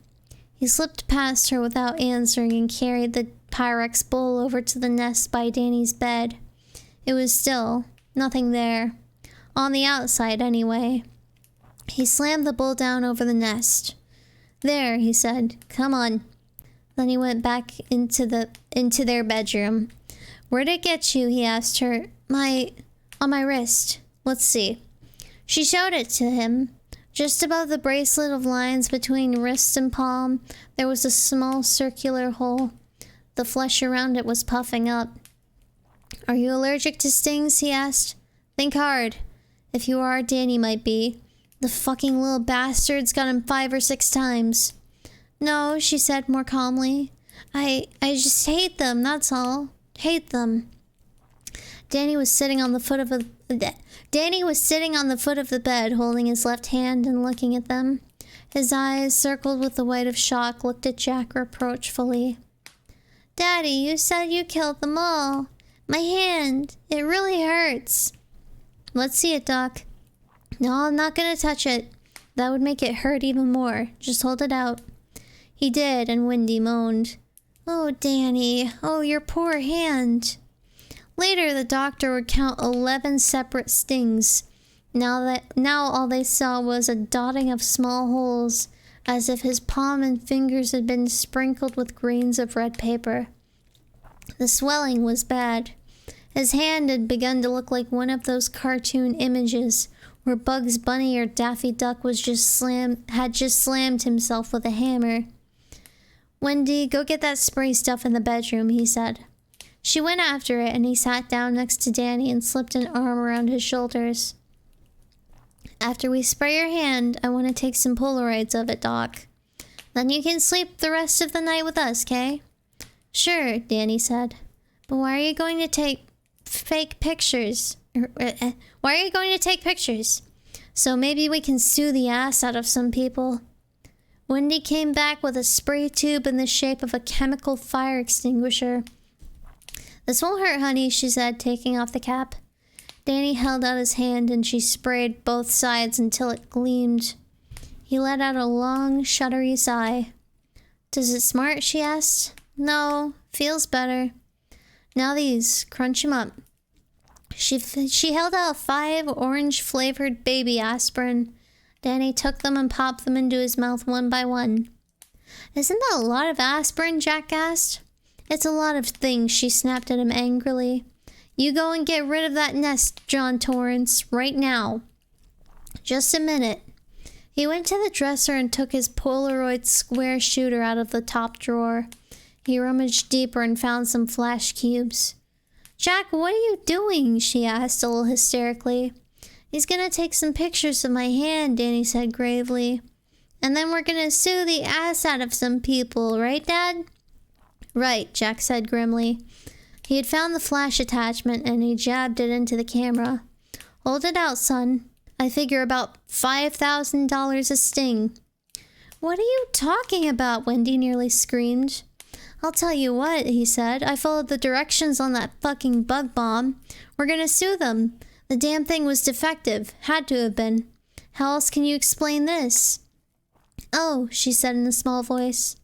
He slipped past her without answering and carried the Pyrex bowl over to the nest by Danny's bed. It was still. Nothing there. On the outside, anyway. He slammed the bowl down over the nest. There, he said. Come on. Then he went back into their bedroom. Where'd it get you? He asked her. On my wrist. Let's see. She showed it to him. Just above the bracelet of lines between wrist and palm, there was a small circular hole. The flesh around it was puffing up. Are you allergic to stings? He asked. Think hard. If you are, Danny might be. The fucking little bastard's got him 5 or 6 times. No, she said more calmly. I just hate them, that's all. Hate them. Danny was sitting on the foot of the bed, holding his left hand and looking at them. His eyes, circled with the white of shock, looked at Jack reproachfully. Daddy, you said you killed them all. My hand, it really hurts. Let's see it, Doc. No, I'm not gonna touch it. That would make it hurt even more. Just hold it out. He did, and Wendy moaned. Oh, Danny. Oh, your poor hand. Later, the doctor would count 11 separate stings. Now all they saw was a dotting of small holes, as if his palm and fingers had been sprinkled with grains of red paper. The swelling was bad. His hand had begun to look like one of those cartoon images where Bugs Bunny or Daffy Duck had just slammed himself with a hammer. Wendy, go get that spray stuff in the bedroom, he said. She went after it, and he sat down next to Danny and slipped an arm around his shoulders. After we spray your hand, I want to take some Polaroids of it, Doc. Then you can sleep the rest of the night with us, okay? Sure, Danny said. But why are you going to take fake pictures? Why are you going to take pictures? So maybe we can sue the ass out of some people. Wendy came back with a spray tube in the shape of a chemical fire extinguisher. This won't hurt, honey, she said, taking off the cap. Danny held out his hand and she sprayed both sides until it gleamed. He let out a long, shuddery sigh. Does it smart? She asked. No, feels better. Now these, crunch 'em up. She held out 5 orange-flavored baby aspirin. Danny took them and popped them into his mouth one by one. Isn't that a lot of aspirin? Jack asked. It's a lot of things, she snapped at him angrily. You go and get rid of that nest, John Torrance, right now. Just a minute. He went to the dresser and took his Polaroid square shooter out of the top drawer. He rummaged deeper and found some flash cubes. Jack, what are you doing? She asked a little hysterically. He's gonna take some pictures of my hand, Danny said gravely. And then we're gonna sue the ass out of some people, right, Dad? Right, Jack said grimly. He had found the flash attachment and he jabbed it into the camera. Hold it out, son. I figure about $5,000 a sting. What are you talking about? Wendy nearly screamed. I'll tell you what, he said. I followed the directions on that fucking bug bomb. We're gonna sue them. The damn thing was defective. Had to have been. How else can you explain this? Oh, she said in a small voice.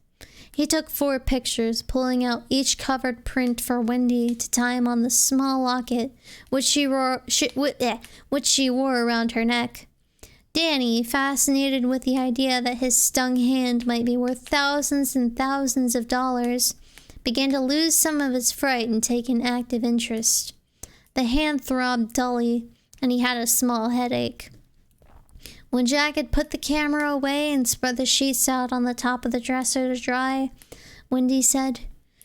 He took 4 pictures, pulling out each covered print for Wendy to tie him on the small locket which she wore around her neck. Danny, fascinated with the idea that his stung hand might be worth thousands and thousands of dollars, began to lose some of his fright and take an active interest. The hand throbbed dully, and he had a small headache. When Jack had put the camera away and spread the sheets out on the top of the dresser to dry, Wendy said,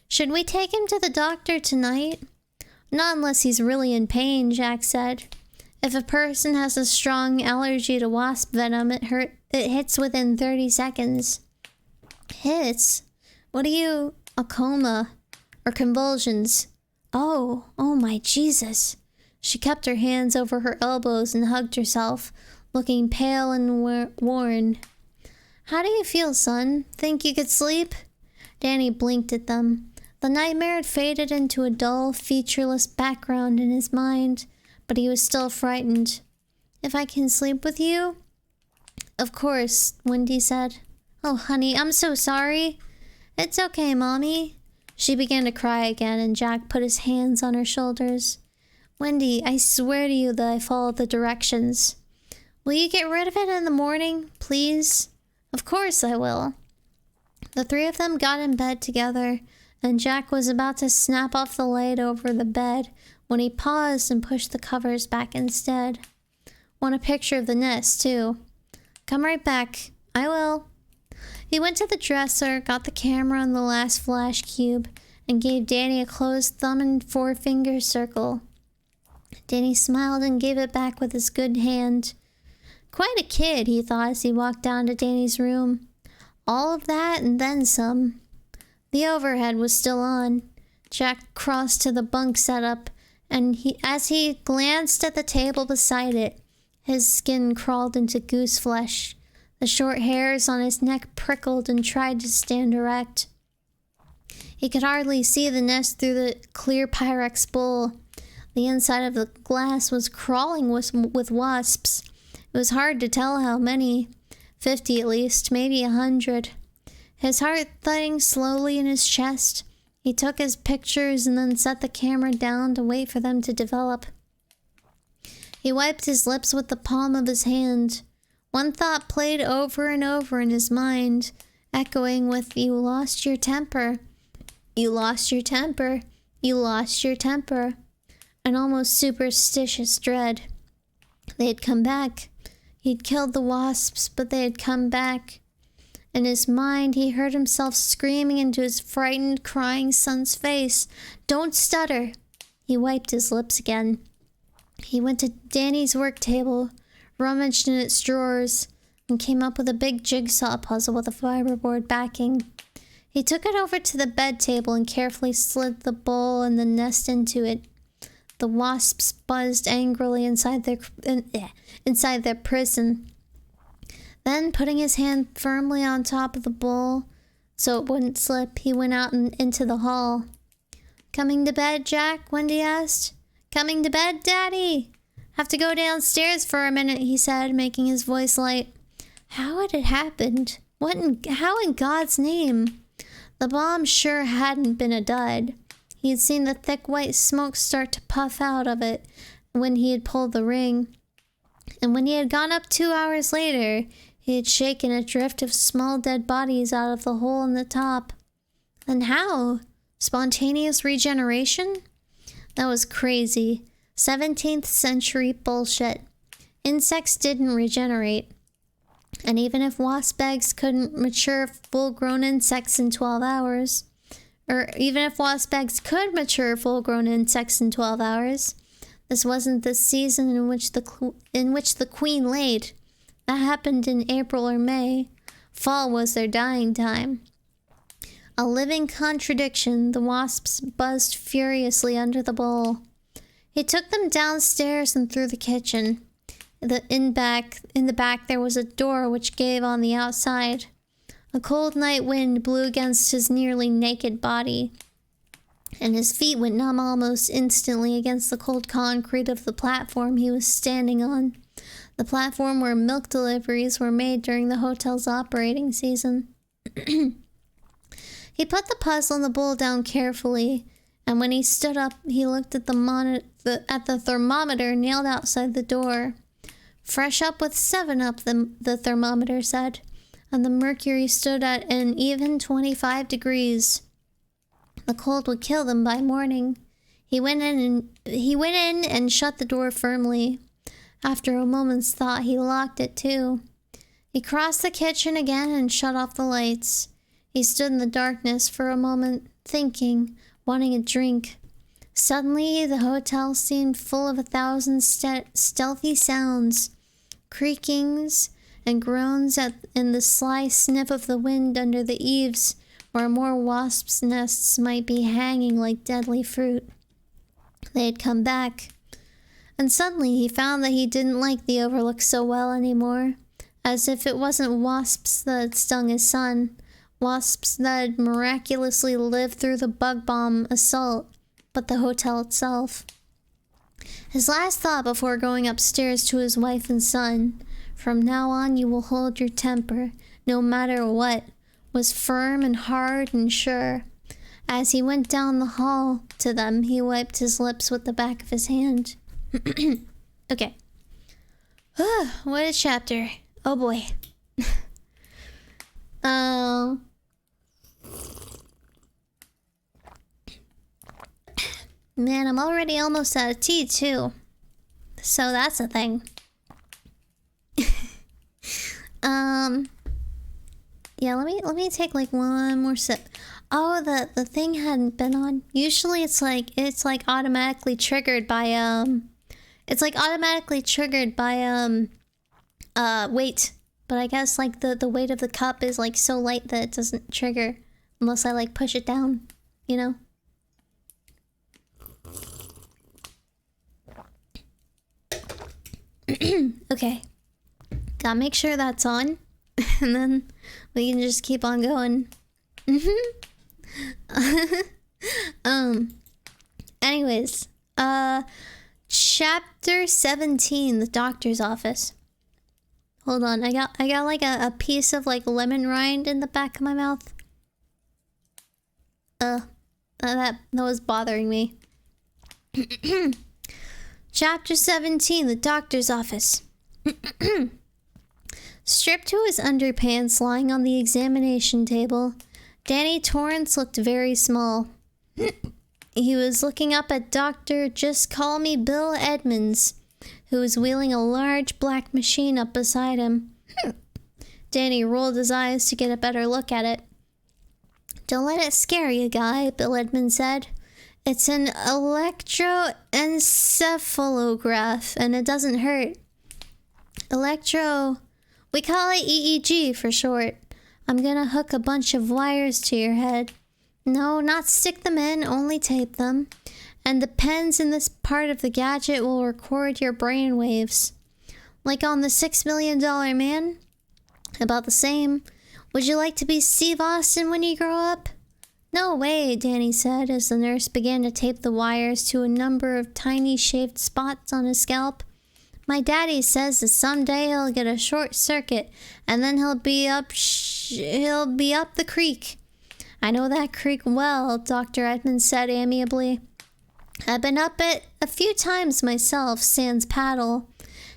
Should we take him to the doctor tonight? Not unless he's really in pain, Jack said. If a person has a strong allergy to wasp venom, it hits within 30 seconds. Hits? What are you? A coma. Or convulsions. Oh my Jesus. She kept her hands over her elbows and hugged herself, looking pale and worn. How do you feel, son? Think you could sleep? Danny blinked at them. The nightmare had faded into a dull, featureless background in his mind, but he was still frightened. If I can sleep with you? Of course, Wendy said. Oh, honey, I'm so sorry. It's okay, Mommy. She began to cry again, and Jack put his hands on her shoulders. Wendy, I swear to you that I followed the directions. Will you get rid of it in the morning, please? Of course I will. The three of them got in bed together, and Jack was about to snap off the light over the bed when he paused and pushed the covers back instead. Want a picture of the nest, too. Come right back. I will. He went to the dresser, got the camera and the last flash cube, and gave Danny a closed thumb and forefinger circle. Danny smiled and gave it back with his good hand. Quite a kid, he thought as he walked down to Danny's room. All of that and then some. The overhead was still on. Jack crossed to the bunk setup, and as he glanced at the table beside it, his skin crawled into goose flesh. The short hairs on his neck prickled and tried to stand erect. He could hardly see the nest through the clear Pyrex bowl. The inside of the glass was crawling with wasps. It was hard to tell how many. 50 at least, maybe 100. His heart thudding slowly in his chest. He took his pictures and then set the camera down to wait for them to develop. He wiped his lips with the palm of his hand. One thought played over and over in his mind, echoing with, "You lost your temper. You lost your temper. You lost your temper." An almost superstitious dread. They had come back. He'd killed the wasps, but they had come back. In his mind, he heard himself screaming into his frightened, crying son's face, "Don't stutter!" He wiped his lips again. He went to Danny's work table, rummaged in its drawers, and came up with a big jigsaw puzzle with a fiberboard backing. He took it over to the bed table and carefully slid the bowl and the nest into it. The wasps buzzed angrily inside their prison. Then, putting his hand firmly on top of the bowl so it wouldn't slip, he went out and into the hall. "Coming to bed, Jack?" Wendy asked. "Coming to bed, Daddy? Have to go downstairs for a minute," he said, making his voice light. How had it happened? How in God's name? The bomb sure hadn't been a dud. He had seen the thick white smoke start to puff out of it when he had pulled the ring. And when he had gone up 2 hours later, he had shaken a drift of small dead bodies out of the hole in the top. And how? Spontaneous regeneration? That was crazy. 17th century bullshit. Insects didn't regenerate. And even if wasp eggs couldn't mature full-grown insects in 12 hours, or even if wasp eggs could mature full-grown insects in 12 hours, this wasn't the season in which the queen laid. That happened in April or May. Fall was their dying time. A living contradiction, the wasps buzzed furiously under the bowl. He took them downstairs and through the kitchen. In the back there was a door which gave on the outside. A cold night wind blew against his nearly naked body, and his feet went numb almost instantly against the cold concrete of the platform he was standing on. The platform where milk deliveries were made during the hotel's operating season. He put the puzzle and the bowl down carefully, and when he stood up, he looked at the thermometer nailed outside the door. Fresh up with 7-Up, the thermometer said, and the mercury stood at an even 25 degrees. The cold would kill them by morning. He went in and shut the door firmly. After a moment's thought, he locked it too. He crossed the kitchen again and shut off the lights. He stood in the darkness for a moment, thinking, wanting a drink. Suddenly, the hotel seemed full of 1,000 stealthy sounds, creakings and groans in the sly sniff of the wind under the eaves, where more wasps' nests might be hanging like deadly fruit. They had come back. And suddenly he found that he didn't like the Overlook so well anymore, as if it wasn't wasps that had stung his son, wasps that had miraculously lived through the bug bomb assault, but the hotel itself. His last thought before going upstairs to his wife and son, From now on, you will hold your temper, no matter what, was firm and hard and sure. As he went down the hall to them, he wiped his lips with the back of his hand. Okay. What a chapter. Oh boy. Man, I'm already almost out of tea too. So that's a thing. Yeah, let me take like one more sip. Oh, the thing hadn't been on. Usually it's like automatically triggered by weight. But I guess like the weight of the cup is like so light that it doesn't trigger unless I like push it down, you know? Okay. Gotta make sure that's on. And then we can just keep on going. Anyways, chapter 17, the doctor's office. Hold on, I got like a piece of like lemon rind in the back of my mouth. That was bothering me. Chapter 17, the doctor's office. Stripped to his underpants lying on the examination table, Danny Torrance looked very small. He was looking up at Dr. Just Call Me Bill Edmonds, who was wheeling a large black machine up beside him. Danny rolled his eyes to get a better look at it. "Don't let it scare you, guy," Bill Edmonds said. "It's an electroencephalograph, and it doesn't hurt." We call it EEG for short. I'm gonna hook a bunch of wires to your head. No, not stick them in, only tape them. And the pens in this part of the gadget will record your brain waves. Like on the $6 Million Man? About the same. Would you like to be Steve Austin when you grow up? No way, Danny said as the nurse began to tape the wires to a number of tiny shaved spots on his scalp. My daddy says that someday he'll get a short circuit and then he'll be up the creek. I know that creek well, Dr. Edmonds said amiably. I've been up it a few times myself, sans paddle.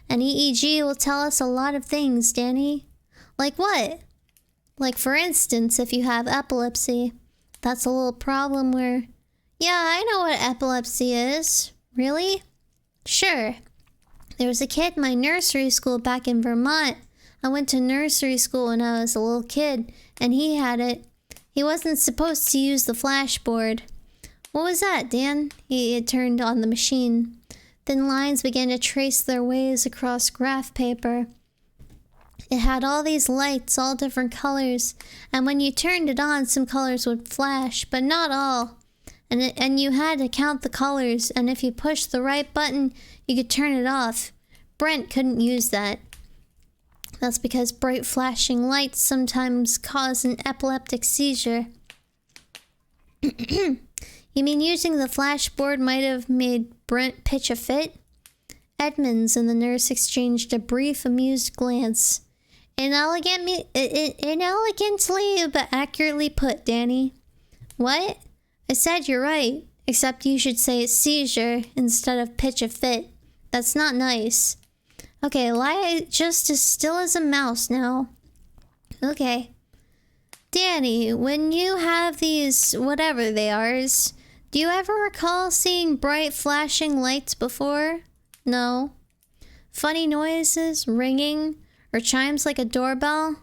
And EEG will tell us a lot of things, Danny. Like what? Like for instance, if you have epilepsy. That's a little problem where... Yeah, I know what epilepsy is. Really? Sure. There was a kid in my nursery school back in Vermont. I went to nursery school when I was a little kid, and he had it. He wasn't supposed to use the flashboard. What was that, Dan? He had turned on the machine. Thin lines began to trace their ways across graph paper. It had all these lights, all different colors, and when you turned it on, some colors would flash, but not all. And you had to count the colors, and if you pushed the right button, you could turn it off. Brent couldn't use that. That's because bright flashing lights sometimes cause an epileptic seizure. You mean using the flashboard might have made Brent pitch a fit? Edmonds and the nurse exchanged a brief, amused glance. Inelegantly but accurately put, Danny. What? I said you're right, except you should say seizure instead of pitch a fit. That's not nice. Okay, lie just as still as a mouse now. Okay. Danny, when you have these whatever they are, do you ever recall seeing bright flashing lights before? No. Funny noises, ringing, or chimes like a doorbell?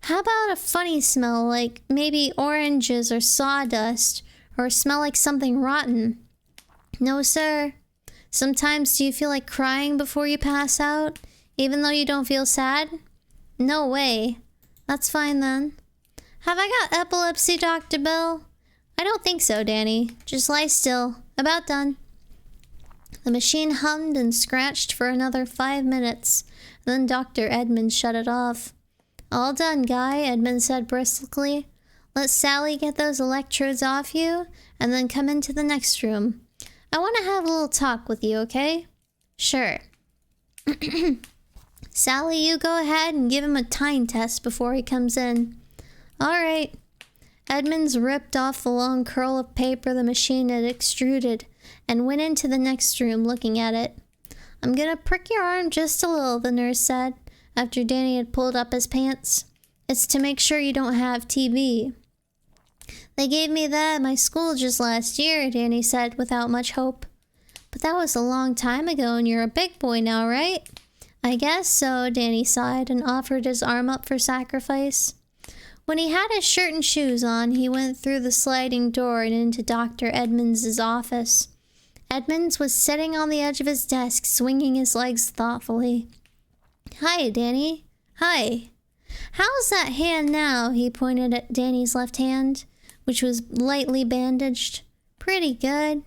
How about a funny smell like maybe oranges or sawdust, or a smell like something rotten? No, sir. Sometimes do you feel like crying before you pass out, even though you don't feel sad? No way. That's fine then. Have I got epilepsy, Dr. Bill? I don't think so, Danny. Just lie still. About done. The machine hummed and scratched for another 5 minutes. Then Dr. Edmonds shut it off. All done, Guy, Edmonds said briskly. Let Sally get those electrodes off you, and then come into the next room. I want to have a little talk with you, okay? Sure. Sally, you go ahead and give him a time test before he comes in. All right. Edmonds ripped off the long curl of paper the machine had extruded and went into the next room looking at it. I'm gonna prick your arm just a little, the nurse said, after Danny had pulled up his pants. It's to make sure you don't have TB. They gave me that at my school just last year, Danny said without much hope. But that was a long time ago and you're a big boy now, right? I guess so, Danny sighed and offered his arm up for sacrifice. When he had his shirt and shoes on, he went through the sliding door and into Dr. Edmonds' office. Edmonds was sitting on the edge of his desk, swinging his legs thoughtfully. Hi, Danny. Hi. How's that hand now? He pointed at Danny's left hand, which was lightly bandaged. Pretty good.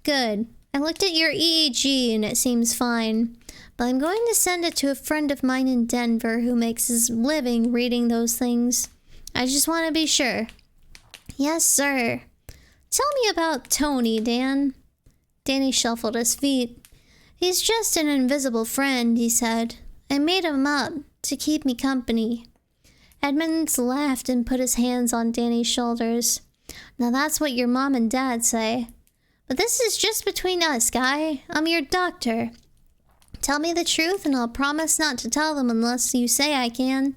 Good. I looked at your EEG and it seems fine. But I'm going to send it to a friend of mine in Denver who makes his living reading those things. I just want to be sure. Yes, sir. Tell me about Tony, Dan. Danny shuffled his feet. He's just an invisible friend, he said. I made him up to keep me company. Edmonds laughed and put his hands on Danny's shoulders. Now that's what your mom and dad say. But this is just between us, Guy. I'm your doctor. Tell me the truth and I'll promise not to tell them unless you say I can.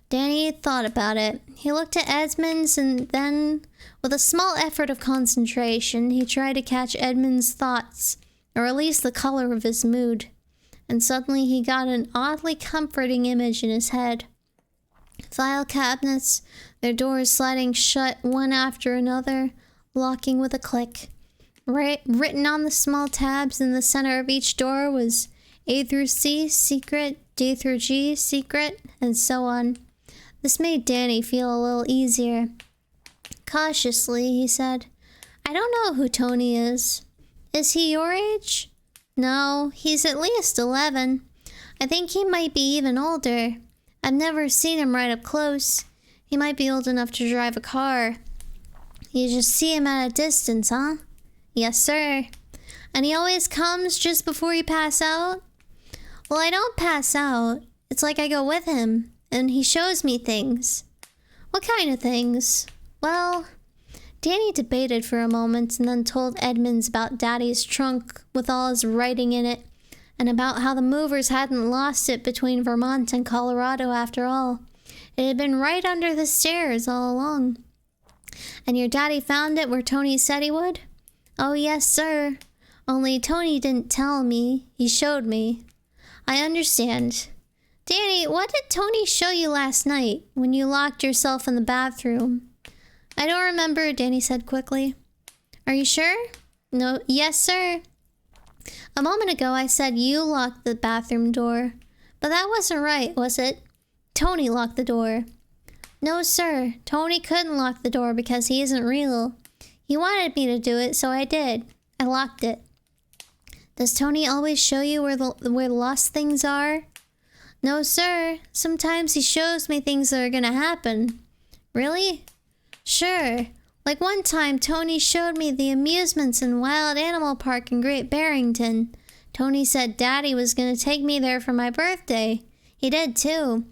Danny thought about it. He looked at Edmonds and then, with a small effort of concentration, he tried to catch Edmonds' thoughts, or at least the color of his mood. And suddenly he got an oddly comforting image in his head. File cabinets, their doors sliding shut one after another, locking with a click. Written on the small tabs in the center of each door was A through C, secret, D through G, secret, and so on. This made Danny feel a little easier. Cautiously, he said, I don't know who Tony is. Is he your age? No, he's at least 11. I think he might be even older. I've never seen him right up close. He might be old enough to drive a car. You just see him at a distance, huh? Yes, sir. And he always comes just before you pass out? Well, I don't pass out. It's like I go with him, and he shows me things. What kind of things? Well, Danny debated for a moment and then told Edmonds about Daddy's trunk with all his writing in it, and about how the movers hadn't lost it between Vermont and Colorado after all. It had been right under the stairs all along. And your daddy found it where Tony said he would? Oh, yes, sir. Only Tony didn't tell me. He showed me. I understand. Danny, what did Tony show you last night when you locked yourself in the bathroom? I don't remember, Danny said quickly. Are you sure? No, yes, sir. A moment ago I said you locked the bathroom door. But that wasn't right, was it? Tony locked the door. No, sir. Tony couldn't lock the door because he isn't real. He wanted me to do it, so I did. I locked it. Does Tony always show you where the lost things are? No, sir. Sometimes he shows me things that are gonna happen. Really? Sure. Like one time, Tony showed me the amusements and wild animal park in Great Barrington. Tony said Daddy was gonna take me there for my birthday. He did too.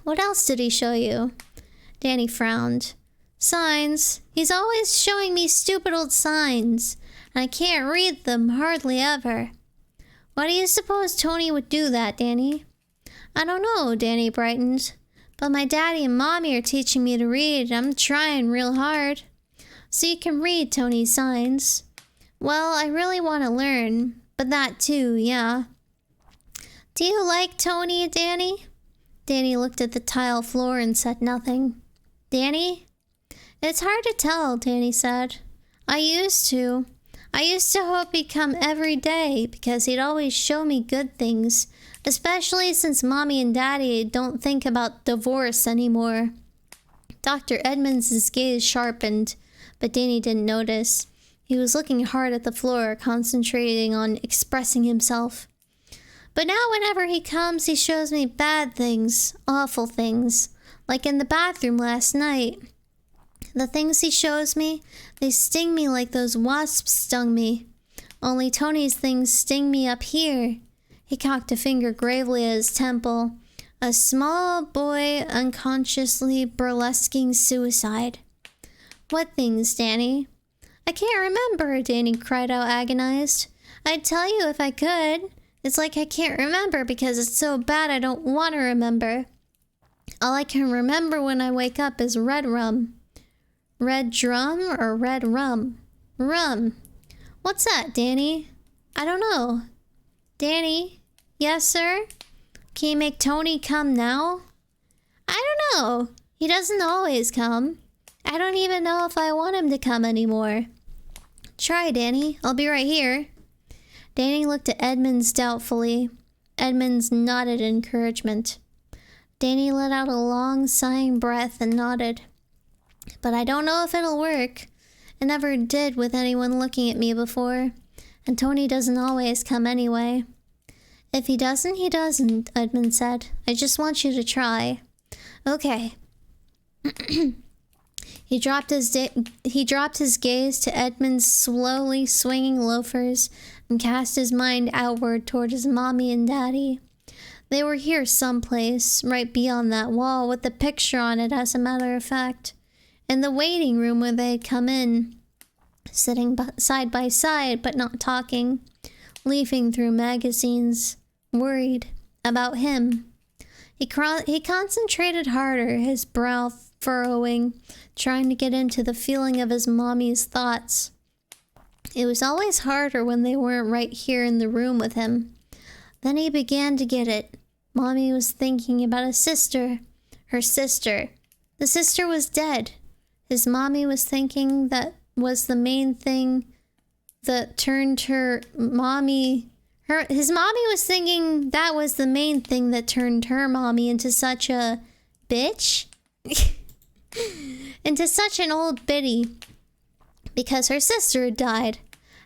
What else did he show you? Danny frowned. Signs. He's always showing me stupid old signs, and I can't read them hardly ever. Why do you suppose Tony would do that, Danny? I don't know, Danny brightened. But my daddy and mommy are teaching me to read, and I'm trying real hard. So you can read Tony's signs. Well, I really want to learn, but that too, yeah. Do you like Tony, Danny? Danny looked at the tile floor and said nothing. Danny? It's hard to tell, Danny said. I used to hope he'd come every day because he'd always show me good things, especially since Mommy and Daddy don't think about divorce anymore. Dr. Edmonds' gaze sharpened, but Danny didn't notice. He was looking hard at the floor, concentrating on expressing himself. But now whenever he comes, he shows me bad things, awful things, like in the bathroom last night. The things he shows me, they sting me like those wasps stung me. Only Tony's things sting me up here. He cocked a finger gravely at his temple. A small boy unconsciously burlesquing suicide. What things, Danny? I can't remember, Danny cried out, agonized. I'd tell you if I could. It's like I can't remember because it's so bad I don't want to remember. All I can remember when I wake up is red rum. Red drum or red rum? Rum. What's that, Danny? I don't know. Danny? Yes, sir? Can you make Tony come now? I don't know. He doesn't always come. I don't even know if I want him to come anymore. Try, Danny. I'll be right here. Danny looked at Edmonds doubtfully. Edmonds nodded encouragement. Danny let out a long, sighing breath and nodded. But I don't know if it'll work. It never did with anyone looking at me before. And Tony doesn't always come anyway. If he doesn't, he doesn't, Edmund said. I just want you to try. Okay. He dropped his gaze to Edmund's slowly swinging loafers and cast his mind outward toward his mommy and daddy. They were here someplace, right beyond that wall, with the picture on it as a matter of fact. In the waiting room where they had come in, sitting side by side but not talking, leafing through magazines, worried about him. He concentrated harder, his brow furrowing, trying to get into the feeling of his mommy's thoughts. It was always harder when they weren't right here in the room with him. Then he began to get it. Mommy was thinking about a sister. Her sister. The sister was dead. His mommy was thinking that was the main thing that turned her mommy... His mommy was thinking that was the main thing that turned her mommy into such a... bitch? Into such an old biddy. Because her sister had died.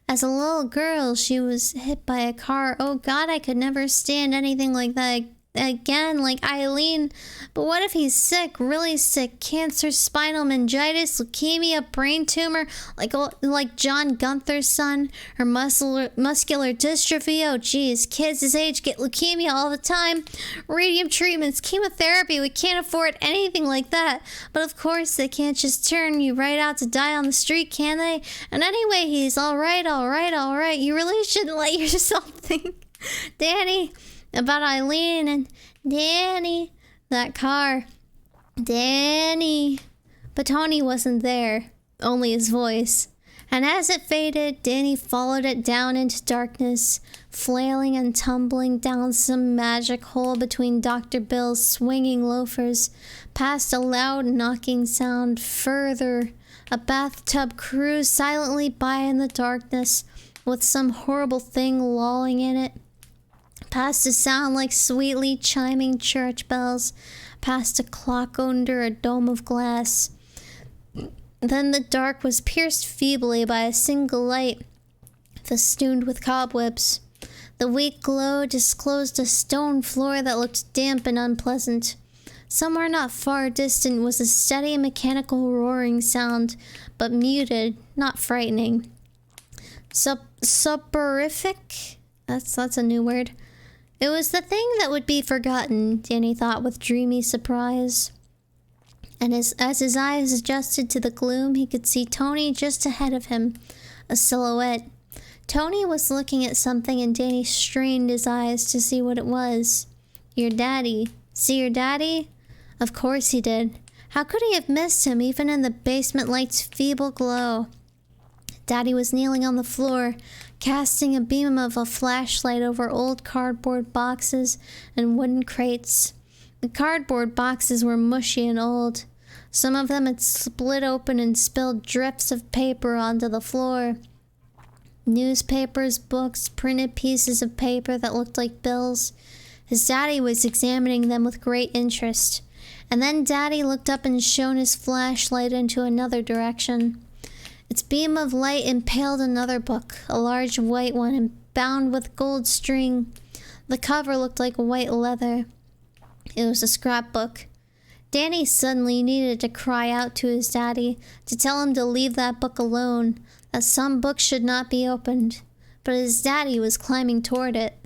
As a little girl, she was hit by a car. Oh God, I could never stand anything like that again, like Eileen. But what if he's sick, really sick? Cancer, spinal meningitis, leukemia, brain tumor, like John Gunther's son, or muscular dystrophy. Oh geez, kids his age get leukemia all the time. Radium treatments, chemotherapy. We can't afford anything like that. But of course, they can't just turn you right out to die on the street, can they? And anyway, he's all right. You really shouldn't let yourself think, Danny, about Eileen and Danny, that car. Danny. But Tony wasn't there, only his voice. And as it faded, Danny followed it down into darkness, flailing and tumbling down some magic hole between Dr. Bill's swinging loafers, past a loud knocking sound. Further, a bathtub cruised silently by in the darkness, with some horrible thing lolling in it. Past a sound like sweetly chiming church bells, past a clock under a dome of glass. Then the dark was pierced feebly by a single light, festooned with cobwebs. The weak glow disclosed a stone floor that looked damp and unpleasant. Somewhere not far distant was a steady mechanical roaring sound, but muted, not frightening. Soporific? That's a new word. It was the thing that would be forgotten, Danny thought with dreamy surprise. And as his eyes adjusted to the gloom, he could see Tony just ahead of him, a silhouette. Tony was looking at something and Danny strained his eyes to see what it was. Your daddy. See your daddy? Of course he did. How could he have missed him, even in the basement light's feeble glow? Daddy was kneeling on the floor, casting a beam of a flashlight over old cardboard boxes and wooden crates. The cardboard boxes were mushy and old. Some of them had split open and spilled drifts of paper onto the floor. Newspapers, books, printed pieces of paper that looked like bills. His daddy was examining them with great interest. And then Daddy looked up and shone his flashlight into another direction. Its beam of light impaled another book, a large white one and bound with gold string. The cover looked like white leather. It was a scrapbook. Danny suddenly needed to cry out to his daddy, to tell him to leave that book alone, that some books should not be opened. But his daddy was climbing toward it.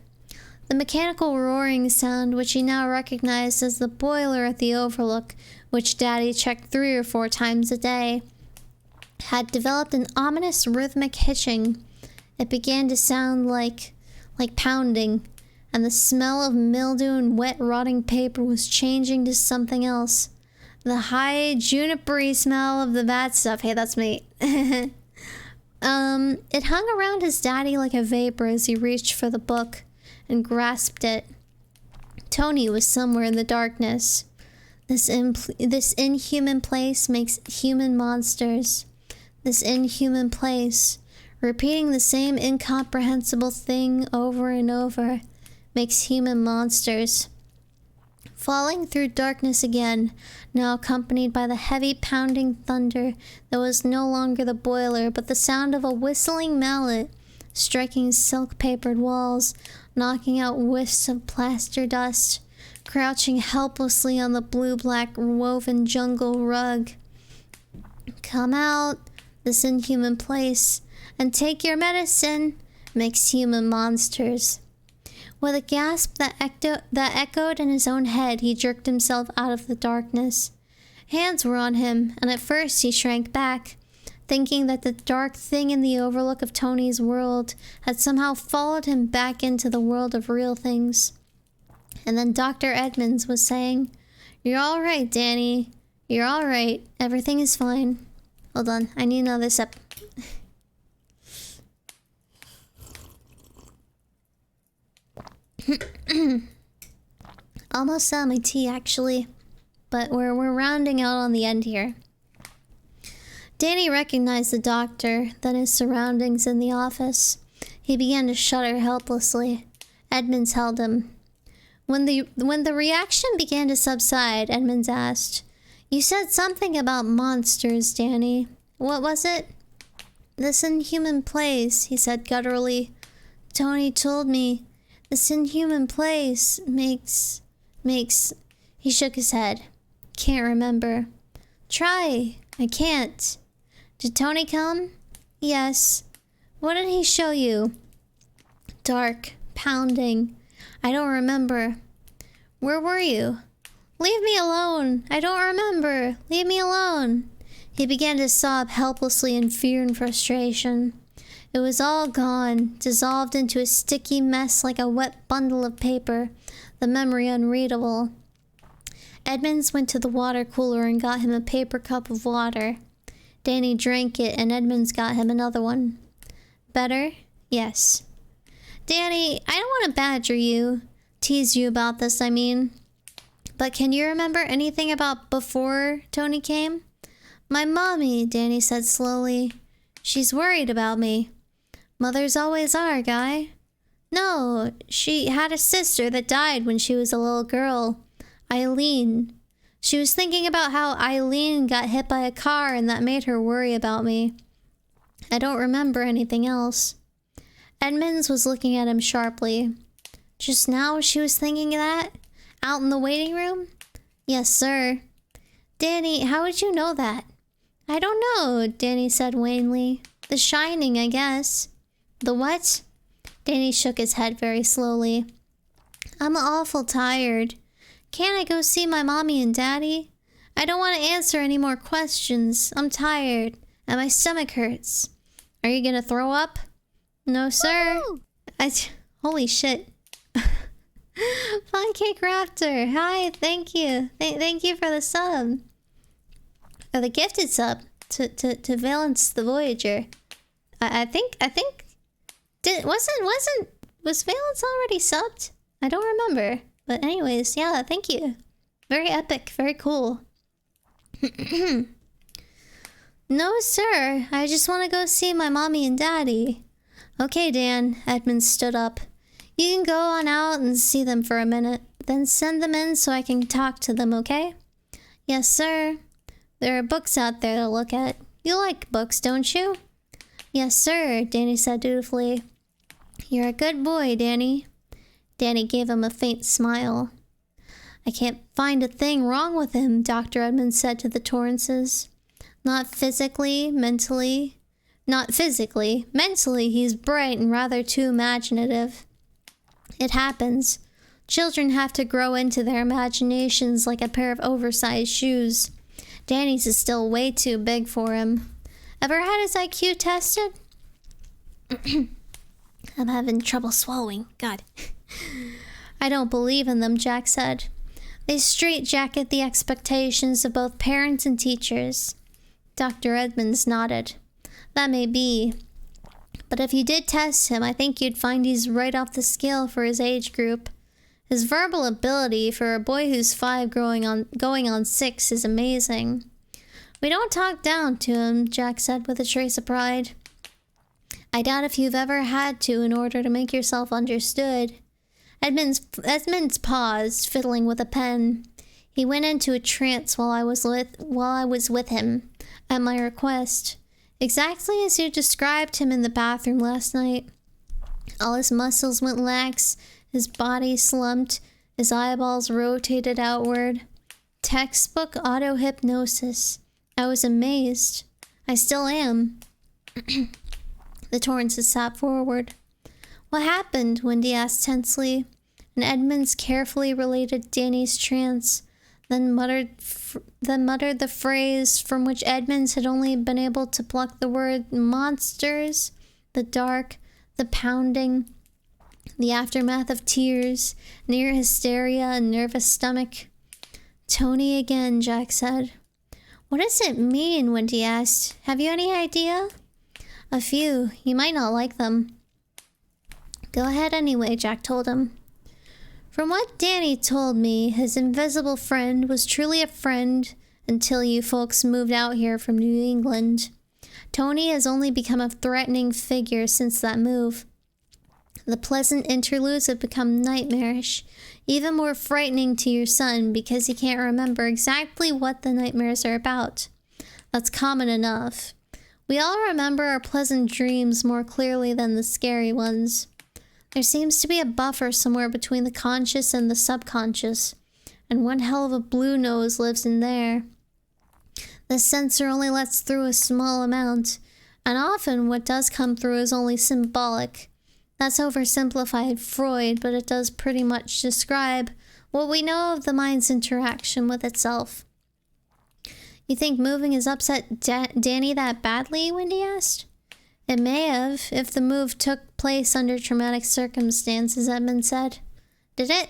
The mechanical roaring sound, which he now recognized as the boiler at the Overlook, which Daddy checked 3 or 4 times a day, had developed an ominous rhythmic hitching. It began to sound like pounding, and the smell of mildew and wet rotting paper was changing to something else. The high junipery smell of the bad stuff. Hey, that's me. It hung around his daddy like a vapor as he reached for the book and grasped it. Tony was somewhere in the darkness. This inhuman place makes human monsters. This inhuman place, repeating the same incomprehensible thing over and over, makes human monsters. Falling through darkness again, now accompanied by the heavy pounding thunder that was no longer the boiler, but the sound of a whistling mallet striking silk-papered walls, knocking out whiffs of plaster dust, crouching helplessly on the blue-black woven jungle rug. Come out, this inhuman place, and take your medicine, makes human monsters. With a gasp that echoed in his own head, he jerked himself out of the darkness. Hands were on him, and at first he shrank back, thinking that the dark thing in the overlook of Tony's world had somehow followed him back into the world of real things. And then Dr. Edmonds was saying, "You're all right, Danny. You're all right. Everything is fine." Hold on, I need another sip. Almost out of my tea, actually. But we're rounding out on the end here. Danny recognized the doctor, then his surroundings in the office. He began to shudder helplessly. Edmonds held him. When the reaction began to subside, Edmonds asked, "You said something about monsters, Danny. What was it?" "This inhuman place," he said gutturally. "Tony told me this inhuman place makes... He shook his head. "Can't remember." "Try." "I can't." "Did Tony come?" "Yes." "What did he show you?" "Dark. Pounding. I don't remember." "Where were you?" "Leave me alone. I don't remember. Leave me alone." He began to sob helplessly in fear and frustration. It was all gone, dissolved into a sticky mess like a wet bundle of paper, the memory unreadable. Edmonds went to the water cooler and got him a paper cup of water. Danny drank it and Edmonds got him another one. "Better?" "Yes." "Danny, I don't want to badger you. Tease you about this, I mean. But can you remember anything about before Tony came?" "My mommy," Danny said slowly. "She's worried about me." "Mothers always are, Guy." "No, she had a sister that died when she was a little girl. Eileen. She was thinking about how Eileen got hit by a car and that made her worry about me. I don't remember anything else." Edmonds was looking at him sharply. "Just now she was thinking that? Out in the waiting room?" "Yes, sir." "Danny, how would you know that?" "I don't know," Danny said wanly. "The Shining, I guess." "The what?" Danny shook his head very slowly. "I'm awful tired. Can't I go see my mommy and daddy? I don't want to answer any more questions. I'm tired, and my stomach hurts. Are you gonna throw up?" "No, sir." Woo! Holy shit. Pancake Raptor, hi, thank you. Thank you for the sub. Or the gifted sub to Valence the Voyager. I think was Valence already subbed? I don't remember. But anyways, yeah, thank you. Very epic, very cool. "No, sir. I just want to go see my mommy and daddy." "Okay, Dan." Edmonds stood up. "You can go on out and see them for a minute. Then send them in so I can talk to them, okay?" "Yes, sir." "There are books out there to look at. You like books, don't you?" "Yes, sir," Danny said dutifully. "You're a good boy, Danny." Danny gave him a faint smile. "I can't find a thing wrong with him," Dr. Edmonds said to the Torrances. Not physically, mentally, he's bright and rather too imaginative." It happens. Children have to grow into their imaginations like a pair of oversized shoes. Danny's is still way too big for him. Ever had his IQ tested? I'm having trouble swallowing. God. I don't believe in them, Jack said. They straitjacket the expectations of both parents and teachers. Dr. Edmonds nodded. That may be. But if you did test him, I think you'd find he's right off the scale for his age group. His verbal ability for a boy who's 5 going on 6 is amazing. We don't talk down to him, Jack said with a trace of pride. I doubt if you've ever had to in order to make yourself understood. Edmonds paused, fiddling with a pen. He went into a trance while I was with him, at my request. Exactly as you described him in the bathroom last night. All his muscles went lax, his body slumped, his eyeballs rotated outward. Textbook auto-hypnosis. I was amazed. I still am. The Torrances sat forward. What happened? Wendy asked tensely, and Edmonds carefully related Danny's trance, then muttered the phrase from which Edmonds had only been able to pluck the word monsters, the dark, the pounding, the aftermath of tears, near hysteria and nervous stomach. Tony again, Jack said. What does it mean? Wendy asked. Have you any idea? A few. You might not like them. Go ahead anyway, Jack told him. From what Danny told me, his invisible friend was truly a friend until you folks moved out here from New England. Tony has only become a threatening figure since that move. The pleasant interludes have become nightmarish, even more frightening to your son because he can't remember exactly what the nightmares are about. That's common enough. We all remember our pleasant dreams more clearly than the scary ones. There seems to be a buffer somewhere between the conscious and the subconscious, and one hell of a blue nose lives in there. The sensor only lets through a small amount, and often what does come through is only symbolic. That's oversimplified Freud, but it does pretty much describe what we know of the mind's interaction with itself. You think moving has upset Danny that badly? Wendy asked. It may have, if the move took place under traumatic circumstances, Edmund said. Did it?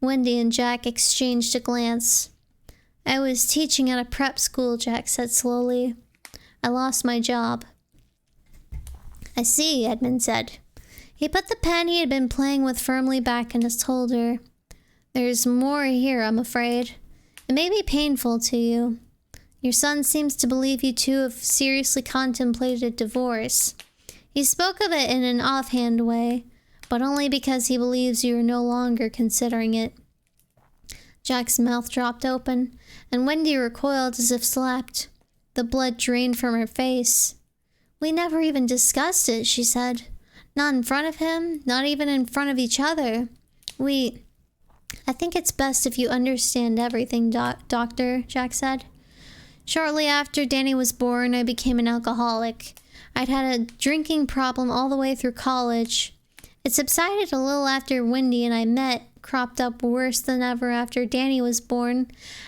Wendy and Jack exchanged a glance. I was teaching at a prep school, Jack said slowly. I lost my job. I see, Edmund said. He put the pen he had been playing with firmly back in his holder. There's more here, I'm afraid. It may be painful to you. Your son seems to believe you two have seriously contemplated divorce. He spoke of it in an offhand way, but only because he believes you are no longer considering it. Jack's mouth dropped open, and Wendy recoiled as if slapped. The blood drained from her face. We never even discussed it, she said. Not in front of him, not even in front of each other. I think it's best if you understand everything, Doctor, Jack said. Shortly after Danny was born, I became an alcoholic. I'd had a drinking problem all the way through college. It subsided a little after Wendy and I met, cropped up worse than ever after Danny was born,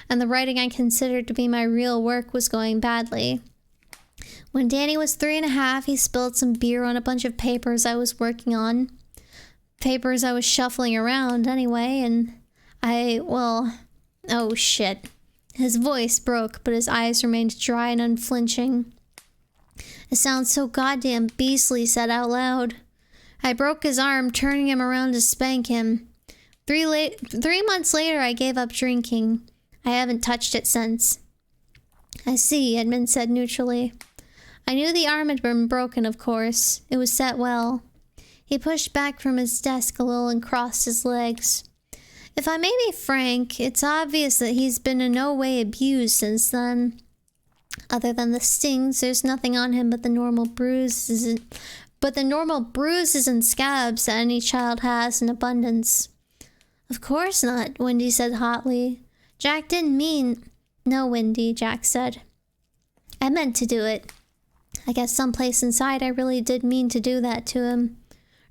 and the writing I considered to be my real work was going badly. When Danny was 3.5, he spilled some beer on a bunch of papers I was working on. Papers I was shuffling around anyway, and oh shit. His voice broke, but his eyes remained dry and unflinching. It sounds so goddamn beastly, said out loud. I broke his arm, turning him around to spank him. 3 months later, I gave up drinking. I haven't touched it since. I see, Edmund said neutrally. I knew the arm had been broken, of course. It was set well. He pushed back from his desk a little and crossed his legs. If I may be frank, it's obvious that he's been in no way abused since then. Other than the stings, there's nothing on him but the normal bruises and scabs that any child has in abundance. Of course not, Wendy said hotly. Jack didn't mean... No, Wendy, Jack said. I meant to do it. I guess someplace inside I really did mean to do that to him.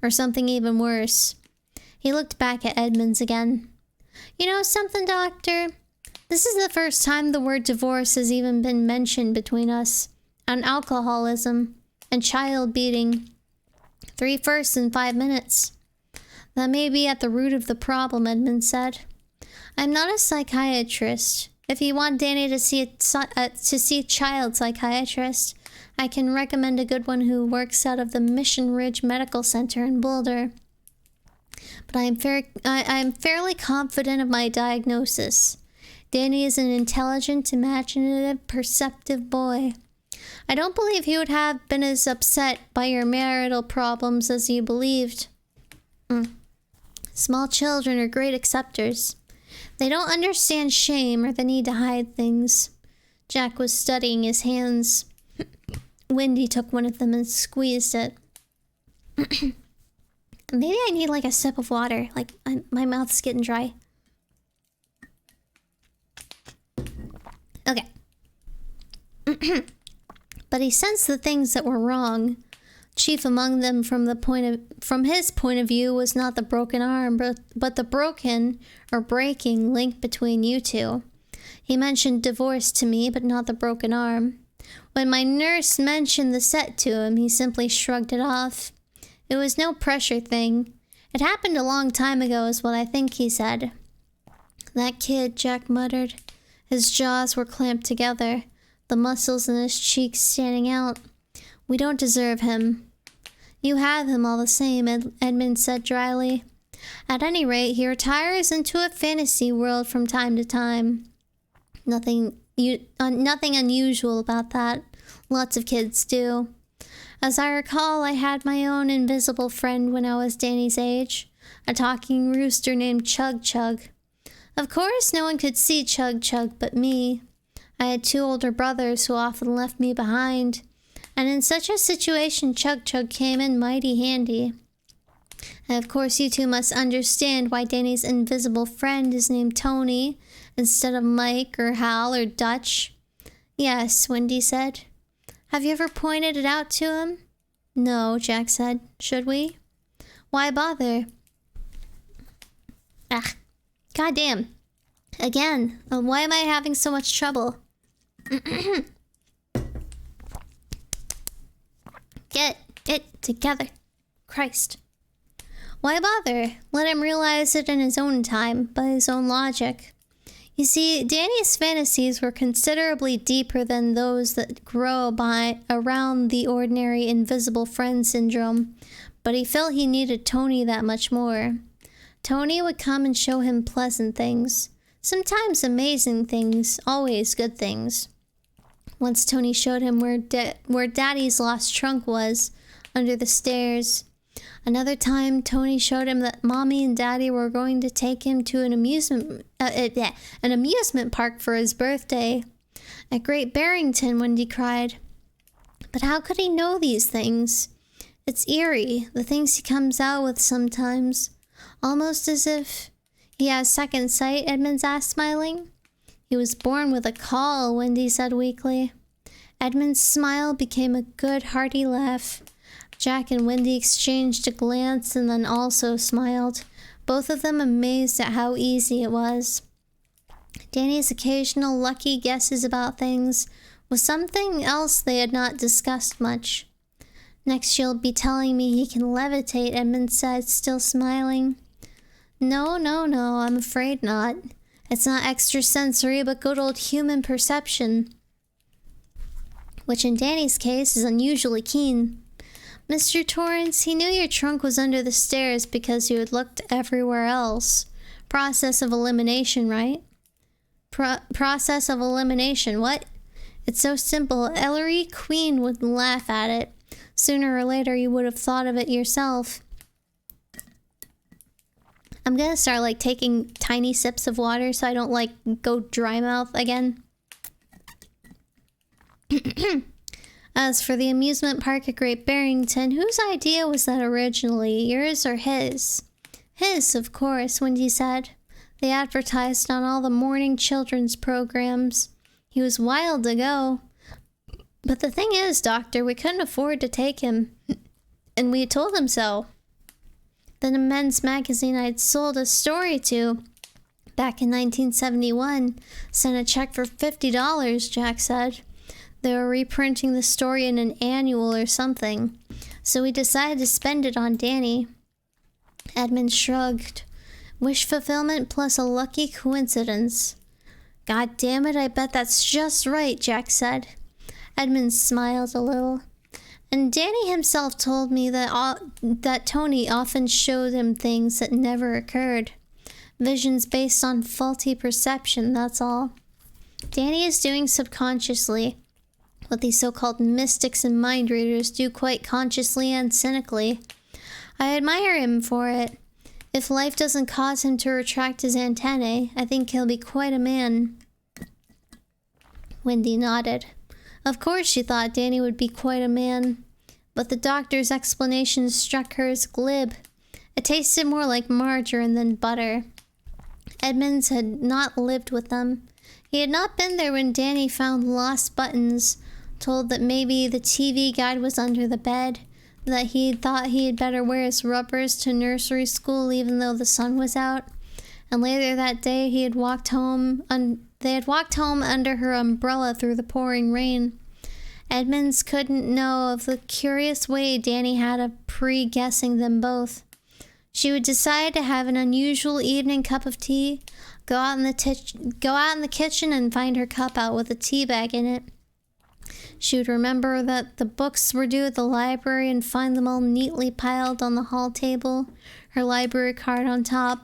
Or something even worse. He looked back at Edmonds again. You know something, Doctor? This is the first time the word divorce has even been mentioned between us. And alcoholism. And child beating. 3 firsts in 5 minutes. That may be at the root of the problem, Edmonds said. I'm not a psychiatrist. If you want Danny to see a child psychiatrist, I can recommend a good one who works out of the Mission Ridge Medical Center in Boulder. But I'm fairly confident of my diagnosis. Danny is an intelligent, imaginative, perceptive boy. I don't believe he would have been as upset by your marital problems as you believed. Small children are great acceptors. They don't understand shame or the need to hide things. Jack was studying his hands. Wendy took one of them and squeezed it. Maybe I need like a sip of water. Like my mouth's getting dry. Okay. But he sensed the things that were wrong. Chief among them from his point of view was not the broken arm, but the broken or breaking link between you two. He mentioned divorce to me, but not the broken arm. When my nurse mentioned the set to him, he simply shrugged it off. It was no pressure thing. It happened a long time ago is what I think he said. That kid, Jack muttered. His jaws were clamped together, the muscles in his cheeks standing out. We don't deserve him. You have him all the same, Edmund said dryly. At any rate, he retires into a fantasy world from time to time. Nothing unusual about that. Lots of kids do. As I recall, I had my own invisible friend when I was Danny's age, a talking rooster named Chug Chug. Of course, no one could see Chug Chug but me. I had 2 older brothers who often left me behind, and in such a situation, Chug Chug came in mighty handy. And of course, you two must understand why Danny's invisible friend is named Tony instead of Mike or Hal or Dutch. Yes, Wendy said. Have you ever pointed it out to him? No, Jack said. Should we? Why bother? Goddamn. Again, why am I having so much trouble? Get it together. Christ. Why bother? Let him realize it in his own time, by his own logic. You see, Danny's fantasies were considerably deeper than those that grow around the ordinary invisible friend syndrome, but he felt he needed Tony that much more. Tony would come and show him pleasant things, sometimes amazing things, always good things. Once Tony showed him where Daddy's lost trunk was, under the stairs. Another time, Tony showed him that Mommy and Daddy were going to take him to an amusement park for his birthday. At Great Barrington, Wendy cried. But how could he know these things? It's eerie, the things he comes out with sometimes. Almost as if he has second sight, Edmonds asked, smiling. He was born with a caul, Wendy said weakly. Edmund's smile became a good, hearty laugh. Jack and Wendy exchanged a glance and then also smiled, both of them amazed at how easy it was. Danny's occasional lucky guesses about things was something else they had not discussed much. Next you'll be telling me he can levitate, Edmund said, still smiling. No, I'm afraid not. It's not extrasensory, but good old human perception. Which in Danny's case is unusually keen. Mr. Torrance, he knew your trunk was under the stairs because you had looked everywhere else. Process of elimination, right? Process of elimination, what? It's so simple, Ellery Queen would laugh at it. Sooner or later you would have thought of it yourself. I'm gonna start like taking tiny sips of water so I don't like go dry mouth again. As for the amusement park at Great Barrington, whose idea was that originally, yours or his? His, of course, Wendy said. They advertised on all the morning children's programs. He was wild to go. But the thing is, Doctor, we couldn't afford to take him. And we told him so. The men's magazine I'd sold a story to back in 1971 sent a check for $50, Jack said. They were reprinting the story in an annual or something, so we decided to spend it on Danny. Edmund shrugged. Wish fulfillment plus a lucky coincidence. God damn it, I bet that's just right, Jack said. Edmund smiled a little. And Danny himself told me that Tony often showed him things that never occurred. Visions based on faulty perception, that's all. Danny is doing subconsciously what these so-called mystics and mind readers do quite consciously and cynically. I admire him for it. If life doesn't cause him to retract his antennae, I think he'll be quite a man. Wendy nodded. Of course she thought Danny would be quite a man, but the doctor's explanation struck her as glib. It tasted more like margarine than butter. Edmonds had not lived with them. He had not been there when Danny found lost buttons, told that maybe the TV guide was under the bed, that he thought he had better wear his rubbers to nursery school even though the sun was out, and later that day they had walked home under her umbrella through the pouring rain. Edmonds couldn't know of the curious way Danny had of pre-guessing them both. She would decide to have an unusual evening cup of tea, go out in the kitchen and find her cup out with a tea bag in it. She would remember that the books were due at the library and find them all neatly piled on the hall table, her library card on top.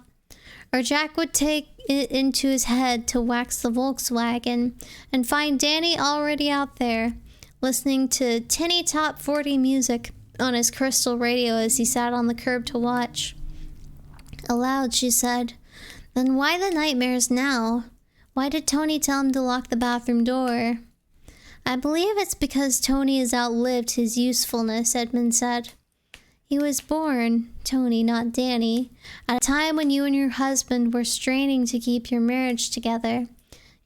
Or Jack would take it into his head to wax the Volkswagen and find Danny already out there, listening to tinny top 40 music on his crystal radio as he sat on the curb to watch. Aloud, she said, "Then why the nightmares now? Why did Tony tell him to lock the bathroom door?" "I believe it's because Tony has outlived his usefulness," Edmund said. "He was born, Tony, not Danny, at a time when you and your husband were straining to keep your marriage together.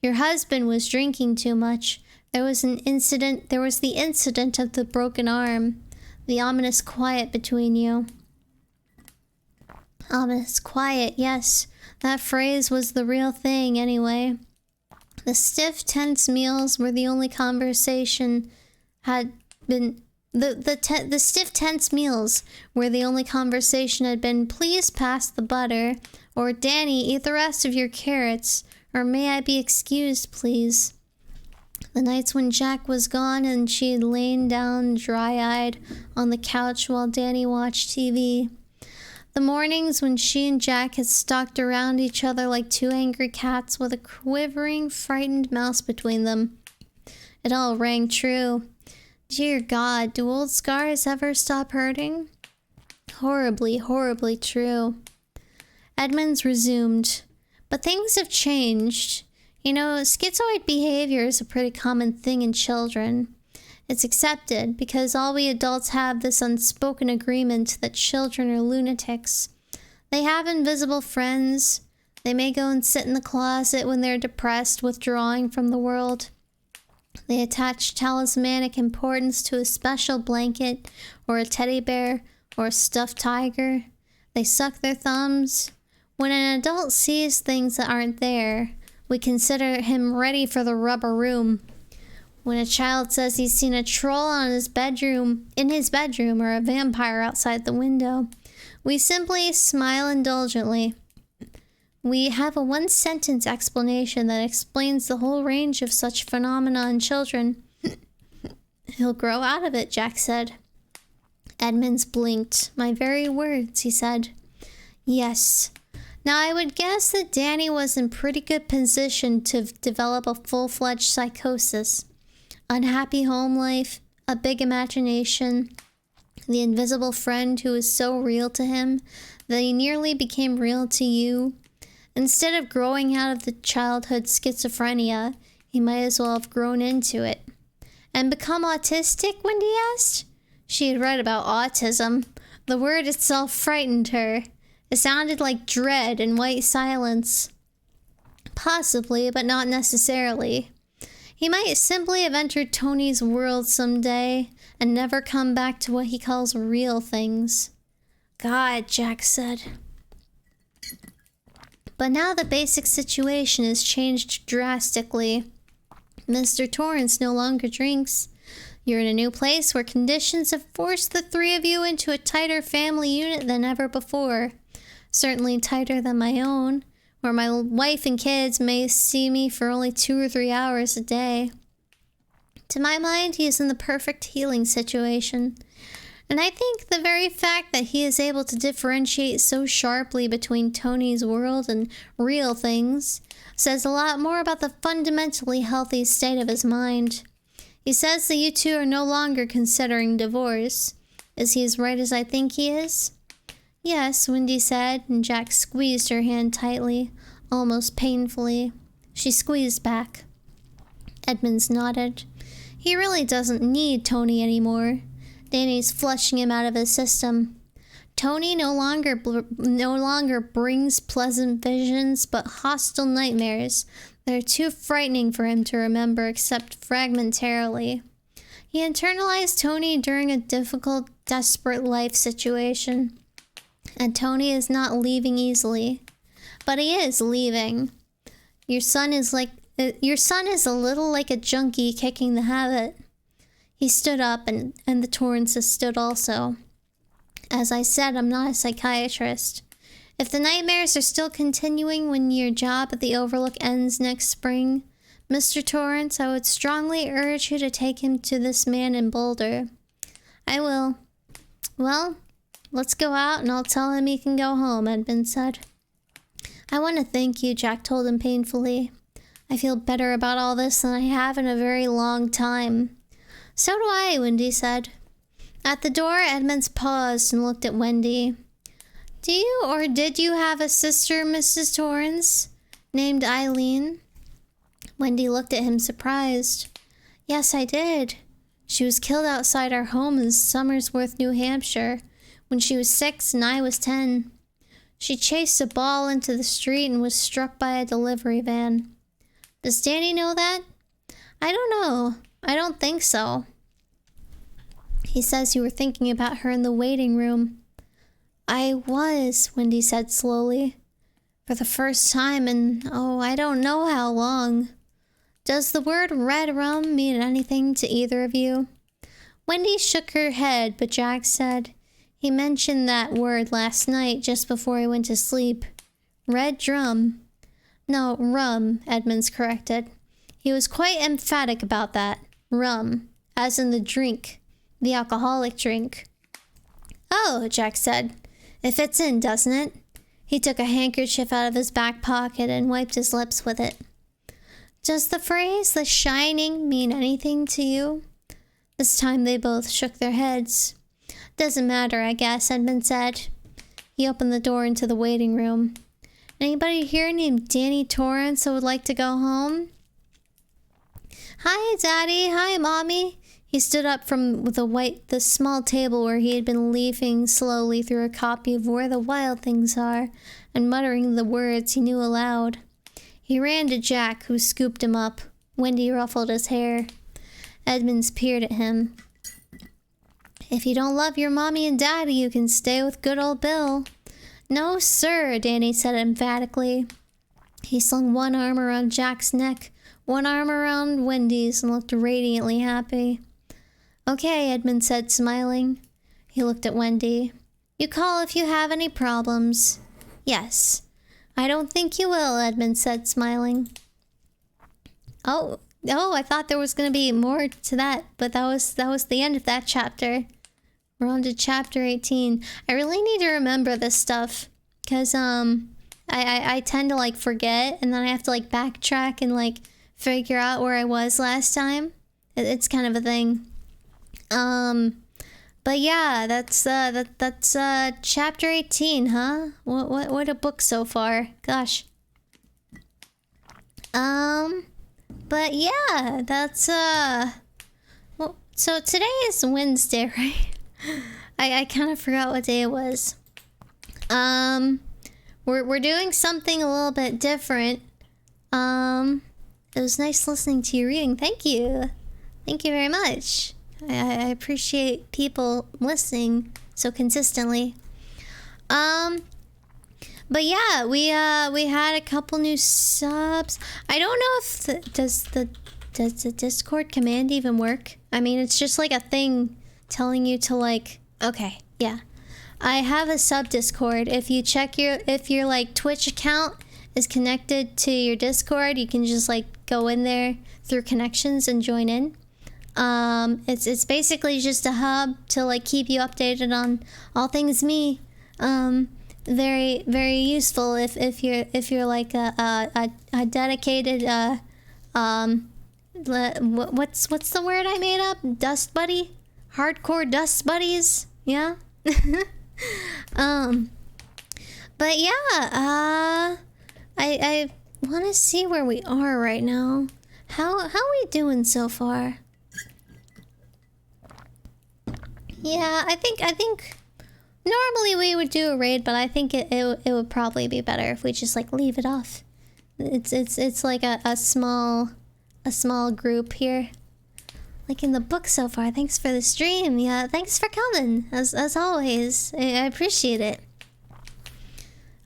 Your husband was drinking too much. There was the incident of the broken arm, the ominous quiet between you." Ominous quiet, yes. That phrase was the real thing, anyway. The stiff, tense meals were the only conversation had been... The stiff, tense meals where the only conversation had been, "Please pass the butter," or "Danny, eat the rest of your carrots," or "May I be excused, please?" The nights when Jack was gone and she had lain down dry-eyed on the couch while Danny watched TV. The mornings when she and Jack had stalked around each other like two angry cats with a quivering, frightened mouse between them. It all rang true. Dear God, do old scars ever stop hurting? Horribly, horribly true. Edmonds resumed. But things have changed. You know, schizoid behavior is a pretty common thing in children. It's accepted because all we adults have this unspoken agreement that children are lunatics. They have invisible friends. They may go and sit in the closet when they're depressed, withdrawing from the world. They attach talismanic importance to a special blanket or a teddy bear or a stuffed tiger. They suck their thumbs. When an adult sees things that aren't there, we consider him ready for the rubber room. When a child says he's seen a troll in his bedroom or a vampire outside the window, we simply smile indulgently. We have a one-sentence explanation that explains the whole range of such phenomena in children. "He'll grow out of it," Jack said. Edmonds blinked. "My very words," he said. "Yes. Now I would guess that Danny was in pretty good position to develop a full-fledged psychosis. Unhappy home life, a big imagination, the invisible friend who was so real to him that he nearly became real to you. Instead of growing out of the childhood schizophrenia, he might as well have grown into it." "And become autistic?" Wendy asked. She had read about autism. The word itself frightened her. It sounded like dread and white silence. Possibly, but not necessarily. He might simply have entered Tony's world someday and never come back to what he calls real things. God, Jack said. But now the basic situation has changed drastically. Mr. Torrance no longer drinks. You're in a new place where conditions have forced the three of you into a tighter family unit than ever before. Certainly tighter than my own, where my wife and kids may see me for only 2 or 3 hours a day. To my mind, he is in the perfect healing situation. And I think the very fact that he is able to differentiate so sharply between Tony's world and real things says a lot more about the fundamentally healthy state of his mind. He says that you two are no longer considering divorce. Is he as right as I think he is? Yes, Wendy said, and Jack squeezed her hand tightly, almost painfully. She squeezed back. Edmonds nodded. He really doesn't need Tony anymore. Danny's flushing him out of his system. Tony no longer brings pleasant visions, but hostile nightmares that are too frightening for him to remember except fragmentarily. He internalized Tony during a difficult, desperate life situation. And Tony is not leaving easily. But he is leaving. Your son is a little like a junkie kicking the habit. He stood up, and the Torrances stood also. As I said, I'm not a psychiatrist. If the nightmares are still continuing when your job at the Overlook ends next spring, Mr. Torrance, I would strongly urge you to take him to this man in Boulder. I will. Well, let's go out and I'll tell him he can go home, Edmund said. I want to thank you, Jack told him painfully. I feel better about all this than I have in a very long time. So do I, Wendy said. At the door, Edmonds paused and looked at Wendy. Do you or did you have a sister, Mrs. Torrance, named Eileen? Wendy looked at him surprised. Yes, I did. She was killed outside our home in Somersworth, New Hampshire, when she was 6 and I was 10. She chased a ball into the street and was struck by a delivery van. Does Danny know that? I don't know. I don't think so. He says you were thinking about her in the waiting room. I was, Wendy said slowly. For the first time in, I don't know how long. Does the word red rum mean anything to either of you? Wendy shook her head, but Jack said, he mentioned that word last night just before he went to sleep. Red drum. No, rum, Edmonds corrected. He was quite emphatic about that. Rum, as in the drink, the alcoholic drink. Oh, Jack said. It fits in, doesn't it? He took a handkerchief out of his back pocket and wiped his lips with it. Does the phrase, the shining, mean anything to you? This time they both shook their heads. Doesn't matter, I guess, Edmund said. He opened the door into the waiting room. Anybody here named Danny Torrance who would like to go home? Hi, Daddy. Hi, Mommy. He stood up from the small table where he had been leafing slowly through a copy of Where the Wild Things Are and muttering the words he knew aloud. He ran to Jack, who scooped him up. Wendy ruffled his hair. Edmonds peered at him. If you don't love your Mommy and Daddy, you can stay with good old Bill. No, sir, Danny said emphatically. He slung one arm around Jack's neck, one arm around Wendy's, and looked radiantly happy. Okay, Edmund said, smiling. He looked at Wendy. You call if you have any problems. Yes. I don't think you will, Edmund said, smiling. Oh, I thought there was going to be more to that, but that was the end of that chapter. We're on to chapter 18. I really need to remember this stuff, because I tend to forget, and then I have to backtrack and figure out where I was last time. It's kind of a thing. But yeah, that's chapter 18, huh? What a book so far. Gosh. But yeah, that's well, so today is Wednesday, right? I kind of forgot what day it was. We're doing something a little bit different. It was nice listening to you reading. Thank you. Thank you very much. I appreciate people listening so consistently. Um, but yeah, we had a couple new subs. I don't know if does the Discord command even work? I mean, it's just like a thing telling you to like, okay, yeah. I have a sub Discord. If you check if your like Twitch account is connected to your Discord, you can just like go in there through connections and join in. It's basically just a hub to like keep you updated on all things me. Very very useful if you're like a dedicated what's the word I made up? Dust buddy? Hardcore dust buddies? Yeah. But yeah, I want to see where we are right now. How are we doing so far? Yeah, I think normally we would do a raid, but I think it would probably be better if we just like leave it off. It's like a small group here. Like in the book so far. Thanks for the stream. Yeah, thanks for coming. As always. I appreciate it.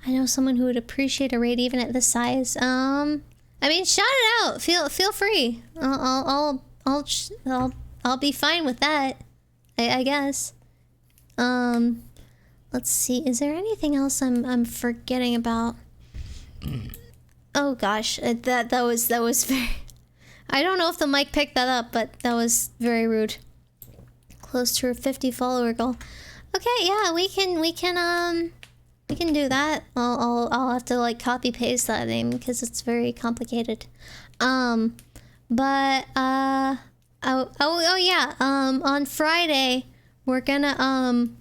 I know someone who would appreciate a raid even at this size. I mean, shout it out. Feel free. I'll be fine with that. I guess. Let's see. Is there anything else I'm forgetting about? Oh gosh, that was very. I don't know if the mic picked that up, but that was very rude. Close to a 50 follower goal. Okay, yeah, we can do that. I'll have to like copy paste that name because it's very complicated. Oh yeah. On Friday we're gonna I'm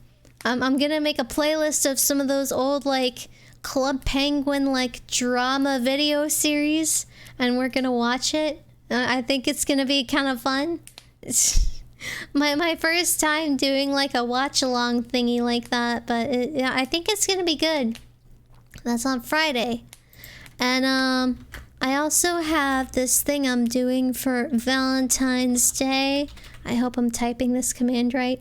gonna make a playlist of some of those old like Club Penguin like drama video series, and we're gonna watch it. I think it's gonna be kind of fun. It's my first time doing like a watch along thingy like that, but yeah, I think it's gonna be good. That's on Friday. And I also have this thing I'm doing for Valentine's Day. I hope I'm typing this command right.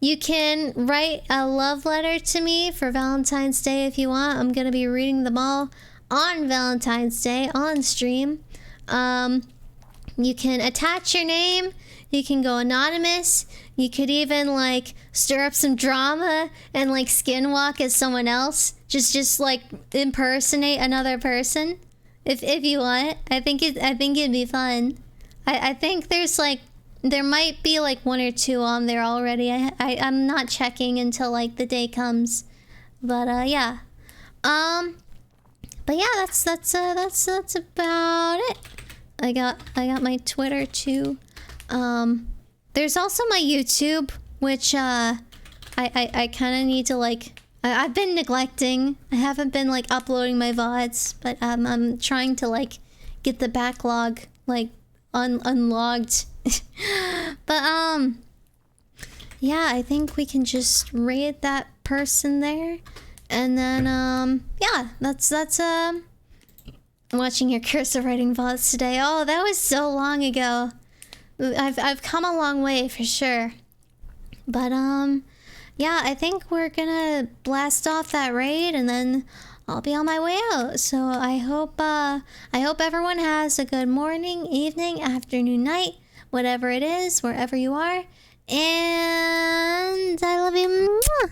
You can write a love letter to me for Valentine's Day if you want. I'm gonna be reading them all on Valentine's Day on stream. You can attach your name. You can go anonymous. You could even like stir up some drama and like skinwalk as someone else. Just like impersonate another person, if you want. I think it'd be fun. I think there might be like one or two on there already. I'm not checking until like the day comes, but yeah. But yeah, that's about it. I got my Twitter too. There's also my YouTube, which I kind of need to like. I've been neglecting. I haven't been like uploading my VODs, but I'm trying to like get the backlog like unlogged. But yeah, I think we can just raid that person there, and then yeah, that's watching your cursor writing VODs today. Oh, that was so long ago. I've come a long way for sure. But yeah, I think we're gonna blast off that raid and then I'll be on my way out. So I hope everyone has a good morning, evening, afternoon, night, whatever it is, wherever you are. And I love you. Mwah!